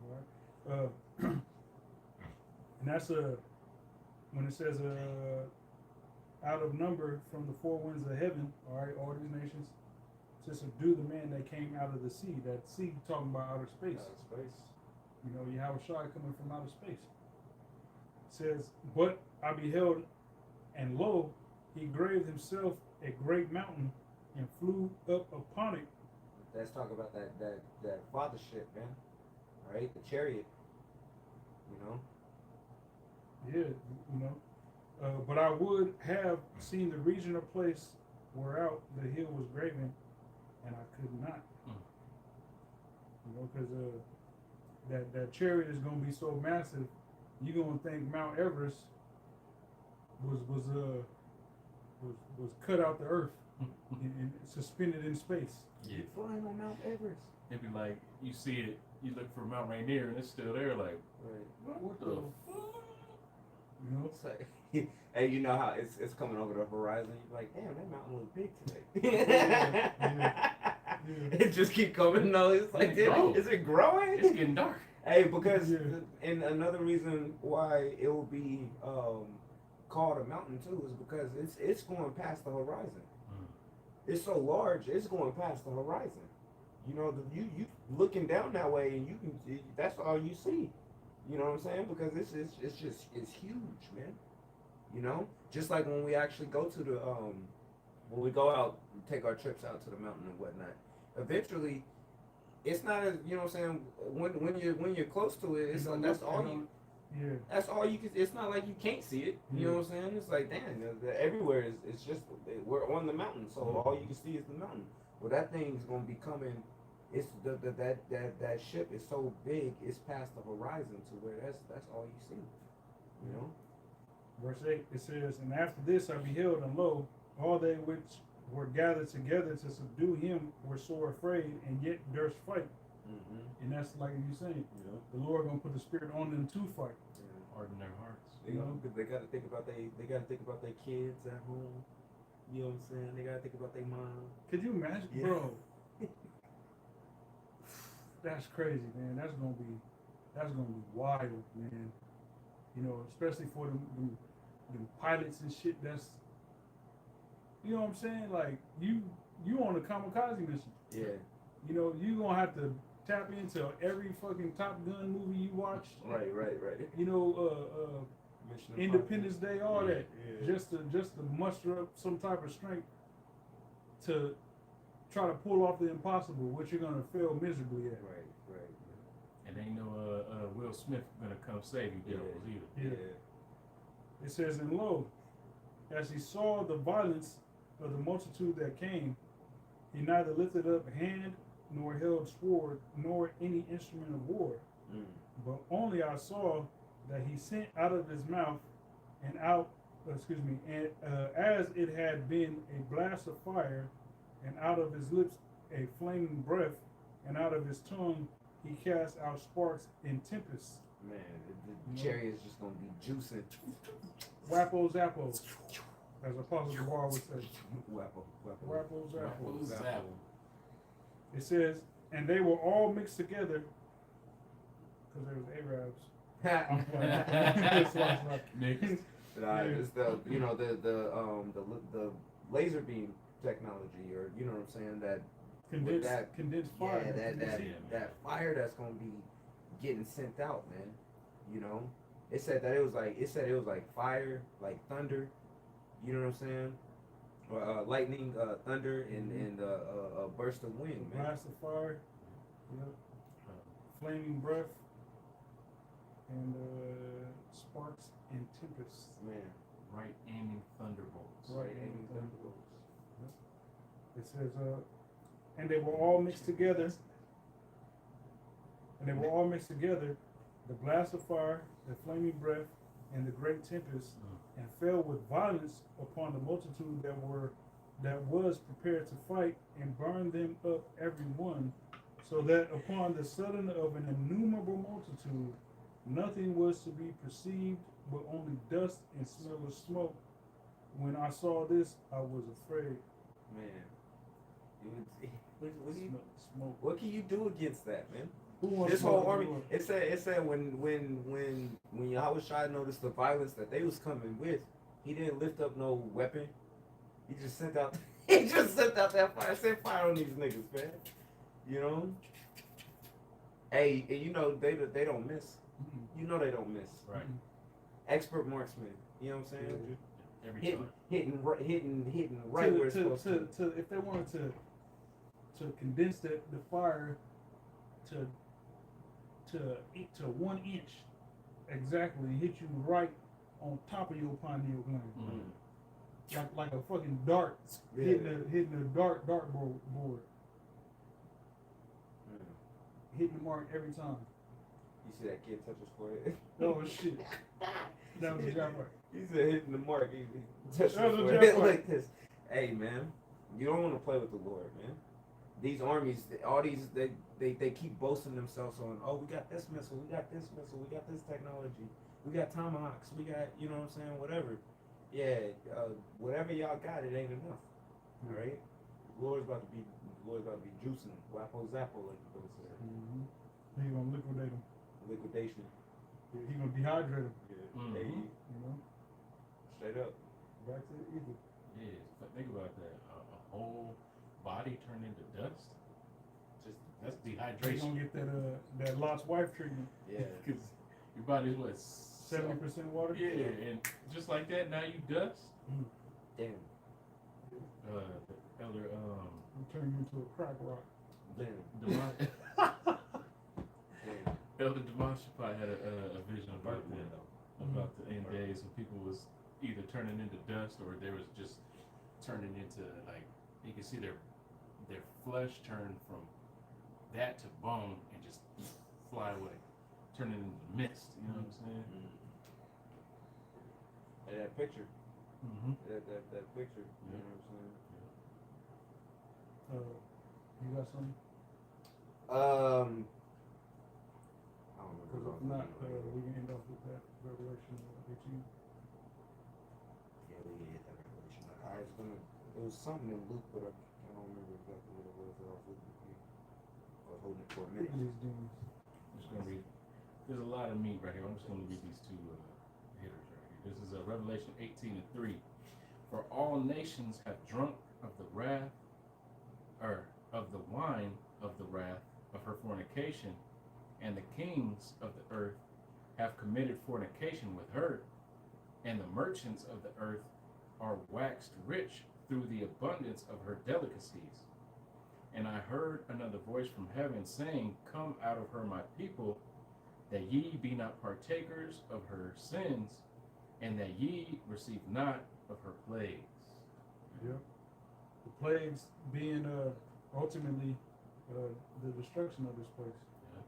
Speaker 1: Right. And that's when it says out of number from the four winds of heaven, all right, all these nations, to subdue the man that came out of the sea. That sea talking about outer space.
Speaker 3: Outer space.
Speaker 1: You know, Yahweh Shai coming from outer space. It says, but I beheld, and lo, he graved himself a great mountain and flew up upon it.
Speaker 3: Let's talk about that fathership, man. All right, the chariot. You know.
Speaker 1: Yeah, you know. But I would have seen the region or place whereout the hill was graven, and I could not. You know, because that chariot is going to be so massive, you're going to think Mount Everest was cut out the earth and suspended in space.
Speaker 5: Yeah.
Speaker 3: Flying on Mount Everest.
Speaker 5: It'd be like you see it, you look for Mount Rainier and it's still there. Like,
Speaker 3: Right.
Speaker 5: what the fuck?
Speaker 1: You know.
Speaker 3: It's like, hey, you know how it's coming over the horizon. You're like, damn, that mountain was big today.
Speaker 1: Yeah.
Speaker 3: It just keep coming. No, it's like,
Speaker 5: Let it grow.
Speaker 3: is it growing?
Speaker 5: It's getting dark.
Speaker 3: Hey, because
Speaker 1: Yeah.
Speaker 3: and another reason why it will be called a mountain too is because it's going past the horizon. It's so large, it's going past the horizon. You know, you looking down that way, and you can that's all you see. You know what I'm saying? Because it's huge, man. You know, just like when we actually go to the when we go out and take our trips out to the mountain and whatnot. Eventually, it's not as, you know what I'm saying, when you're close to it, it's like that's all you.
Speaker 1: Yeah.
Speaker 3: That's all you can. It's not like you can't see it. You know what I'm saying? It's like, damn, everywhere is. It's just we're on the mountain, so all you can see is the mountain. Well, that thing is gonna be coming. It's that ship is so big. It's past the horizon to where that's all you see. You know.
Speaker 1: Verse 8, it says, and after this I beheld, and lo, all they which were gathered together to subdue him were sore afraid, and yet durst fight.
Speaker 3: Mm-hmm.
Speaker 1: And that's like you saying,
Speaker 3: Yeah.
Speaker 1: the Lord gonna put the spirit on them to fight.
Speaker 5: Harden their hearts.
Speaker 3: They gotta think about their kids at home. You know what I'm saying? They gotta think about their mom.
Speaker 1: Could you imagine,
Speaker 3: Yeah.
Speaker 1: bro? That's crazy, man. That's gonna be wild, man. You know, especially for them pilots and shit. That's, you know what I'm saying? Like you on a kamikaze mission.
Speaker 3: Yeah.
Speaker 1: You know, you gonna have to tap into every fucking Top Gun movie you watch.
Speaker 3: Right.
Speaker 1: You know,
Speaker 3: Mission
Speaker 1: Independence Day, all
Speaker 3: Yeah,
Speaker 1: that,
Speaker 3: yeah.
Speaker 1: just to muster up some type of strength to try to pull off the impossible, which you're gonna fail miserably at.
Speaker 3: Right.
Speaker 5: And ain't no Will Smith gonna come save you,
Speaker 3: Yeah.
Speaker 5: devils either.
Speaker 1: Yeah. It says, and lo, as he saw the violence of the multitude that came, he neither lifted up hand nor held sword nor any instrument of war,
Speaker 3: Mm.
Speaker 1: but only I saw that he sent out of his mouth and as it had been a blast of fire, and out of his lips a flaming breath, and out of his tongue he cast out sparks in tempests.
Speaker 3: Man, the cherry is just gonna be juicing.
Speaker 1: Wappo zappo, as Apostle Jabbar would say.
Speaker 3: Wappo.
Speaker 1: Wappo zappo.
Speaker 5: Who's that?
Speaker 1: It says, and they were all mixed together, because there was Arabs. I'm playing. It's like-
Speaker 5: Niggas.
Speaker 3: It's the laser beam technology, or you know what I'm saying, that
Speaker 1: condensed fire.
Speaker 3: that fire that's gonna be getting sent out, man. You know, it said it was like fire, like thunder. You know what I'm saying? Or lightning, thunder, and a burst of wind, man.
Speaker 1: Blast of fire. Yep. Flaming breath. And sparks and tempests.
Speaker 3: Man,
Speaker 5: Right aiming thunderbolts.
Speaker 1: Right.
Speaker 3: aiming thunderbolts.
Speaker 1: It says, and they were all mixed together. The blast of fire, the flaming breath, and the great tempest, and fell with violence upon the multitude that was prepared to fight, and burned them up every one, so that upon the sudden of an innumerable multitude nothing was to be perceived but only dust and smell of smoke. When I saw this, I was afraid.
Speaker 3: Man,
Speaker 1: Smoke.
Speaker 3: what can you do against that, man?
Speaker 1: Who wants
Speaker 3: This
Speaker 1: to
Speaker 3: whole
Speaker 1: go to
Speaker 3: army.
Speaker 1: war?
Speaker 3: It said when Yahushua noticed the violence that they was coming with, he didn't lift up no weapon. He just sent out. He just sent out that fire. Sent fire on these niggas, man. You know. Hey, and you know they don't miss.
Speaker 1: Mm-mm.
Speaker 3: You know they don't miss.
Speaker 2: Right.
Speaker 3: Expert marksman. You know what I'm saying?
Speaker 2: Every
Speaker 3: Hitting,
Speaker 2: time.
Speaker 3: hitting right where it's supposed to.
Speaker 1: If they wanted to condense the fire to 1 inch exactly, hit you right on top of your pineal gland,
Speaker 2: Mm-hmm.
Speaker 1: like a fucking dart
Speaker 3: Yeah.
Speaker 1: hitting a dartboard, hitting the mark every time.
Speaker 3: You see that kid touch his forehead?
Speaker 1: Oh shit, that was a job right.
Speaker 3: He said hitting the mark. He touched his
Speaker 1: That was a
Speaker 3: forehead
Speaker 1: joke.
Speaker 3: like this. Hey man, you don't want to play with the Lord, man. These armies, all these, they keep boasting themselves on, oh, we got this missile, we got this missile, we got this technology, we got tomahawks, we got, you know what I'm saying, whatever. Yeah, whatever y'all got, it ain't enough. All right, the Lord's about to be juicing, wappo zappo, like you gonna say.
Speaker 1: Mm-hmm. He gonna liquidate them.
Speaker 3: Liquidation.
Speaker 1: He gonna dehydrate them.
Speaker 3: Yeah.
Speaker 2: Mhm.
Speaker 3: Hey,
Speaker 1: You know,
Speaker 3: straight up.
Speaker 1: back to the ether.
Speaker 2: Yeah, but think about that. A whole body turned into dust. Just that's
Speaker 1: They
Speaker 2: dehydration.
Speaker 1: gonna get that Lot's wife treatment.
Speaker 3: Yeah.
Speaker 2: Because your body's what
Speaker 1: 70% water.
Speaker 2: Yeah, and just like that, now you dust.
Speaker 3: Damn.
Speaker 2: The elder
Speaker 1: I'm turning you into a crack rock.
Speaker 3: Damn.
Speaker 2: Demon,
Speaker 3: Damn.
Speaker 2: Elder Demonstrate had a vision about that, about the end days when people was either turning into dust or there was just turning into, like, you can see their flesh turn from that to bone and just fly away, turning into mist. You know what I'm saying?
Speaker 3: Hey, that picture.
Speaker 2: Mm-hmm.
Speaker 3: That picture. You
Speaker 2: Yeah.
Speaker 3: know what I'm saying?
Speaker 1: You got something?
Speaker 3: I don't
Speaker 1: Because
Speaker 3: know.
Speaker 1: if not, we can end off with that revelation that you.
Speaker 3: Yeah, we can hit that revelation. It was something in Luke, but I don't remember exactly what it was that I was looking for. I was holding it for a
Speaker 1: Look
Speaker 3: minute.
Speaker 1: at these demons.
Speaker 2: I'm just gonna read. There's a lot of meat right here. I'm just gonna read these two hitters right here. This is Revelation 18:3. For all nations have drunk of the wrath, or of the wine of the wrath of her fornication, and the kings of the earth have committed fornication with her, and the merchants of the earth are waxed rich through the abundance of her delicacies. And I heard another voice from heaven saying, Come out of her, my people, that ye be not partakers of her sins, and that ye receive not of her plagues.
Speaker 1: Yep. The plagues being ultimately the destruction of this place.
Speaker 2: Yeah.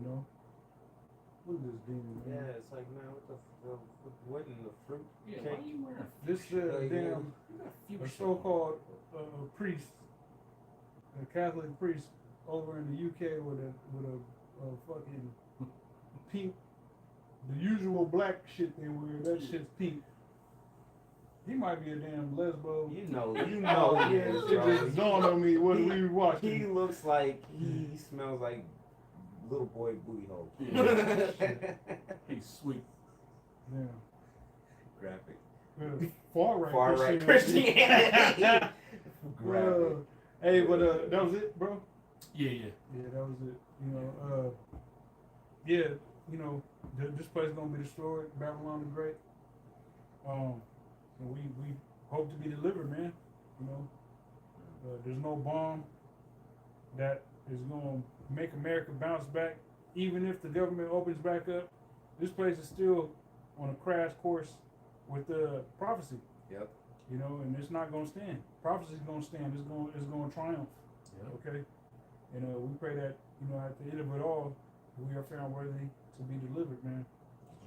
Speaker 1: You know? Look at this demon, man.
Speaker 3: Yeah, it's like, man, what in the fruit?
Speaker 2: Yeah,
Speaker 3: cake?
Speaker 2: why are you wearing
Speaker 1: This
Speaker 3: Like,
Speaker 1: damn
Speaker 2: you got
Speaker 1: a
Speaker 2: fuchsia?
Speaker 1: so-called priest, a Catholic priest over in the UK with a fucking pink, the usual black shit they wear. That shit's pink. He might be a damn lesbo.
Speaker 3: You know
Speaker 1: Yeah,
Speaker 3: he is,
Speaker 1: it
Speaker 3: bro.
Speaker 1: just dawned on me what we were watching.
Speaker 3: He looks like he smells like little boy booty hole.
Speaker 2: Yeah. He's sweet.
Speaker 1: Yeah.
Speaker 3: Graphic.
Speaker 1: Far right.
Speaker 3: Far right Christianity. Graphic.
Speaker 1: Hey, but that was it, bro.
Speaker 2: Yeah.
Speaker 1: Yeah, that was it. You know, yeah, you know, this place gonna be destroyed. Babylon the Great. And we hope to be delivered, man. You know, there's no bomb that is gonna make America bounce back. Even if the government opens back up, this place is still on a crash course with the prophecy.
Speaker 3: Yep.
Speaker 1: You know, and it's not gonna stand. Prophecy is gonna stand. It's gonna triumph.
Speaker 2: Yep.
Speaker 1: Okay. And we pray that, you know, at the end of it all, we are found worthy to be delivered, man.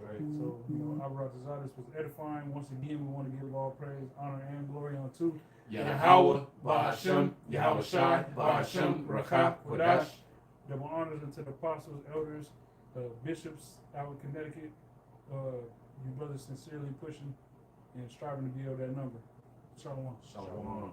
Speaker 5: Right.
Speaker 1: So, Abra Tazadas was edifying. Once again, we want to give all praise, honor, and glory unto
Speaker 5: Yahweh, Ba'ashem, Yahweh Shai, Ba'ashem, Rakah, Kodash.
Speaker 1: Double honors unto the apostles, elders, bishops out in Connecticut. You brothers sincerely pushing and striving to be of that number. Shalom.
Speaker 5: Shalom.